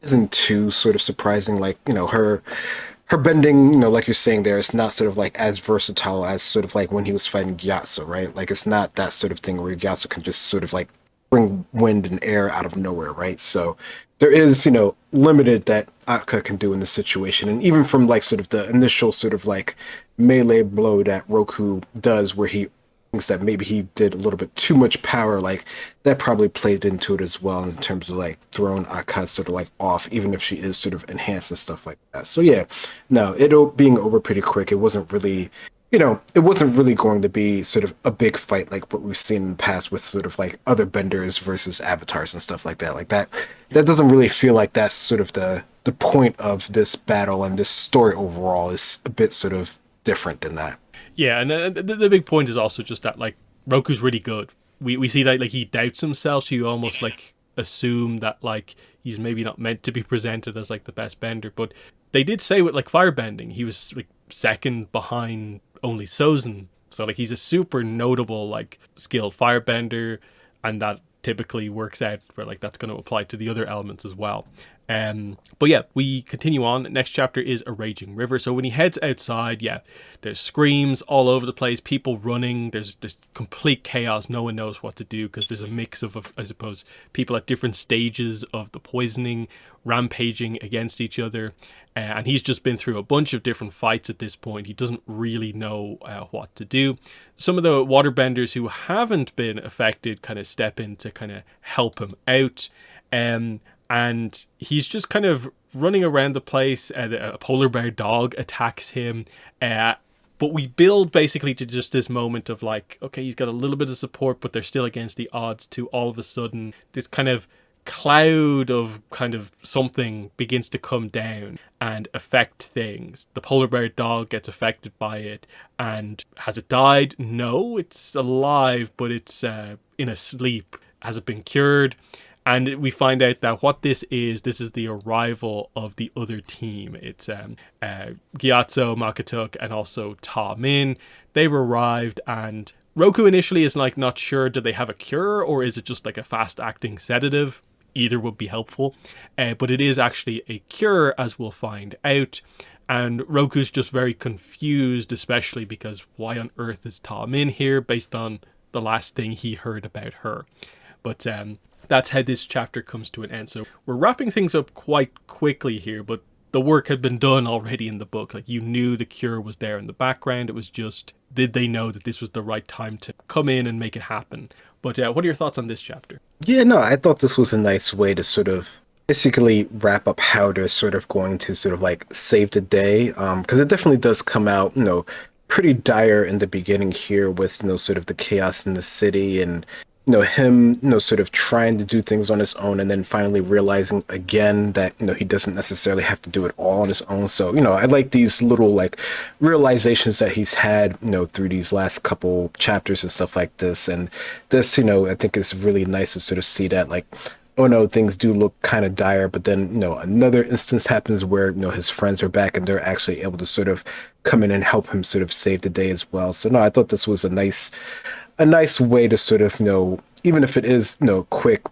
isn't too sort of surprising. Like, her bending, like you're saying there, it's not sort of like as versatile as sort of like when he was fighting Gyatso, right? Like, it's not that sort of thing where Gyatso can just sort of like bring wind and air out of nowhere, right? So there is, limited that Atka can do in this situation. And even from like sort of the initial sort of like melee blow that Roku does, where he thinks that maybe he did a little bit too much power, like that probably played into it as well in terms of like throwing Akka sort of like off, even if she is sort of enhanced and stuff like that. So yeah, no, it being over pretty quick. It wasn't really, it wasn't really going to be sort of a big fight like what we've seen in the past with sort of like other benders versus avatars and stuff like that. Like that, that doesn't really feel like that's sort of the point of this battle, and this story overall is a bit sort of different than that. Yeah, and the big point is also just that like Roku's really good. We see that like he doubts himself, so you almost like assume that like he's maybe not meant to be presented as like the best bender. But they did say with like firebending, he was like second behind only Sozin. So like he's a super notable like skilled firebender, and that typically works out where like that's going to apply to the other elements as well. But yeah, we continue on. Next chapter is a raging river. So when he heads outside, yeah, there's screams all over the place, people running. There's complete chaos. No one knows what to do because there's a mix of, I suppose, people at different stages of the poisoning, rampaging against each other. And he's just been through a bunch of different fights at this point. He doesn't really know what to do. Some of the waterbenders who haven't been affected kind of step in to kind of help him out. And he's just kind of running around the place. A polar bear dog attacks him. But we build basically to just this moment of like, okay, he's got a little bit of support, but they're still against the odds, to all of a sudden this kind of cloud of kind of something begins to come down and affect things. The polar bear dog gets affected by it. And has it died? No, it's alive, but it's in a sleep. Has it been cured? And we find out that what this is the arrival of the other team. It's Gyatso, Makatuk, and also Ta Min. They've arrived, and Roku initially is like not sure, do they have a cure or is it just like a fast acting sedative? Either would be helpful, but it is actually a cure, as we'll find out. And Roku's just very confused, especially because why on earth is Tom in here based on the last thing he heard about her. But that's how this chapter comes to an end. So we're wrapping things up quite quickly here, but the work had been done already in the book. Like, you knew the cure was there in the background. It was just, did they know that this was the right time to come in and make it happen? But what are your thoughts on this chapter? Yeah, no, I thought this was a nice way to sort of basically wrap up how they're sort of going to sort of like save the day. Because it definitely does come out, pretty dire in the beginning here with, sort of the chaos in the city and, him, sort of trying to do things on his own and then finally realizing again that, he doesn't necessarily have to do it all on his own. So, I like these little like realizations that he's had, through these last couple chapters and stuff like this. And this, I think it's really nice to sort of see that like, oh no, things do look kind of dire, but then, another instance happens where, his friends are back and they're actually able to sort of come in and help him sort of save the day as well. So no, I thought this was a nice way to sort of, even if it is, quick,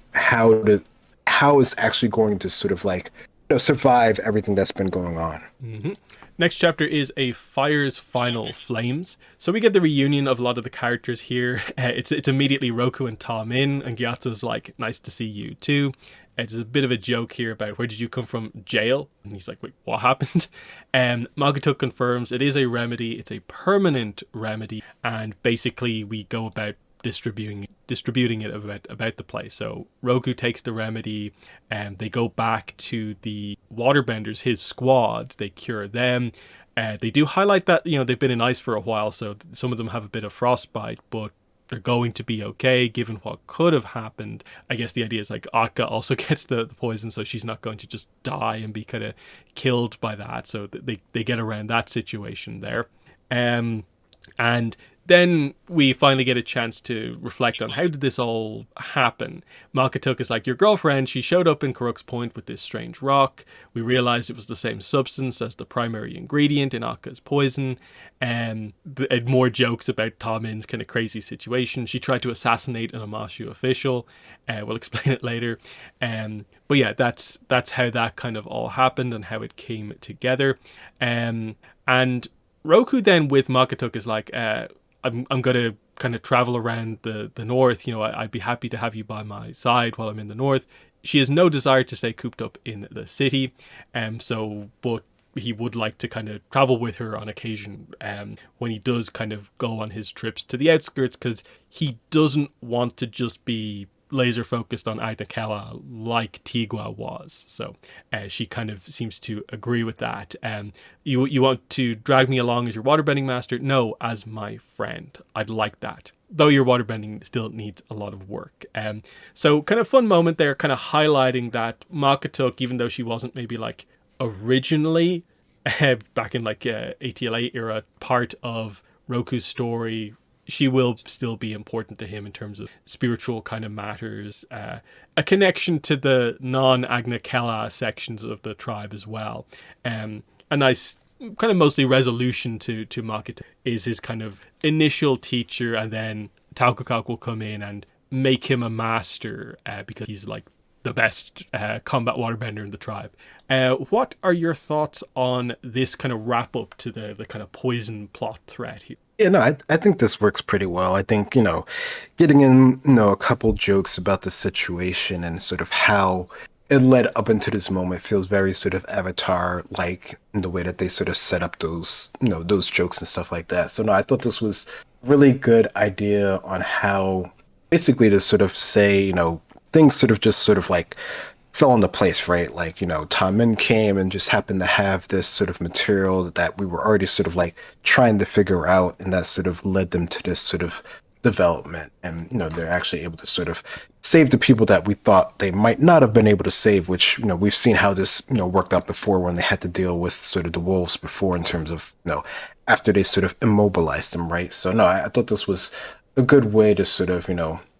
how is actually going to sort of like, survive everything that's been going on. Mm-hmm. Next chapter is A Fire's Final Flames. So we get the reunion of a lot of the characters here. It's immediately Roku and Tom in, and Gyatso's like, nice to see you too. There's a bit of a joke here about, where did you come from? Jail? And he's like, wait, what happened? Magatuk confirms it is a remedy. It's a permanent remedy. And basically we go about distributing it about the place. So Roku takes the remedy and they go back to the waterbenders, his squad. They cure them. They do highlight that, they've been in ice for a while, so some of them have a bit of frostbite, but they're going to be okay given what could have happened. I guess the idea is like Akka also gets the poison, so she's not going to just die and be kind of killed by that. So they get around that situation there. And then we finally get a chance to reflect on how did this all happen. Makatuk is like, your girlfriend, she showed up in Karuk's Point with this strange rock. We realized it was the same substance as the primary ingredient in Akka's poison. And more jokes about Tamin's kind of crazy situation. She tried to assassinate an Amashu official. We'll explain it later. But yeah, that's how that kind of all happened and how it came together. And Roku then with Makatuk is like, I'm going to kind of travel around the north. I'd be happy to have you by my side while I'm in the north. She has no desire to stay cooped up in the city. But he would like to kind of travel with her on occasion when he does kind of go on his trips to the outskirts, because he doesn't want to just be laser focused on Aitakela like Tigua was. So she kind of seems to agree with that. You want to drag me along as your waterbending master? No, as my friend. I'd like that. Though your waterbending still needs a lot of work. So kind of fun moment there, kind of highlighting that Makatuk, even though she wasn't maybe like originally back in like ATLA era part of Roku's story, she will still be important to him in terms of spiritual kind of matters, a connection to the non-Agnakela sections of the tribe as well. A nice kind of mostly resolution to Makita is his kind of initial teacher, and then Taukakak will come in and make him a master because he's like the best combat waterbender in the tribe. What are your thoughts on this kind of wrap up to the kind of poison plot thread here? Yeah, no, I think this works pretty well. I think, getting in, a couple jokes about the situation and sort of how it led up into this moment feels very sort of Avatar-like in the way that they sort of set up those, those jokes and stuff like that. So no, I thought this was really good idea on how basically to sort of say, things sort of just sort of like fell into place, right? Like, Tamin came and just happened to have this sort of material that we were already sort of like trying to figure out, and that sort of led them to this sort of development. And, they're actually able to sort of save the people that we thought they might not have been able to save, which, we've seen how this, worked out before when they had to deal with sort of the wolves before in terms of, after they sort of immobilized them, right? So, no, I thought this was a good way to sort of,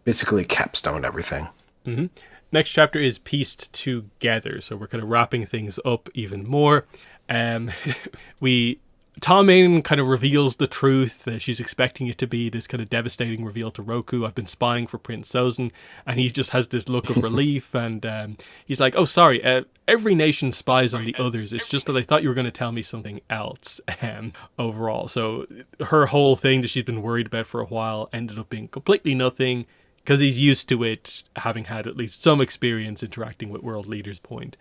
basically capstone everything. Mm-hmm. Next chapter is Pieced Together. So we're kind of wrapping things up even more. We Ta Ming kind of reveals the truth. She's expecting it to be this kind of devastating reveal to Roku. I've been spying for Prince Sozin, and he just has this look of relief, and he's like, "Oh, sorry. Every nation spies on the others. It's just that I thought you were going to tell me something else." Overall, so her whole thing that she's been worried about for a while ended up being completely nothing, because he's used to it, having had at least some experience interacting with world leaders. Point.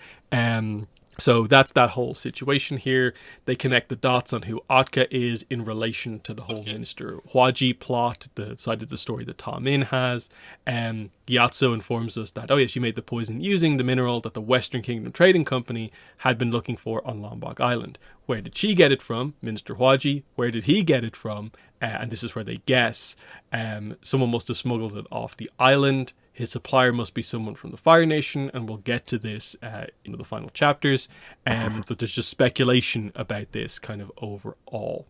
So that's that whole situation here. They connect the dots on who Atka is in relation to the whole Minister Hwaji plot, the side of the story that Ta Min has. Gyatso informs us that, oh yes, you made the poison using the mineral that the Western Kingdom Trading Company had been looking for on Lombok Island. Where did she get it from? Minister Hwaji. Where did he get it from? And this is where they guess. Someone must have smuggled it off the island. His supplier must be someone from the Fire Nation, and we'll get to this in the final chapters. But there's just speculation about this kind of overall.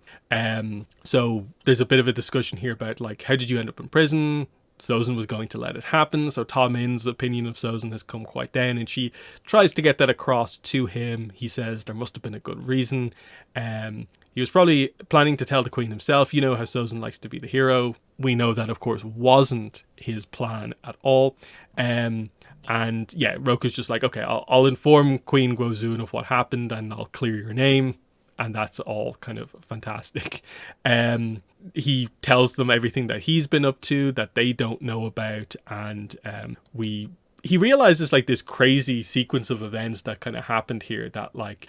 So there's a bit of a discussion here about, like, how did you end up in prison? Sozin was going to let it happen, so Ta Min's opinion of Sozin has come quite down, and she tries to get that across to him. He says there must have been a good reason. He was probably planning to tell the Queen himself. You know how Sozin likes to be the hero. We know that, of course, wasn't his plan at all. And yeah, Roku's just like, okay, I'll inform Queen Guozun of what happened, and I'll clear your name. And that's all kind of fantastic. He tells them everything that he's been up to that they don't know about, and he realizes, like, this crazy sequence of events that kind of happened here, that, like,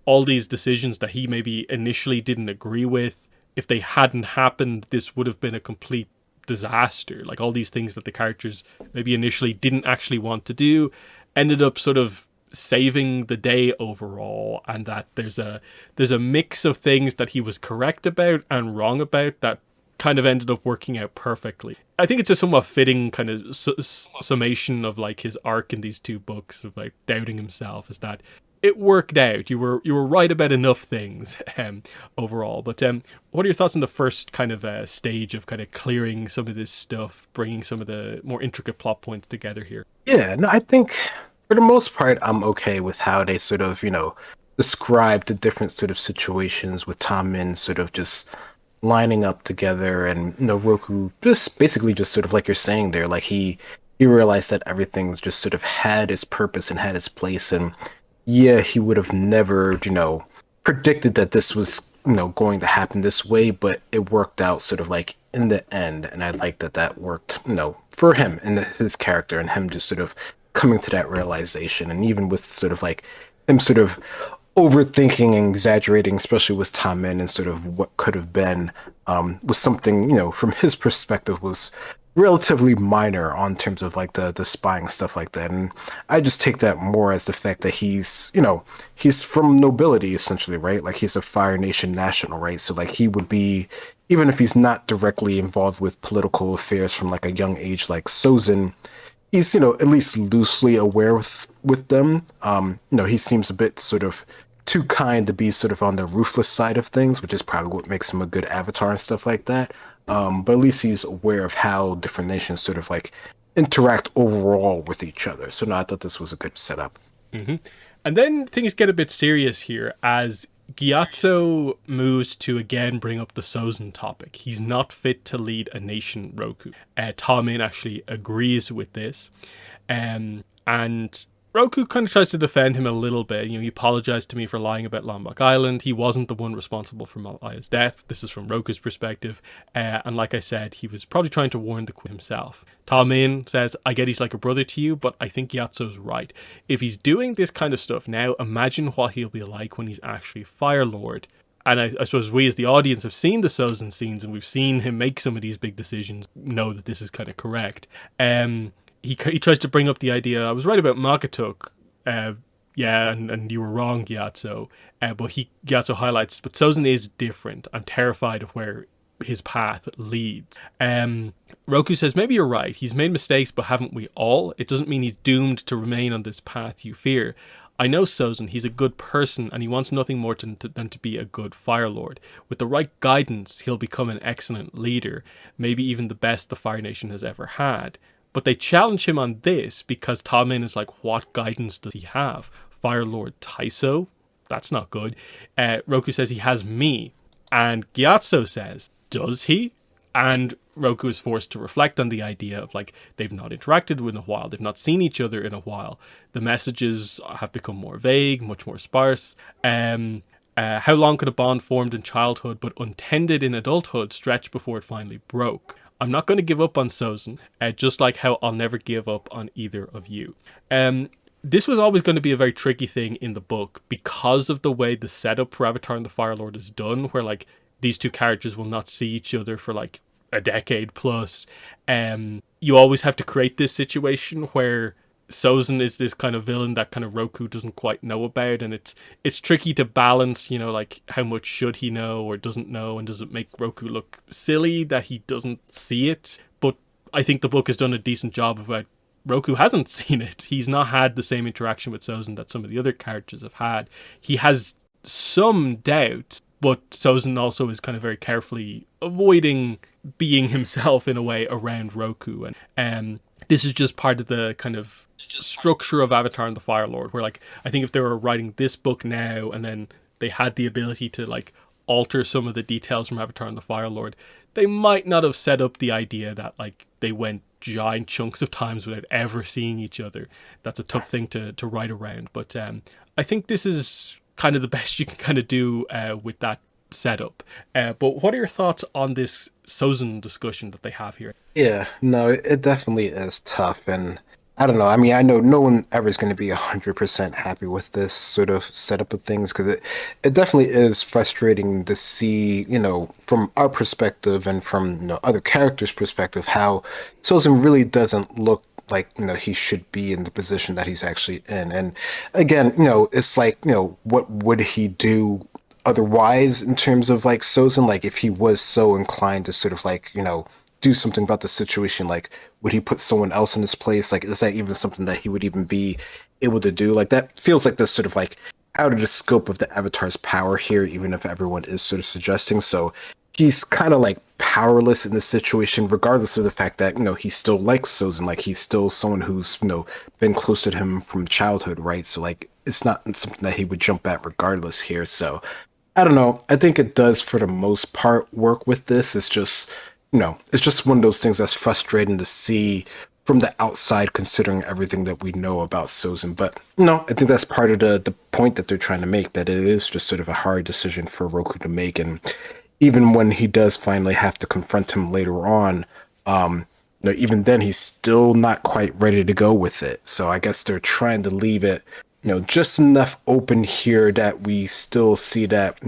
all these decisions that he maybe initially didn't agree with, if they hadn't happened, this would have been a complete disaster. Like, all these things that the characters maybe initially didn't actually want to do ended up sort of saving the day overall, and that there's a mix of things that he was correct about and wrong about that kind of ended up working out perfectly. I think it's a somewhat fitting kind of summation of, like, his arc in these two books of, like, doubting himself, is that it worked out. You were right about enough things overall. But what are your thoughts on the first kind of stage of kind of clearing some of this stuff, bringing some of the more intricate plot points together here? Yeah, no, I think for the most part, I'm okay with how they sort of, describe the different sort of situations with Ta Min sort of just lining up together, and, Roku just basically just sort of like you're saying there, like he realized that everything's just sort of had its purpose and had its place, and yeah, he would have never, predicted that this was, going to happen this way, but it worked out sort of like in the end, and I like that worked, for him and his character, and him just sort of coming to that realization, and even with sort of like him sort of overthinking and exaggerating, especially with Ta Min, and sort of what could have been, was something, from his perspective was relatively minor on terms of like the spying stuff like that. And I just take that more as the fact that he's from nobility essentially, right? Like, he's a Fire Nation national, right? So, like, he would be, even if he's not directly involved with political affairs from like a young age like Sozin, he's, at least loosely aware with them. He seems a bit sort of too kind to be sort of on the ruthless side of things, which is probably what makes him a good avatar and stuff like that. But at least he's aware of how different nations sort of like interact overall with each other. So no, I thought this was a good setup. Mm-hmm. And then things get a bit serious here as Gyatso moves to again bring up the Sozin topic. He's not fit to lead a nation, Roku. Ta Min actually agrees with this. And Roku kind of tries to defend him a little bit. He apologized to me for lying about Lombok Island. He wasn't the one responsible for Malaya's death. This is from Roku's perspective. And like I said, he was probably trying to warn the Queen himself. Ta Min says, I get he's like a brother to you, but I think Gyatso's right. If he's doing this kind of stuff now, imagine what he'll be like when he's actually Fire Lord. And I suppose we as the audience have seen the Sozin scenes, and we've seen him make some of these big decisions, know that this is kind of correct. He tries to bring up the idea, I was right about Magatuk, yeah, and you were wrong, Gyatso. But Gyatso highlights, but Sozin is different. I'm terrified of where his path leads. Roku says, maybe you're right. He's made mistakes, but haven't we all? It doesn't mean he's doomed to remain on this path you fear. I know Sozin, he's a good person, and he wants nothing more than to be a good Fire Lord. With the right guidance, he'll become an excellent leader, maybe even the best the Fire Nation has ever had. But they challenge him on this because Ta Min is like, what guidance does he have? Fire Lord Taiso? that's not good. Roku says he has me. And Gyatso says, does he? And Roku is forced to reflect on the idea of like they've not interacted in a while, they've not seen each other in a while. The messages have become more vague, much more sparse. How long could a bond formed in childhood but untended in adulthood stretch before it finally broke? I'm not going to give up on Sozin, just like how I'll never give up on either of you. This was always going to be a very tricky thing in the book because of the way the setup for Avatar and the Fire Lord is done, where like these two characters will not see each other for like a decade plus. You always have to create this situation where Sozin is this kind of villain that kind of Roku doesn't quite know about, and it's tricky to balance, you know, like how much should he know or doesn't know, and does it make Roku look silly that he doesn't see it? But I think the book has done a decent job about Roku hasn't seen it. He's not had the same interaction with Sozin that some of the other characters have had. He has some doubt, but Sozin also is kind of very carefully avoiding being himself in a way around Roku. And this is just part of the kind of structure of Avatar and the Fire Lord, where like I think if they were writing this book now and then they had the ability to like alter some of the details from Avatar and the Fire Lord, they might not have set up the idea that like they went giant chunks of times without ever seeing each other. That's a tough thing to write around. But I think this is kind of the best you can kind of do with that setup. But what are your thoughts on this Sozin discussion that they have here? Yeah, no, it definitely is tough. And I don't know. I mean, I know no one ever is going to be 100% happy with this sort of setup of things because it definitely is frustrating to see, from our perspective and from, other characters' perspective, how Sozin really doesn't look like, he should be in the position that he's actually in. And again, it's like, what would he do otherwise in terms of like Sozin? Like if he was so inclined to sort of like, do something about the situation, like would he put someone else in his place? Like is that even something that he would even be able to do? Like that feels like this sort of like out of the scope of the Avatar's power here, even if everyone is sort of suggesting. So he's kind of like powerless in this situation, regardless of the fact that, he still likes Sozin. Like he's still someone who's, been close to him from childhood, right? So like it's not something that he would jump at regardless here. So I don't know. I think it does for the most part work with this. It's just, it's just one of those things that's frustrating to see from the outside, considering everything that we know about Sozin. But no, I think that's part of the point that they're trying to make, that it is just sort of a hard decision for Roku to make. And even when he does finally have to confront him later on, even then he's still not quite ready to go with it. So I guess they're trying to leave it, just enough open here that we still see that,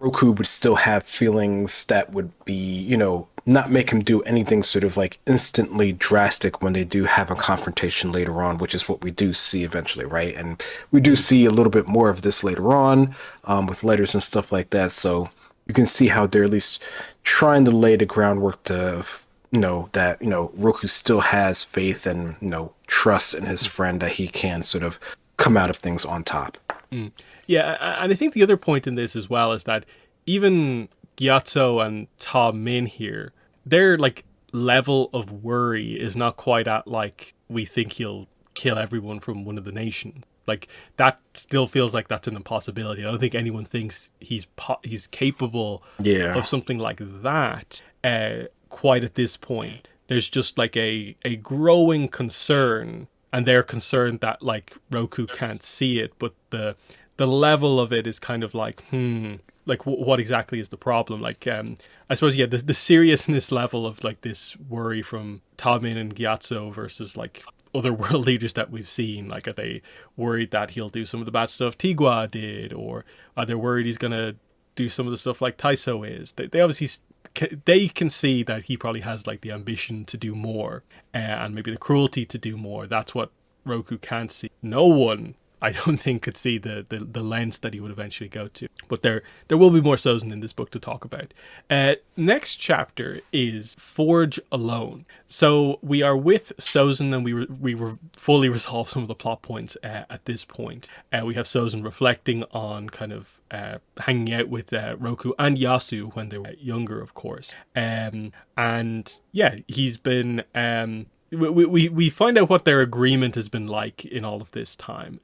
Roku would still have feelings that would be, not make him do anything sort of like instantly drastic when they do have a confrontation later on, which is what we do see eventually, right? And we do see a little bit more of this later on with letters and stuff like that. So you can see how they're at least trying to lay the groundwork to that Roku still has faith and trust in his friend that he can sort of come out of things on top. Yeah, and I think the other point in this as well is that even Gyatso and Ta Min here, their like level of worry is not quite at like we think he'll kill everyone from one of the nations. Like that still feels like that's an impossibility. I don't think anyone thinks he's capable of something like that quite at this point. There's just like a growing concern, and they're concerned that like Roku can't see it, but the level of it is kind of like what exactly is the problem? Like I suppose the seriousness level of like this worry from Ta Min and Gyatso versus like other world leaders that we've seen. Like, are they worried that he'll do some of the bad stuff Tigua did, or are they worried he's gonna do some of the stuff like Taiso is? They obviously they can see that he probably has like the ambition to do more and maybe the cruelty to do more. That's what Roku can't see. No one, I don't think, could see the lens that he would eventually go to. But there will be more Sozin in this book to talk about. Next chapter is Forge Alone. So we are with Sozin, and we were fully resolved some of the plot points at this point. We have Sozin reflecting on kind of hanging out with Roku and Yasu when they were younger, of course. And yeah, he's been we find out what their agreement has been like in all of this time.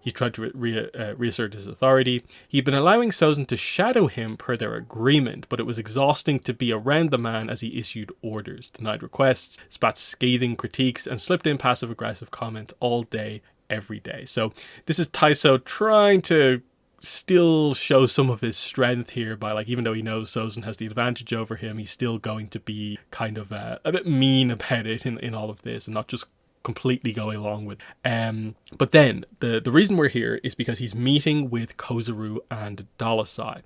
He tried to reassert his authority. He'd been allowing Sozin to shadow him per their agreement, but it was exhausting to be around the man as he issued orders, denied requests, spat scathing critiques, and slipped in passive-aggressive comments all day, every day. So this is Taiso trying to still show some of his strength here by, like, even though he knows Sozin has the advantage over him, he's still going to be kind of a bit mean about it in all of this and not just completely going along with but then the reason we're here is because he's meeting with Kozuru and Dalasai.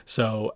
So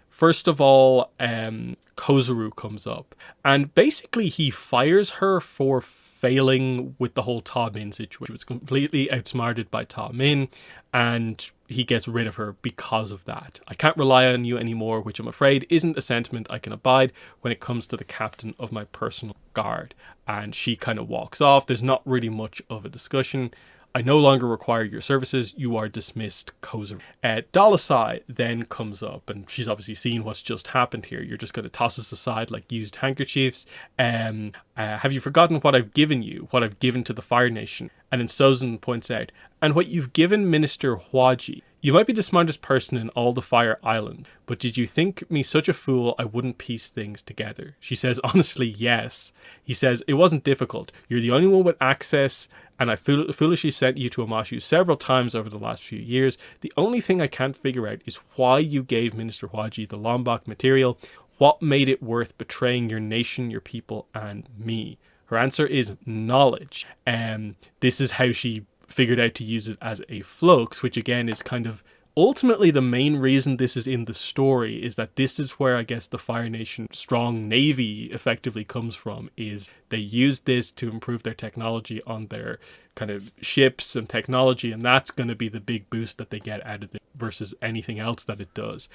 first of all, Kozuru comes up and basically he fires her for failing with the whole Ta Min situation. She was completely outsmarted by Ta Min, and he gets rid of her because of that. I can't rely on you anymore, which I'm afraid isn't a sentiment I can abide when it comes to the captain of my personal guard. And she kind of walks off. There's not really much of a discussion. I no longer require your services. You are dismissed, Kozuru. Dalasai then comes up, and she's obviously seen what's just happened here. You're just going to toss us aside like used handkerchiefs. Have you forgotten what I've given you, what I've given to the Fire Nation? And then Sozin points out, and what you've given Minister Huaji. You might be the smartest person in all the Fire Island, but did you think me such a fool I wouldn't piece things together? She says, honestly, yes. He says, it wasn't difficult. You're the only one with access, and I foolishly sent you to Amashu several times over the last few years. The only thing I can't figure out is why you gave Minister Huaji the Lombok material. What made it worth betraying your nation, your people, and me? Her answer is knowledge. This is how she figured out to use it as a flux, which again is kind of ultimately the main reason this is in the story, is that this is where I guess the Fire Nation strong navy effectively comes from, is they used this to improve their technology on their kind of ships and technology, and that's going to be the big boost that they get out of it versus anything else that it does.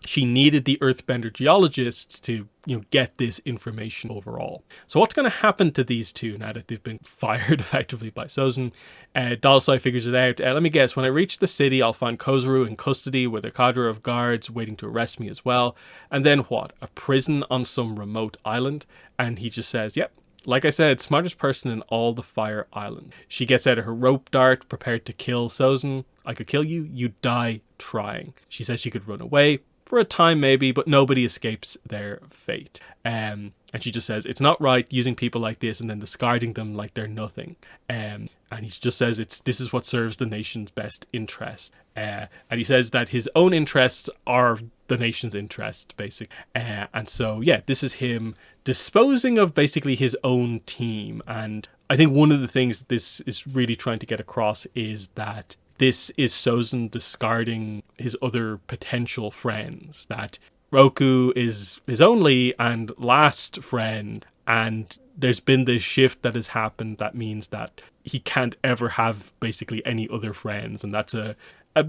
She needed the Earthbender geologists to, get this information overall. So what's going to happen to these two now that they've been fired effectively by Sozin? Dalasai figures it out. Let me guess, when I reach the city, I'll find Kozuru in custody with a cadre of guards waiting to arrest me as well. And then what? A prison on some remote island? And he just says, yep. Like I said, smartest person in all the Fire Island. She gets out of her rope dart, prepared to kill Sozin. I could kill you, you'd die trying. She says she could run away, for a time maybe, but nobody escapes their fate. And she just says, it's not right using people like this and then discarding them like they're nothing. And he just says, this is what serves the nation's best interest. And he says that his own interests are the nation's interest, basically. And so, yeah, this is him disposing of basically his own team. And I think one of the things that this is really trying to get across is that this is Sozin discarding his other potential friends, that Roku is his only and last friend, and there's been this shift that has happened that means that he can't ever have basically any other friends, and that's a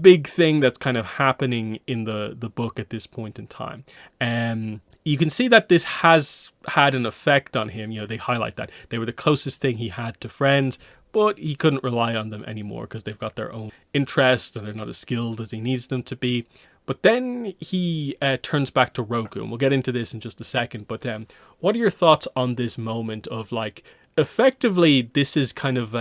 big thing that's kind of happening in the book at this point in time. You can see that this has had an effect on him. They highlight that they were the closest thing he had to friends, but he couldn't rely on them anymore because they've got their own interests and they're not as skilled as he needs them to be. But then he turns back to Roku, and we'll get into this in just a second. But what are your thoughts on this moment of, like, effectively this is kind of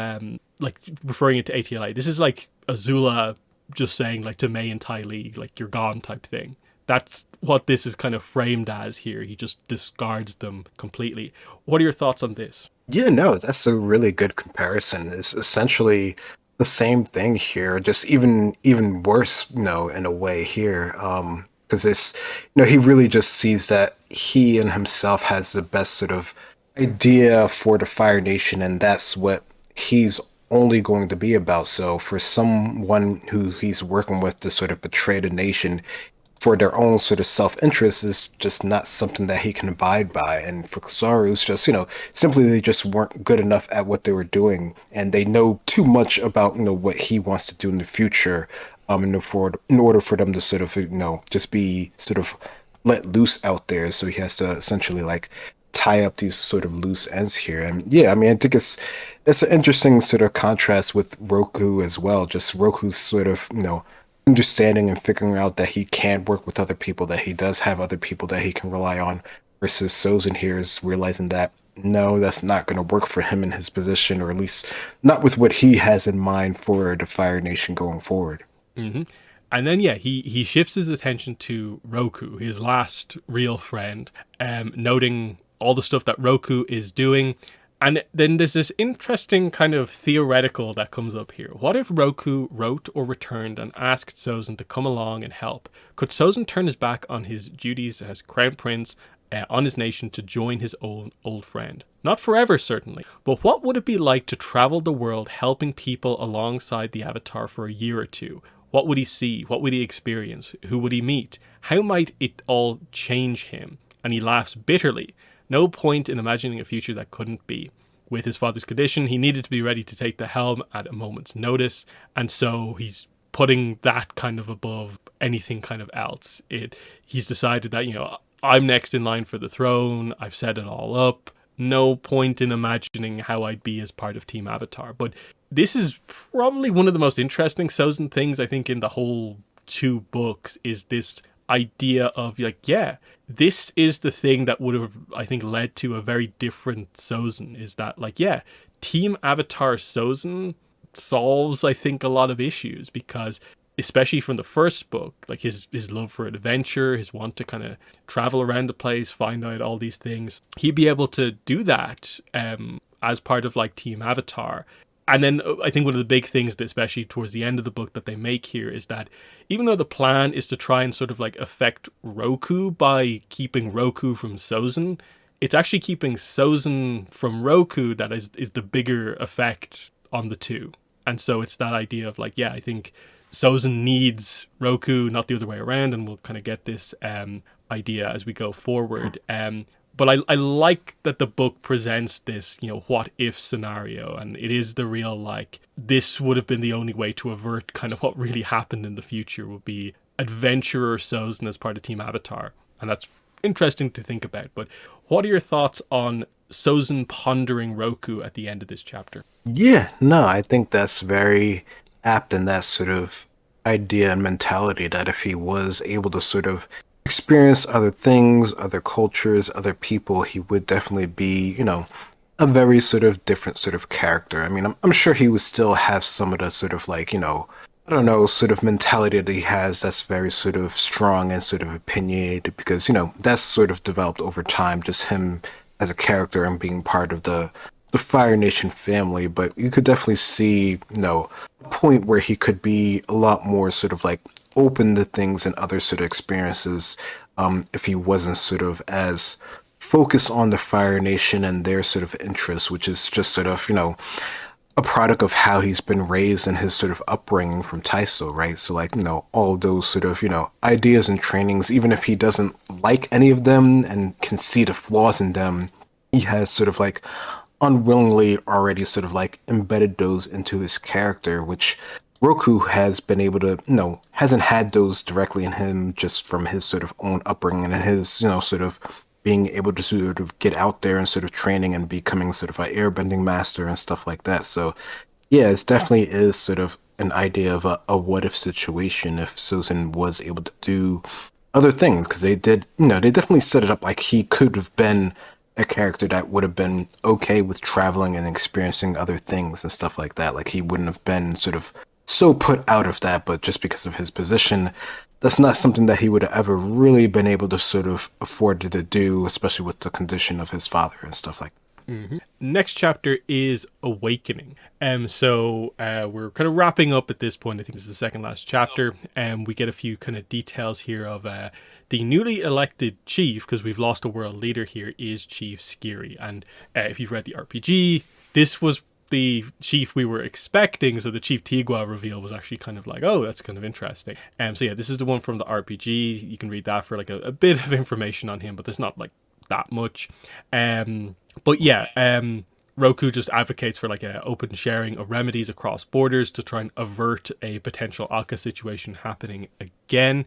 like referring it to ATLA. This is like Azula just saying, like, to Mei and Ty Lee, like, you're gone type thing. That's what this is kind of framed as here. He just discards them completely. What are your thoughts on this? Yeah, no, that's a really good comparison. It's essentially the same thing here, just even worse, in a way here. Because it's, he really just sees that he and himself has the best sort of idea for the Fire Nation, and that's what he's only going to be about. So for someone who he's working with to sort of betray the nation for their own sort of self-interest is just not something that he can abide by. And for Kizaru, it's just, simply they just weren't good enough at what they were doing, and they know too much about, what he wants to do in the future, in order for them to sort of, just be sort of let loose out there. So he has to essentially, like, tie up these sort of loose ends here. And yeah, I mean, I think it's an interesting sort of contrast with Roku as well. Just Roku's sort of, understanding and figuring out that he can work with other people, that he does have other people that he can rely on, versus Sozin here is realizing that no, that's not going to work for him in his position, or at least not with what he has in mind for the Fire Nation going forward. Hmm. And then yeah, he shifts his attention to Roku, his last real friend, noting all the stuff that Roku is doing. And then there's this interesting kind of theoretical that comes up here. What if Roku wrote or returned and asked Sozin to come along and help? Could Sozin turn his back on his duties as crown prince, on his nation, to join his old friend? Not forever, certainly, but what would it be like to travel the world helping people alongside the Avatar for a year or two? What would he see? What would he experience? Who would he meet? How might it all change him? And he laughs bitterly. No point in imagining a future that couldn't be. With his father's condition, he needed to be ready to take the helm at a moment's notice, and so he's putting that kind of above anything kind of else. He's decided that, I'm next in line for the throne. I've set it all up. No point in imagining how I'd be as part of Team Avatar. But this is probably one of the most interesting Sozin things, I think, in the whole two books, is this idea of like, yeah, this is the thing that would have, I think, led to a very different Sozin, is that like, yeah, Team Avatar Sozin solves, I think, a lot of issues, because especially from the first book, like his love for adventure, his want to kind of travel around the place, find out all these things, he'd be able to do that as part of like Team Avatar. And then I think one of the big things that, especially towards the end of the book, that they make here is that even though the plan is to try and sort of like affect Roku by keeping Roku from Sozin, it's actually keeping Sozin from Roku that is the bigger effect on the two. And so it's that idea of like, yeah, I think Sozin needs Roku, not the other way around, and we'll kind of get this idea as we go forward. But I like that the book presents this, what if scenario, and it is the real, like, this would have been the only way to avert kind of what really happened in the future, would be adventurer Sozin as part of Team Avatar. And that's interesting to think about. But what are your thoughts on Sozin pondering Roku at the end of this chapter? Yeah, no, I think that's very apt in that sort of idea and mentality, that if he was able to sort of experience other things, other cultures, other people, he would definitely be, a very sort of different sort of character. I mean, I'm sure he would still have some of the sort of like, I don't know, sort of mentality that he has that's very sort of strong and sort of opinionated, because, that's sort of developed over time, just him as a character and being part of the Fire Nation family. But you could definitely see, a point where he could be a lot more sort of like open to things and other sort of experiences, if he wasn't sort of as focused on the Fire Nation and their sort of interests, which is just sort of, a product of how he's been raised and his sort of upbringing from Taiso, right? So like, all those sort of, ideas and trainings, even if he doesn't like any of them and can see the flaws in them, he has sort of like unwillingly already sort of like embedded those into his character, which Roku has been able to, hasn't had those directly in him, just from his sort of own upbringing and his, sort of being able to sort of get out there and sort of training and becoming sort of an airbending master and stuff like that. So yeah, it definitely is sort of an idea of a what if situation if Sozin was able to do other things, because they did, they definitely set it up like he could have been a character that would have been okay with traveling and experiencing other things and stuff like that. Like he wouldn't have been sort of so put out of that, but just because of his position, that's not something that he would have ever really been able to sort of afford to do, especially with the condition of his father and stuff like that. Mm-hmm. Next chapter is Awakening. So we're kind of wrapping up at this point. I think this is the second last chapter. We get a few kind of details here of the newly elected chief, because we've lost a world leader here, is Chief Skiri. And if you've read the RPG, this was the chief we were expecting. So the Chief Tigua reveal was actually kind of like, oh, that's kind of interesting. So yeah, this is the one from the RPG. You can read that for like a bit of information on him, but there's not like that much. But yeah, Roku just advocates for like a open sharing of remedies across borders to try and avert a potential Aka situation happening again.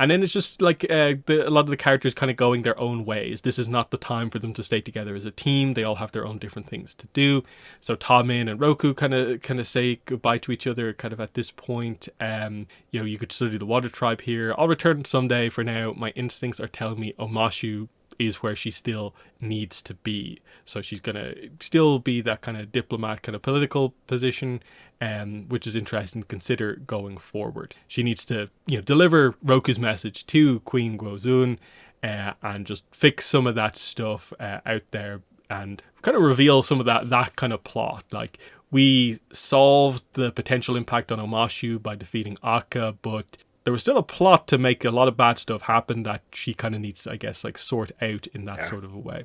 And then it's just like a lot of the characters kind of going their own ways. This is not the time for them to stay together as a team. They all have their own different things to do. So Tamin and Roku kind of say goodbye to each other kind of at this point. You could study the Water Tribe here. I'll return someday. For now, my instincts are telling me Omashu is where she still needs to be. So she's going to still be that kind of diplomat, kind of political position, which is interesting to consider going forward. She needs to, deliver Roku's message to Queen Guozun, and just fix some of that stuff out there, and kind of reveal some of that kind of plot. Like, we solved the potential impact on Omashu by defeating Akka, but there was still a plot to make a lot of bad stuff happen that she kind of needs to, I guess, like sort out in that sort of a way.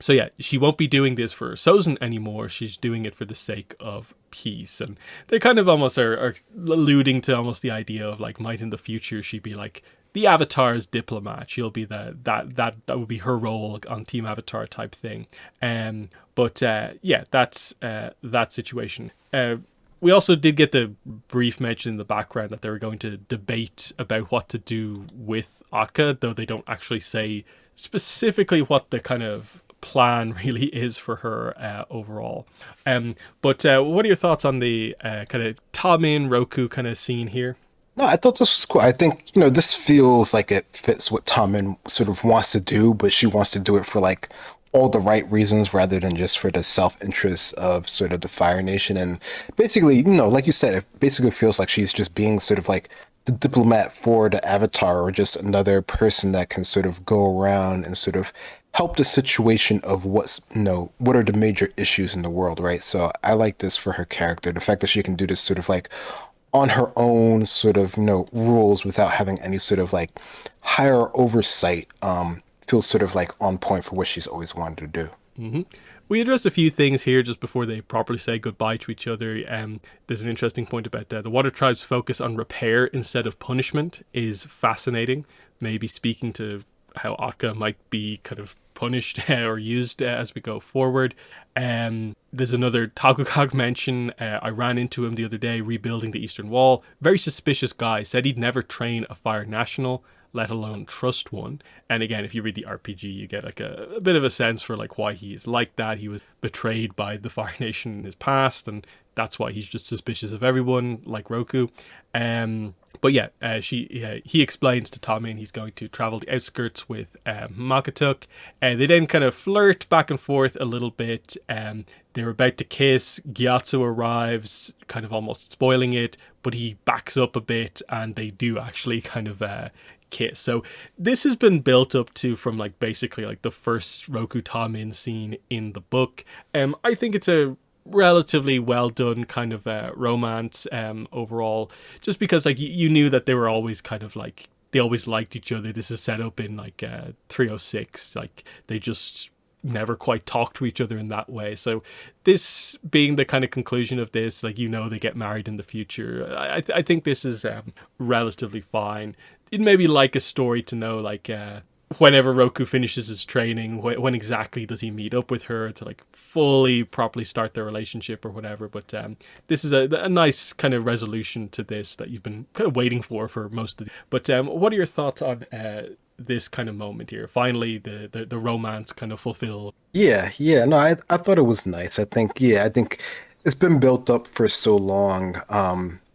So yeah, she won't be doing this for Sozin anymore. She's doing it for the sake of peace. And they kind of almost are alluding to almost the idea of like, might in the future she be like the Avatar's diplomat. She'll be that would be her role on Team Avatar type thing. But yeah, that's that situation. We also did get the brief mention in the background that they were going to debate about what to do with Akka, though they don't actually say specifically what the kind of plan really is for her overall. But what are your thoughts on the kind of Tamin Roku kind of scene here? No, I thought this was cool. I think, this feels like it fits what Tommen sort of wants to do, but she wants to do it for like all the right reasons rather than just for the self-interest of sort of the Fire Nation. And basically, like you said, it basically feels like she's just being sort of like the diplomat for the Avatar, or just another person that can sort of go around and sort of help the situation of what are the major issues in the world, right? So I like this for her character. The fact that she can do this sort of like on her own sort of, rules without having any sort of like higher oversight, feels sort of like on point for what she's always wanted to do. Mm-hmm. We addressed a few things here just before they properly say goodbye to each other. There's an interesting point about the Water Tribe's focus on repair instead of punishment is fascinating. Maybe speaking to how Akka might be kind of punished or used as we go forward. There's another Tagukag mention. I ran into him the other day rebuilding the Eastern Wall. Very suspicious guy. Said he'd never train a Fire National, let alone trust one. And again, if you read the RPG, you get like a bit of a sense for like why he is like that. He was betrayed by the Fire Nation in his past, and that's why he's just suspicious of everyone, like Roku. But yeah, he explains to Tommen he's going to travel the outskirts with Makatuk. They then kind of flirt back and forth a little bit. They're about to kiss. Gyatso arrives, kind of almost spoiling it, but he backs up a bit, and they do actually kind of kiss. So this has been built up to from like basically like the first Roku Tommen scene in the book. I think it's a relatively well done kind of romance overall, just because like you knew that they were always kind of like, they always liked each other. This is set up in like 306, like they just never quite talk to each other in that way. So this being the kind of conclusion of this, like, they get married in the future, I think this is relatively fine. It may be like a story to know, like whenever Roku finishes his training, when exactly does he meet up with her to like fully properly start their relationship or whatever. But this is a nice kind of resolution to this that you've been kind of waiting for most of the... But what are your thoughts on this kind of moment here? Finally, the romance kind of fulfilled. Yeah, no, I thought it was nice. I think it's been built up for so long.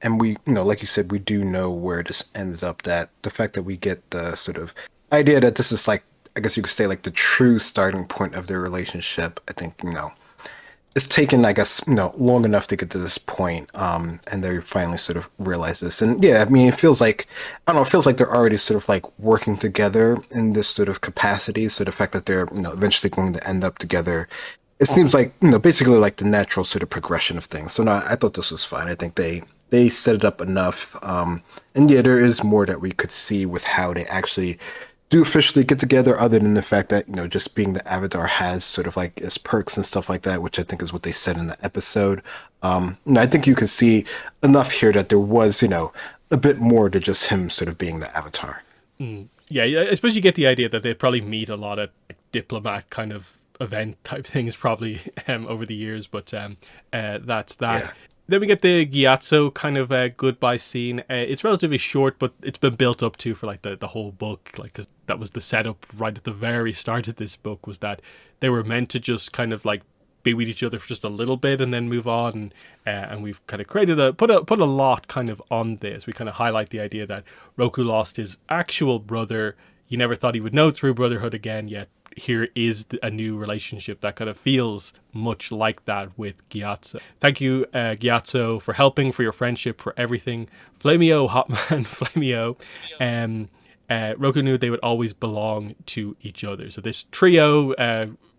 And we, like you said, we do know where this ends up, that the fact that we get the sort of idea that this is like, I guess you could say like the true starting point of their relationship. I think, it's taken, I guess, long enough to get to this point. And they finally sort of realize this. And yeah, I mean, it feels like, I don't know, it feels like they're already sort of like working together in this sort of capacity. So the fact that they're, eventually going to end up together, it seems like, basically like the natural sort of progression of things. So no, I thought this was fine. I think they set it up enough. And yeah, there is more that we could see with how they actually do officially get together, other than the fact that, just being the Avatar has sort of like its perks and stuff like that, which I think is what they said in the episode. And I think you can see enough here that there was, a bit more to just him sort of being the Avatar. Yeah, I suppose you get the idea that they probably meet a lot of diplomat kind of event type things probably over the years, but that's that. Yeah. Then we get the Gyatso kind of goodbye scene. It's relatively short, but it's been built up to for like the whole book. Like that was the setup right at the very start of this book, was that they were meant to just kind of like be with each other for just a little bit and then move on. And we've kind of put a lot kind of on this. We kind of highlight the idea that Roku lost his actual brother you never thought he would know true brotherhood again, yet here is a new relationship that kind of feels much like that with Gyatso. Thank you, Gyatso, for helping, for your friendship, for everything. Flamio, Hotman, Flamio. Roku knew they would always belong to each other. So this trio,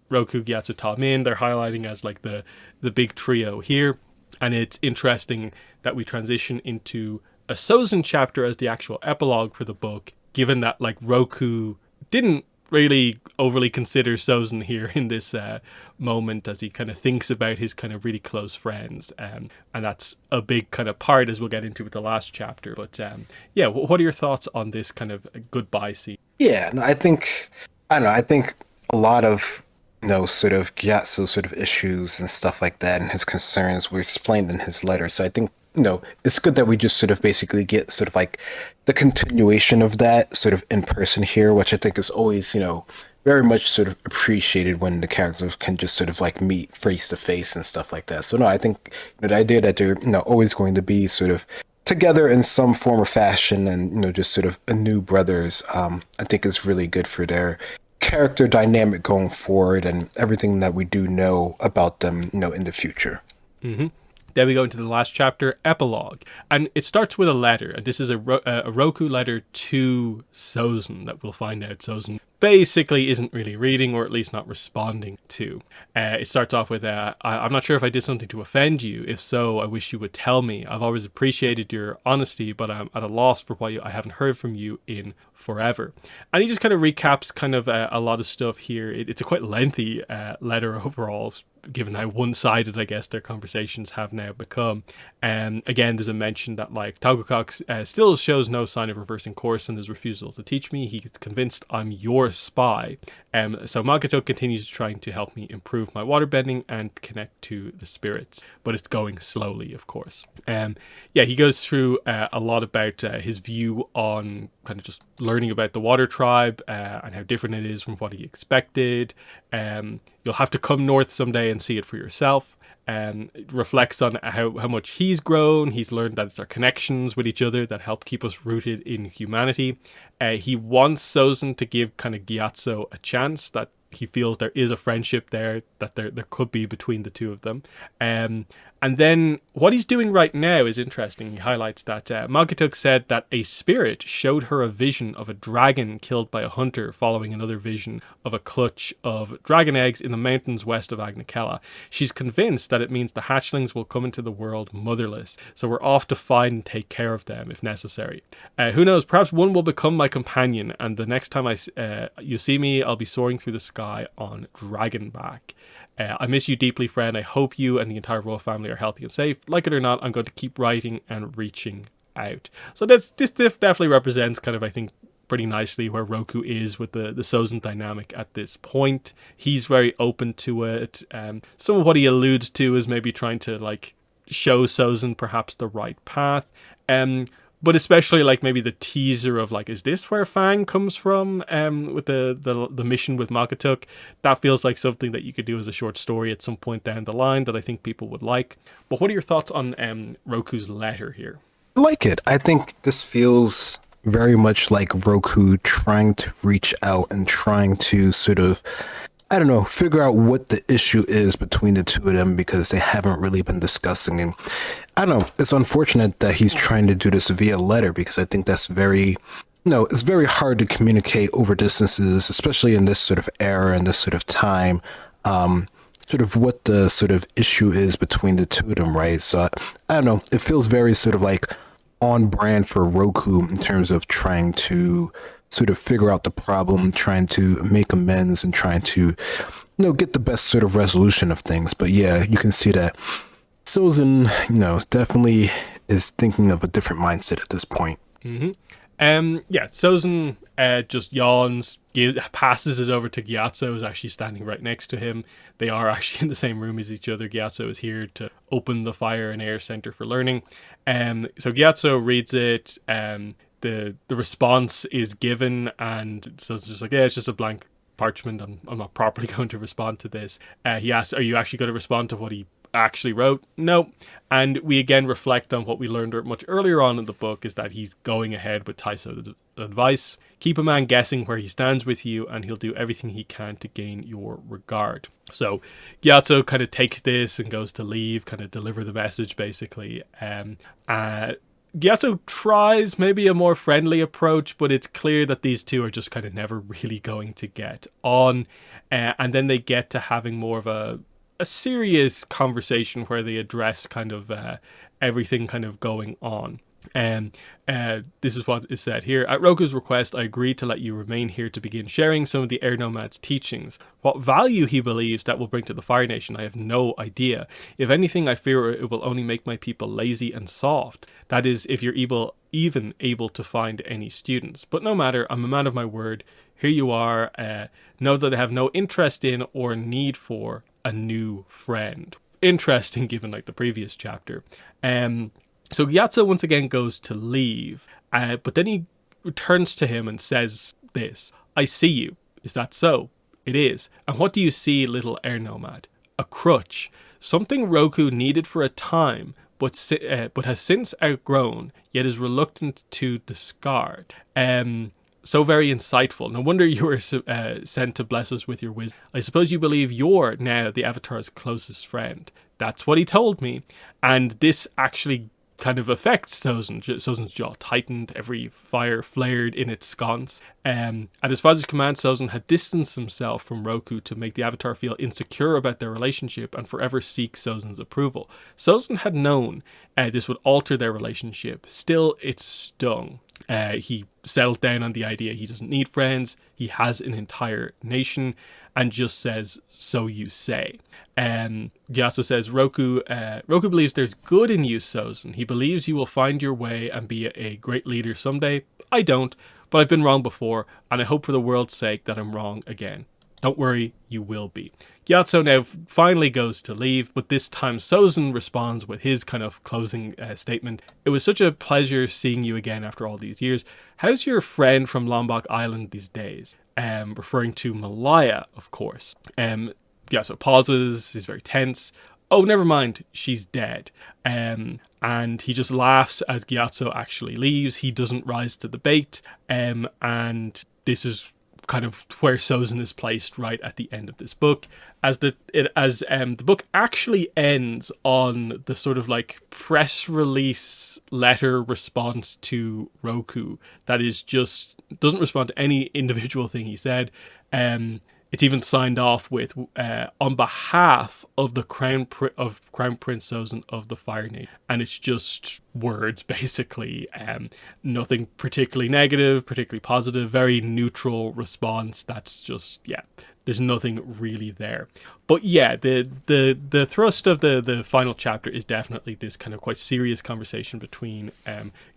Roku, Gyatso, Tamin, they're highlighting as like the big trio here. And it's interesting that we transition into a Sozin chapter as the actual epilogue for the book, given that like Roku didn't really overly consider Sozin here in this moment as he kind of thinks about his kind of really close friends. And that's a big kind of part, as we'll get into with the last chapter. But yeah, what are your thoughts on this kind of goodbye scene? Yeah, no, I don't know, I think a lot of, sort of Gyatso sort of issues and stuff like that and his concerns were explained in his letter. So I think, it's good that we just sort of basically get sort of like the continuation of that sort of in person here, which I think is always, very much sort of appreciated when the characters can just sort of like meet face to face and stuff like that. So no, I think the idea that they're, always going to be sort of together in some form or fashion and, just sort of a new brothers, I think is really good for their character dynamic going forward and everything that we do know about them, in the future. Mm-hmm. Then we go into the last chapter, epilogue, and it starts with a letter, and this is a Roku letter to Sozin that we'll find out Sozin basically isn't really reading, or at least not responding to. It starts off with, I'm not sure if I did something to offend you. If so, I wish you would tell me. I've always appreciated your honesty, but I'm at a loss for why I haven't heard from you in forever. And he just kind of recaps kind of a lot of stuff here. It's a quite lengthy letter overall, given how one-sided, I guess, their conversations have now become. Again, there's a mention that, like, Taugokok still shows no sign of reversing course in his refusal to teach me. He's convinced I'm your spy. So Magato continues trying to help me improve my waterbending and connect to the spirits, but it's going slowly, of course. Yeah, he goes through a lot about his view on kind of just learning about the water tribe and how different it is from what he expected. You'll have to come north someday and see it for yourself. It reflects on how much he's grown. He's learned that it's our connections with each other that help keep us rooted in humanity. He wants Sozin to give kind of Gyatso a chance, that he feels there is a friendship there, that there could be between the two of them. And then what he's doing right now is interesting. He highlights that Magatuk said that a spirit showed her a vision of a dragon killed by a hunter following another vision of a clutch of dragon eggs in the mountains west of Agnikela. She's convinced that it means the hatchlings will come into the world motherless, so we're off to find and take care of them if necessary. Who knows, perhaps one will become my companion, and the next time you see me, I'll be soaring through the sky on dragonback. I miss you deeply, friend. I hope you and the entire royal family are healthy and safe. Like it or not, I'm going to keep writing and reaching out. So this definitely represents kind of, I think, pretty nicely where Roku is with the Sozin dynamic at this point. He's very open to it. Some of what he alludes to is maybe trying to like show Sozin perhaps the right path. But especially like maybe the teaser of like, is this where Fang comes from with the mission with Magatuk? That feels like something that you could do as a short story at some point down the line that I think people would like. But what are your thoughts on Roku's letter here? I like it. I think this feels very much like Roku trying to reach out and trying to sort of, I don't know, figure out what the issue is between the two of them, because they haven't really been discussing. And I don't know, it's unfortunate that he's trying to do this via letter, because I think that's very, it's very hard to communicate over distances, especially in this sort of era and this sort of time, sort of what the sort of issue is between the two of them, right? So I don't know, it feels very sort of like on brand for Roku in terms of trying to sort of figure out the problem, trying to make amends and trying to, get the best sort of resolution of things. But yeah, you can see that Sozin, definitely is thinking of a different mindset at this point. Mm-hmm. Yeah, Sozin just yawns, passes it over to Gyatso, who's actually standing right next to him. They are actually in the same room as each other. Gyatso is here to open the Fire and Air Center for Learning. So Gyatso reads it. The response is given, and so it's just like, yeah, it's just a blank parchment. I'm not properly going to respond to this. He asks, are you actually going to respond to what he actually wrote? No. And we again reflect on what we learned much earlier on in the book, is that he's going ahead with Taiso's advice. Keep a man guessing where he stands with you, and he'll do everything he can to gain your regard. So Gyatso kind of takes this and goes to leave, kind of deliver the message, basically. Gyatso tries maybe a more friendly approach, but it's clear that these two are just kind of never really going to get on. And then they get to having more of a serious conversation where they address kind of everything kind of going on. And this is what is said here. At Roku's request, I agreed to let you remain here to begin sharing some of the Air Nomad's teachings. What value he believes that will bring to the Fire Nation, I have no idea. If anything, I fear it will only make my people lazy and soft. That is, if you're even able to find any students. But no matter, I'm a man of my word. Here you are. Know that I have no interest in or need for a new friend. Interesting, given like the previous chapter. So Gyatso once again goes to leave, but then he returns to him and says this: I see you. Is that so? It is. And what do you see, little air nomad? A crutch. Something Roku needed for a time, but has since outgrown, yet is reluctant to discard. So very insightful. No wonder you were sent to bless us with your wisdom. I suppose you believe you're now the Avatar's closest friend. That's what he told me. And this actually kind of affects Sozin. Sozin's jaw tightened, every fire flared in its sconce. At his father's command, Sozin had distanced himself from Roku to make the Avatar feel insecure about their relationship and forever seek Sozin's approval. Sozin had known this would alter their relationship. Still, it stung. He settled down on the idea he doesn't need friends, he has an entire nation, and just says, so you say. Gyatso says, Roku believes there's good in you, Sozin. He believes you will find your way and be a great leader someday. I don't, but I've been wrong before, and I hope for the world's sake that I'm wrong again. Don't worry, you will be. Gyatso now finally goes to leave, but this time Sozin responds with his kind of closing statement. It was such a pleasure seeing you again after all these years. How's your friend from Lombok Island these days? Referring to Malaya, of course. Gyatso pauses, he's very tense. Oh, never mind, she's dead. And he just laughs as Gyatso actually leaves. He doesn't rise to the bait. And this is kind of where Sozin is placed right at the end of this book, as the book actually ends on the sort of like press release letter response to Roku that is just doesn't respond to any individual thing he said. It's even signed off with on behalf of the Crown Prince Sozin of the Fire Nation, and it's just words basically. Nothing particularly negative, particularly positive. Very neutral response. That's just there's nothing really there. But yeah, the thrust of the final chapter is definitely this kind of quite serious conversation between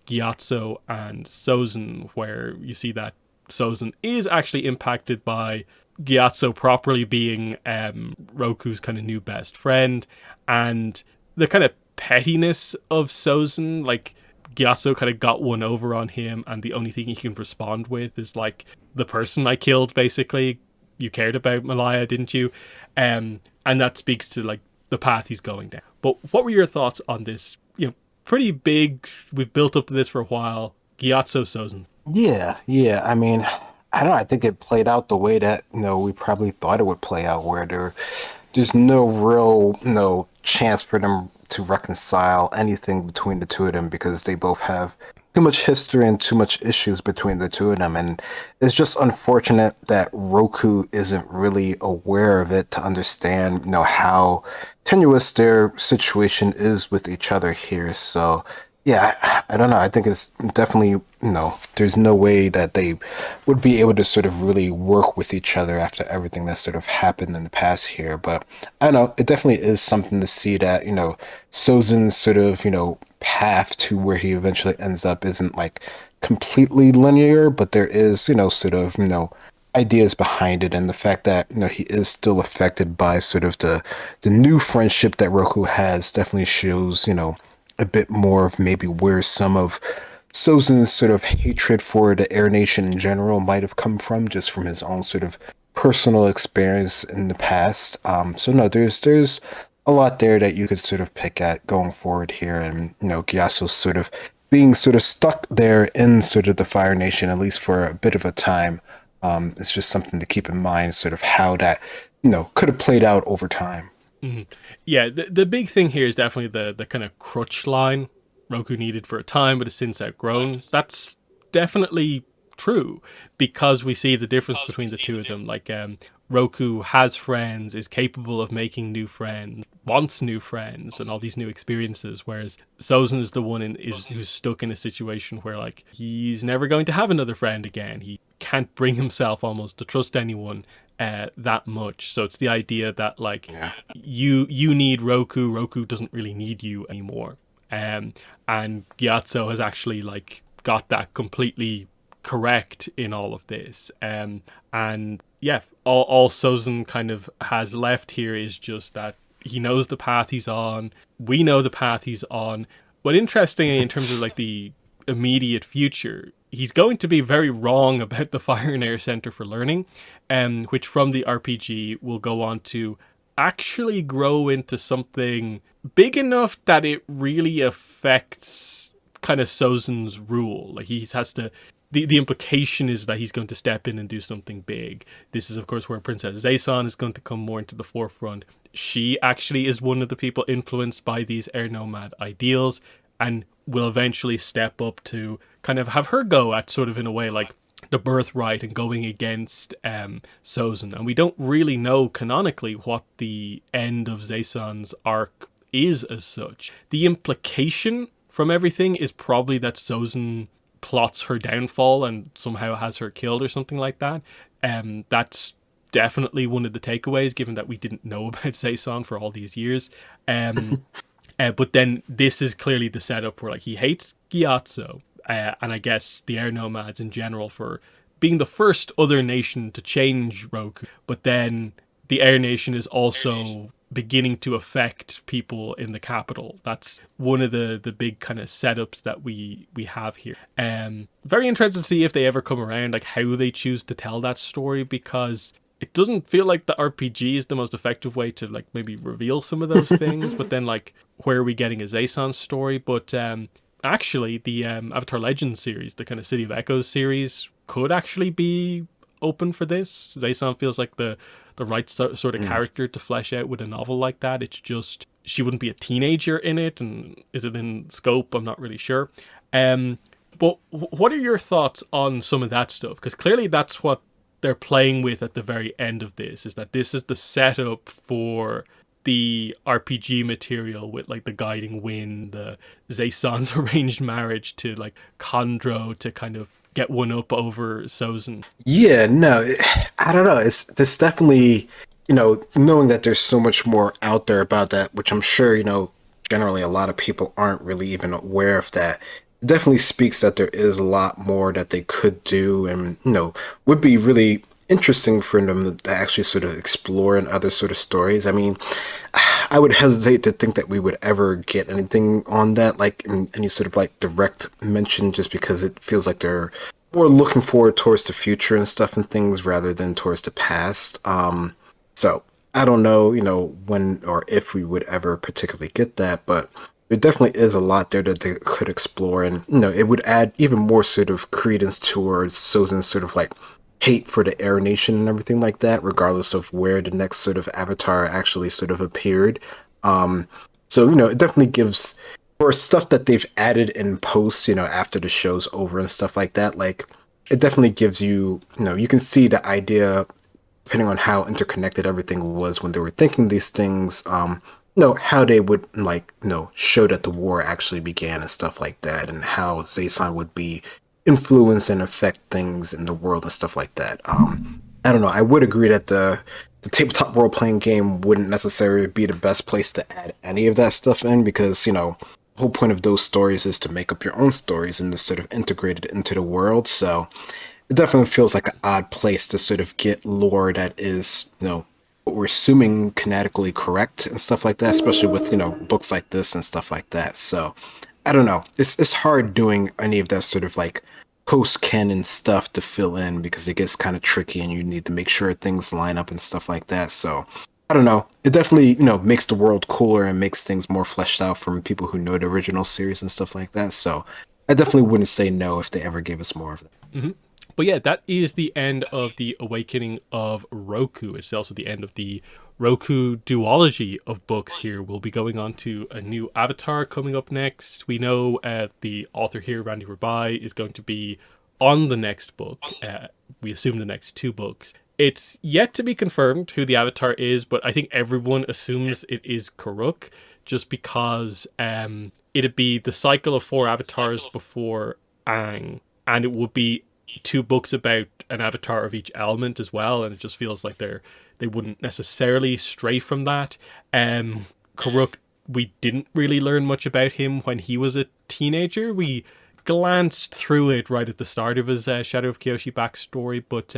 Gyatso and Sozin, where you see that Sozin is actually impacted by Gyatso properly being Roku's kind of new best friend, and the kind of pettiness of Sozin, like Gyatso kind of got one over on him, and the only thing he can respond with is like, the person I killed, basically. You cared about Malaya, didn't you? And that speaks to like the path he's going down. But what were your thoughts on this? Pretty big. We've built up to this for a while. Gyatso Sozin. Yeah. I mean, I don't know. I think it played out the way that we probably thought it would play out, where there's no real chance for them to reconcile anything between the two of them, because they both have too much history and too much issues between the two of them. And it's just unfortunate that Roku isn't really aware of it to understand, how tenuous their situation is with each other here. So yeah, I don't know. I think it's definitely, there's no way that they would be able to sort of really work with each other after everything that sort of happened in the past here. But I don't know, it definitely is something to see that, Sozin's sort of, path to where he eventually ends up isn't like completely linear, but there is, sort of, ideas behind it. And the fact that, he is still affected by sort of the new friendship that Roku has definitely shows, a bit more of maybe where some of Sozin's sort of hatred for the Air Nation in general might have come from, just from his own sort of personal experience in the past. So no, there's a lot there that you could sort of pick at going forward here. And, Gyasu's sort of being sort of stuck there in sort of the Fire Nation, at least for a bit of a time. It's just something to keep in mind, sort of how that, could have played out over time. Yeah, the big thing here is definitely the kind of crutch line Roku needed for a time, but has since outgrown. That's definitely true because we see the difference between the two of them. Like, Roku has friends, is capable of making new friends, wants new friends, and all these new experiences. Whereas Sozin is the one who's stuck in a situation where like he's never going to have another friend again. He can't bring himself almost to trust anyone that much. So it's the idea that like Yeah. you need Roku. Roku doesn't really need you anymore. And Gyatso has actually like got that completely correct in all of this. And yeah, all Sozin kind of has left here is just that he knows the path he's on. We know the path he's on. But interestingly, in terms of like the immediate future, he's going to be very wrong about the Fire and Air Center for Learning, which from the RPG will go on to actually grow into something big enough that it really affects kind of Sozin's rule. Like he has to. The implication is that he's going to step in and do something big. This is, of course, where Princess Zaysan is going to come more into the forefront. She actually is one of the people influenced by these air nomad ideals and will eventually step up to kind of have her go at sort of, in a way, like the birthright and going against Sozin. And we don't really know canonically what the end of Zaysan's arc is as such. The implication from everything is probably that Sozin plots her downfall and somehow has her killed or something like that. That's definitely one of the takeaways, given that we didn't know about Zaysan for all these years. But then this is clearly the setup where like he hates Gyatso, and I guess the air nomads in general for being the first other nation to change Roku. But then the air nation is also beginning to affect people in the capital. That's one of the big kind of setups that we have here. Very interested to see if they ever come around, like how they choose to tell that story, because it doesn't feel like the RPG is the most effective way to like maybe reveal some of those things. But then like where are we getting a Zaysan story? But actually the Avatar Legends series, the kind of City of Echoes series, could actually be open for this. Zaysan feels like the right sort of character to flesh out with a novel like that. It's just she wouldn't be a teenager in it, and is it in scope? I'm not really sure. But what are your thoughts on some of that stuff? Because clearly that's what they're playing with at the very end of this, is that this is the setup for the RPG material with like the guiding wind, the Zaysan's arranged marriage to like Chondro to kind of get one up over Sozin. Yeah, no, I don't know. It's this definitely, knowing that there's so much more out there about that, which I'm sure, generally a lot of people aren't really even aware of that. It definitely speaks that there is a lot more that they could do and, would be really interesting for them to actually sort of explore in other sort of stories. I mean, I would hesitate to think that we would ever get anything on that, like in any sort of like direct mention, just because it feels like they're more looking forward towards the future and stuff and things rather than towards the past. So I don't know, when or if we would ever particularly get that, but there definitely is a lot there that they could explore, and it would add even more sort of credence towards Sozin's sort of like hate for the Air Nation and everything like that, regardless of where the next sort of avatar actually sort of appeared. So, it definitely gives, for stuff that they've added in post, after the show's over and stuff like that, like, it definitely gives you, you can see the idea, depending on how interconnected everything was when they were thinking these things, how they would, like, show that the war actually began and stuff like that, and how Zaysan would be influence and affect things in the world and stuff like that. I don't know. I would agree that the tabletop role playing game wouldn't necessarily be the best place to add any of that stuff in, because the whole point of those stories is to make up your own stories and to sort of integrate it into the world. So it definitely feels like an odd place to sort of get lore that is what we're assuming canonically correct and stuff like that, especially with books like this and stuff like that. So I don't know. It's hard doing any of that sort of like post-canon stuff to fill in, because it gets kind of tricky and you need to make sure things line up and stuff like that. So I I don't know. It definitely, makes the world cooler and makes things more fleshed out from people who know the original series and stuff like that. So I definitely wouldn't say no if they ever gave us more of that. But yeah, that is the end of the Awakening of Roku. It's also the end of the Roku duology of books here. We'll be going on to a new Avatar coming up next. We know the author here, Randy Rabai, is going to be on the next book. We assume the next two books. It's yet to be confirmed who the Avatar is, but I think everyone assumes it is Karuk, just because it'd be the cycle of four avatars before Aang, and it would be two books about an avatar of each element as well, and it just feels like they wouldn't necessarily stray from that. Karuk, we didn't really learn much about him when he was a teenager. We glanced through it right at the start of his Shadow of Kyoshi backstory, but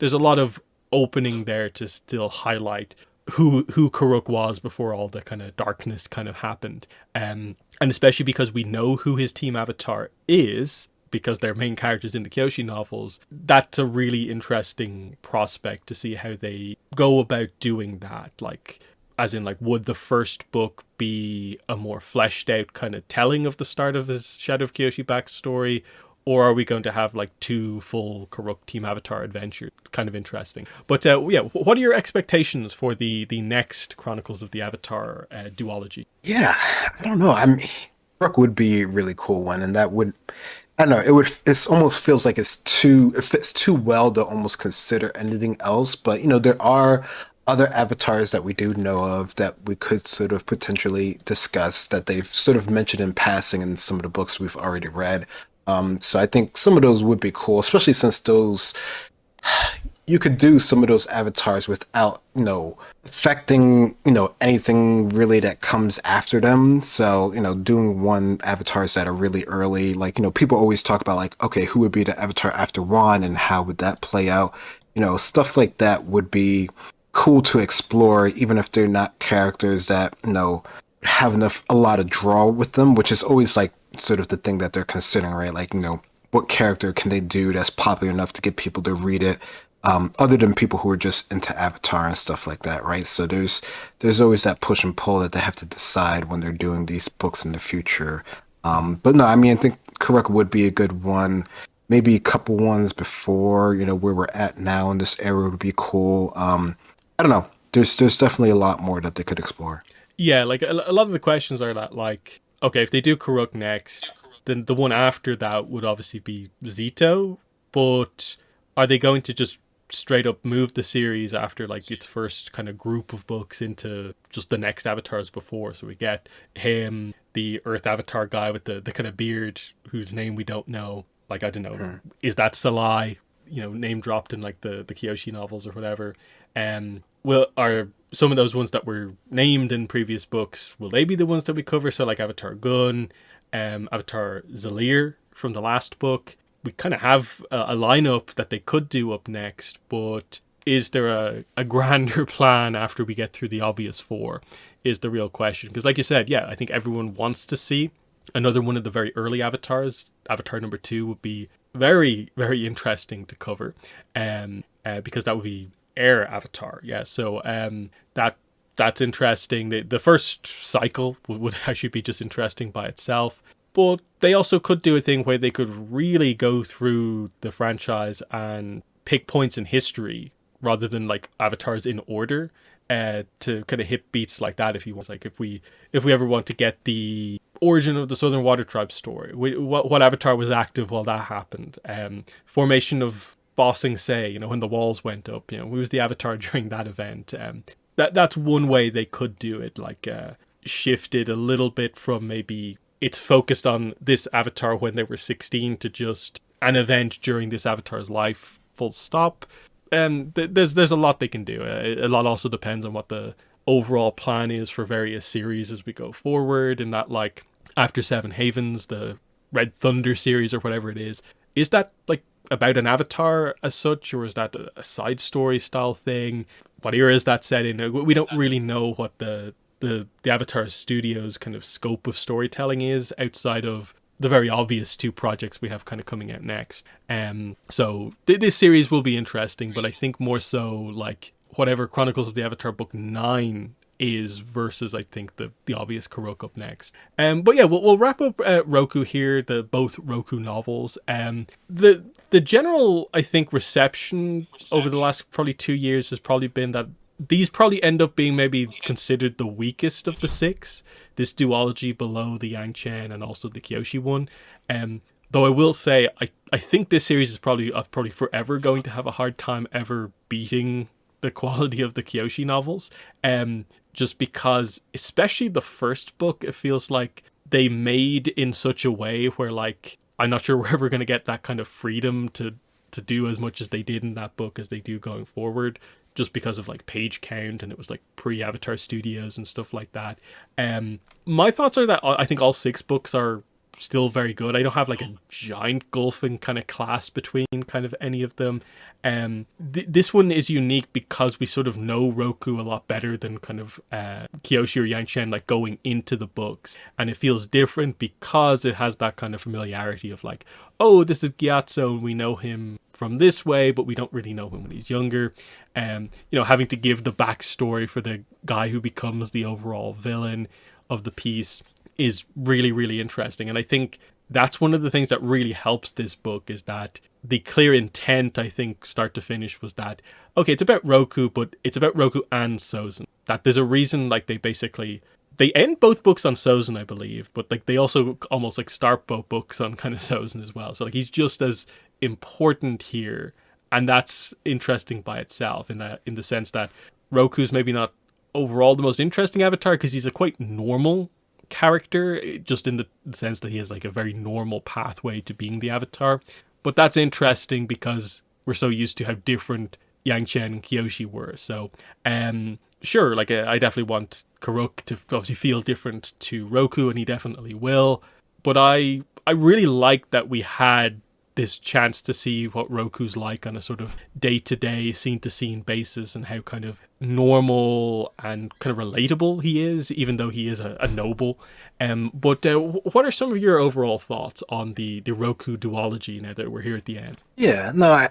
there's a lot of opening there to still highlight who Karuk was before all the kind of darkness kind of happened. And especially because we know who his team avatar is, because they're main characters in the Kyoshi novels, that's a really interesting prospect to see how they go about doing that. Like, as in, like, would the first book be a more fleshed out kind of telling of the start of his Shadow of Kyoshi backstory? Or are we going to have like two full Karuk Team Avatar adventures? It's kind of interesting. But yeah, what are your expectations for the next Chronicles of the Avatar duology? Yeah, I don't know. I mean, Brooke would be a really cool one, and that would, I don't know, it almost feels like it fits too well to almost consider anything else. But there are other avatars that we do know of that we could sort of potentially discuss that they've sort of mentioned in passing in some of the books we've already read. So I think some of those would be cool, especially since those you could do some of those avatars without, affecting, anything really that comes after them. So, doing one avatars that are really early, like, people always talk about like, okay, who would be the avatar after Ron and how would that play out? Stuff like that would be cool to explore, even if they're not characters that, have a lot of draw with them, which is always like sort of the thing that they're considering, right? Like, what character can they do that's popular enough to get people to read it, other than people who are just into Avatar and stuff like that, right? So there's always that push and pull that they have to decide when they're doing these books in the future. But no, I mean, I think Kuruk would be a good one. Maybe a couple ones before, where we're at now in this era would be cool. I don't know. There's definitely a lot more that they could explore. Yeah, like a lot of the questions are that, like, okay, if they do Karuk next, then the one after that would obviously be Zito, but are they going to just straight up move the series after like its first kind of group of books into just the next avatars before? So we get him, the Earth Avatar guy with the kind of beard whose name we don't know. Like, I don't know, is that Salai? Name dropped in like the Kyoshi novels or whatever. Are some of those ones that were named in previous books, will they be the ones that we cover? So like Avatar Gun, Avatar Zalir from the last book. We kind of have a lineup that they could do up next, but is there a grander plan after we get through the obvious four is the real question. Because like you said, yeah, I think everyone wants to see another one of the very early avatars. Avatar number 2 would be very, very interesting to cover, because that would be Air Avatar. Yeah, so that's interesting. The first cycle would actually be just interesting by itself. But they also could do a thing where they could really go through the franchise and pick points in history rather than like avatars in order, to kind of hit beats like that. If you want, like if we ever want to get the origin of the Southern Water Tribe story, what avatar was active while that happened? Formation of Bossing Say, when the walls went up, who was the avatar during that event? That's one way they could do it, like shifted a little bit from maybe it's focused on this avatar when they were 16 to just an event during this avatar's life, full stop. There's a lot they can do. A lot also depends on what the overall plan is for various series as we go forward, and that, like, after Seven Havens, the Red Thunder series or whatever it is that like about an avatar as such, or is that a side story style thing? What era is that set in? We don't really know what the Avatar Studios kind of scope of storytelling is outside of the very obvious two projects we have kind of coming out next. So this series will be interesting, but I think more so like whatever Chronicles of the Avatar book 9 is versus I think the obvious Kurok up next. But yeah, we'll wrap up Roku here, the both Roku novels. The general I think reception over the last probably 2 years has probably been that these probably end up being maybe considered the weakest of the six. This duology below the Yang Chen and also the Kyoshi one. Though I will say, I think this series is probably forever going to have a hard time ever beating the quality of the Kyoshi novels. Just because, especially the first book, it feels like they made in such a way where, like, I'm not sure we're ever going to get that kind of freedom to do as much as they did in that book as they do going forward, just because of like page count, and it was like pre-Avatar Studios and stuff like that. My thoughts are that I think all six books are still very good. I don't have like a giant gulfing kind of class between kind of any of them. This one is unique because we sort of know Roku a lot better than kind of Kyoshi or Yang Chen, like going into the books, and it feels different because it has that kind of familiarity of like, oh, this is Gyatso and we know him from this way, but we don't really know him when he's younger. Having to give the backstory for the guy who becomes the overall villain of the piece is really, really interesting. And I think that's one of the things that really helps this book, is that the clear intent, I think, start to finish, was that, okay, it's about Roku, but it's about Roku and Sozin. That there's a reason, like, they end both books on Sozin, I believe, but like they also almost like start both books on kind of Sozin as well. So like he's just as important here. And that's interesting by itself in the sense that Roku's maybe not overall the most interesting avatar because he's a quite normal character, just in the sense that he has like a very normal pathway to being the avatar. But that's interesting because we're so used to how different Yang Chen and Kyoshi were. So sure, like I definitely want Kurok to obviously feel different to Roku, and he definitely will. But I really like that we had this chance to see what Roku's like on a sort of day-to-day, scene-to-scene basis, and how kind of normal and kind of relatable he is, even though he is a noble. But what are some of your overall thoughts on the Roku duology now that we're here at the end? Yeah, no, I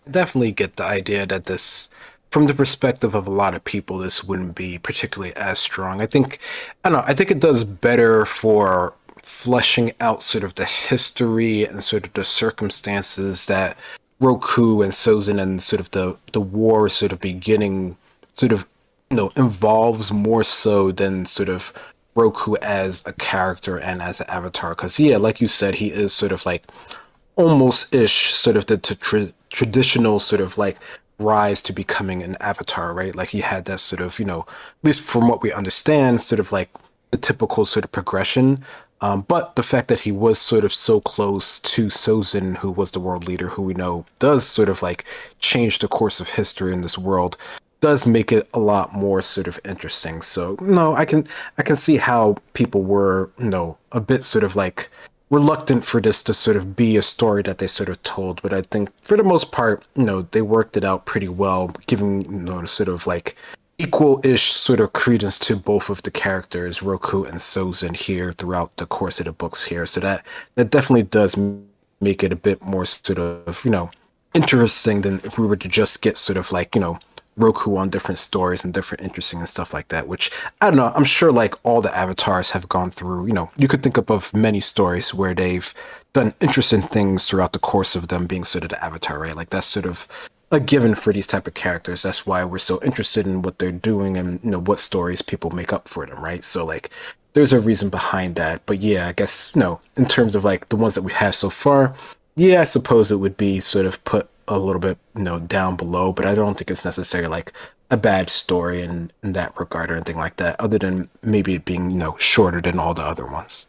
definitely get the idea that this, from the perspective of a lot of people, this wouldn't be particularly as strong. I don't know, I think it does better for fleshing out sort of the history and sort of the circumstances that Roku and Sozin and sort of the war sort of beginning sort of, involves more so than sort of Roku as a character and as an avatar. Because, yeah, like you said, he is sort of like almost-ish sort of the traditional sort of like rise to becoming an avatar, right? Like he had that sort of, at least from what we understand, sort of like the typical sort of progression. But the fact that he was sort of so close to Sozin, who was the world leader, who we know does sort of like change the course of history in this world, does make it a lot more sort of interesting. So no, I can see how people were, a bit sort of like reluctant for this to sort of be a story that they sort of told. But I think for the most part, they worked it out pretty well, giving, sort of like equal-ish sort of credence to both of the characters, Roku and Sozin, here throughout the course of the books here. So that definitely does make it a bit more sort of, interesting than if we were to just get sort of like, Roku on different stories and different interesting and stuff like that, which, I don't know, I'm sure like all the avatars have gone through, you could think of many stories where they've done interesting things throughout the course of them being sort of the avatar, right? Like that's sort of a given for these type of characters. That's why we're so interested in what they're doing and what stories people make up for them, right? So like there's a reason behind that. But yeah, I guess in terms of like the ones that we have so far, yeah, I suppose it would be sort of put a little bit down below, but I don't think it's necessarily like a bad story in that regard or anything like that, other than maybe it being shorter than all the other ones.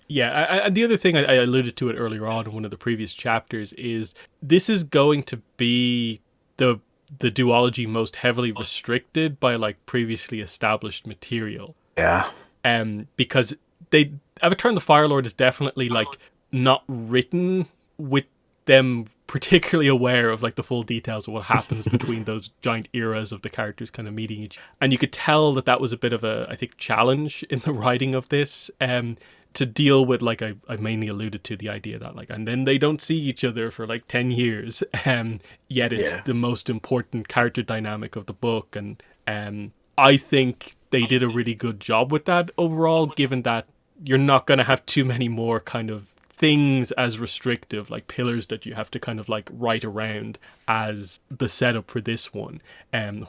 Yeah, the other thing I alluded to it earlier on in one of the previous chapters is this is going to be the duology most heavily restricted by like previously established material. Yeah. Because Avatar and the Fire Lord is definitely like not written with them particularly aware of like the full details of what happens between those giant eras of the characters kind of meeting each. And you could tell that was a bit of a, I think, challenge in the writing of this. to deal with, like I mainly alluded to the idea that like, and then they don't see each other for like 10 years, yet it's Yeah. the most important character dynamic of the book. And I think they did a really good job with that overall, given that you're not going to have too many more kind of things as restrictive, like pillars that you have to kind of like write around as the setup for this one.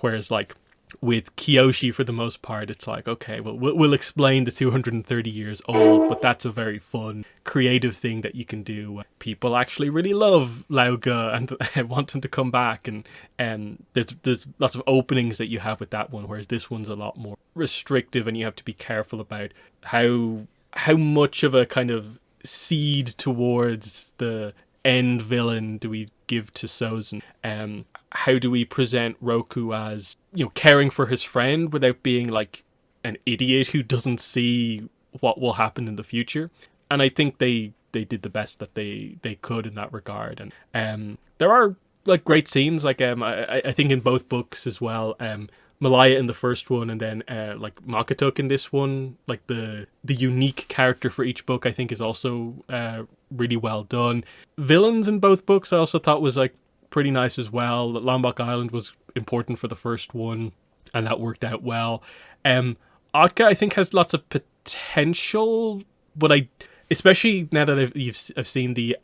Whereas like with Kyoshi, for the most part, it's like, okay, well, we'll explain the 230 years old, but that's a very fun, creative thing that you can do. People actually really love Lauga and want him to come back, and there's lots of openings that you have with that one, whereas this one's a lot more restrictive, and you have to be careful about how much of a kind of seed towards the end villain do we give to Sozin. How do we present Roku as, you know, caring for his friend without being like an idiot who doesn't see what will happen in the future? And I think they did the best that they could in that regard. And there are like great scenes, like I think in both books as well. Malaya in the first one, and then like Makatuk in this one, like the unique character for each book, I think is also really well done. Villains in both books I also thought was like pretty nice as well. Lombok Island was important for the first one, and that worked out well. Otka I think has lots of potential, but I, especially now that I've seen the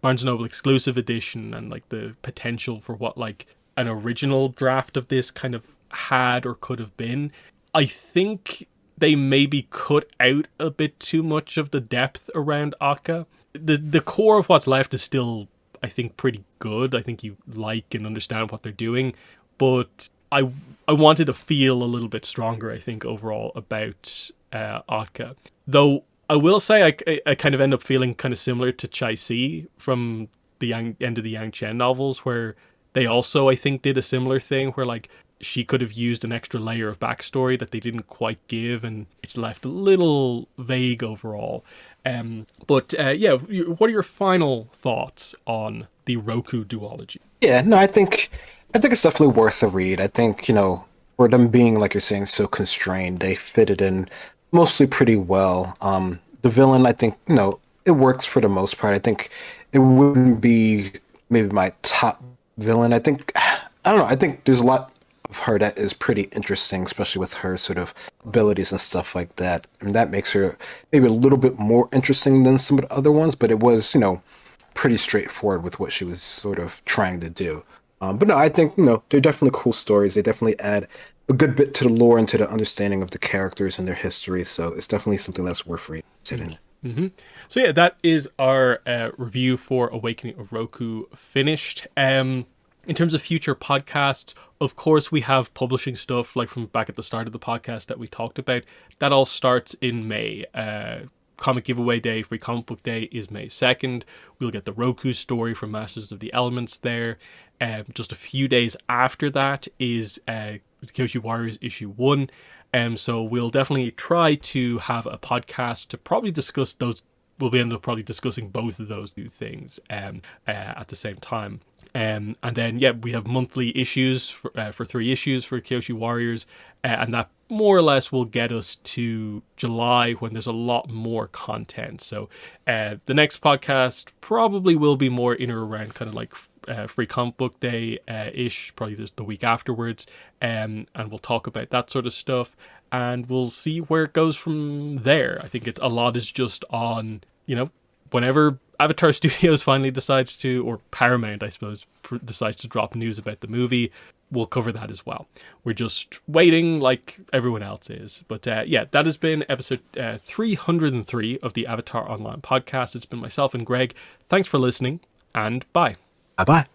Barnes & Noble exclusive edition, and like the potential for what like an original draft of this kind of had or could have been, I think they maybe cut out a bit too much of the depth around Akka. The core of what's left is still, I think, pretty good. I think you like and understand what they're doing, but I wanted to feel a little bit stronger, I think, overall about Akka. Though I will say I kind of end up feeling kind of similar to Chai Si from the end of the Yang Chen novels, where they also, I think, did a similar thing where like she could have used an extra layer of backstory that they didn't quite give, and it's left a little vague overall. But yeah, what are your final thoughts on the Roku duology? Yeah, no, I think it's definitely worth a read. I think, for them being, like you're saying, so constrained, they fit it in mostly pretty well. The villain, I think, it works for the most part. I think it wouldn't be maybe my top villain. I don't know, I think there's a lot of her that is pretty interesting, especially with her sort of abilities and stuff like that. And that makes her maybe a little bit more interesting than some of the other ones, but it was, pretty straightforward with what she was sort of trying to do. But no, I think, they're definitely cool stories. They definitely add a good bit to the lore and to the understanding of the characters and their history. So it's definitely something that's worth reading. Mm-hmm. So yeah, that is our review for Awakening of Roku finished. In terms of future podcasts, of course, we have publishing stuff like from back at the start of the podcast that we talked about. That all starts in May. Comic Giveaway Day, Free Comic Book Day is May 2nd. We'll get the Roku story from Masters of the Elements there. Just a few days after that is Kyoshi Warriors issue 1. So we'll definitely try to have a podcast to probably discuss those. We'll be end up probably discussing both of those new things at the same time. And then, yeah, we have monthly issues for 3 issues for Kyoshi Warriors, and that more or less will get us to July, when there's a lot more content. So the next podcast probably will be more in or around kind of like Free Comic Book Day ish, probably the week afterwards, and we'll talk about that sort of stuff, and we'll see where it goes from there. I think a lot is just on, whenever Avatar Studios finally decides to, or Paramount, I suppose, decides to drop news about the movie, we'll cover that as well. We're just waiting like everyone else is. But yeah, that has been episode 303 of the Avatar Online podcast. It's been myself and Greg. Thanks for listening, and bye. Bye bye.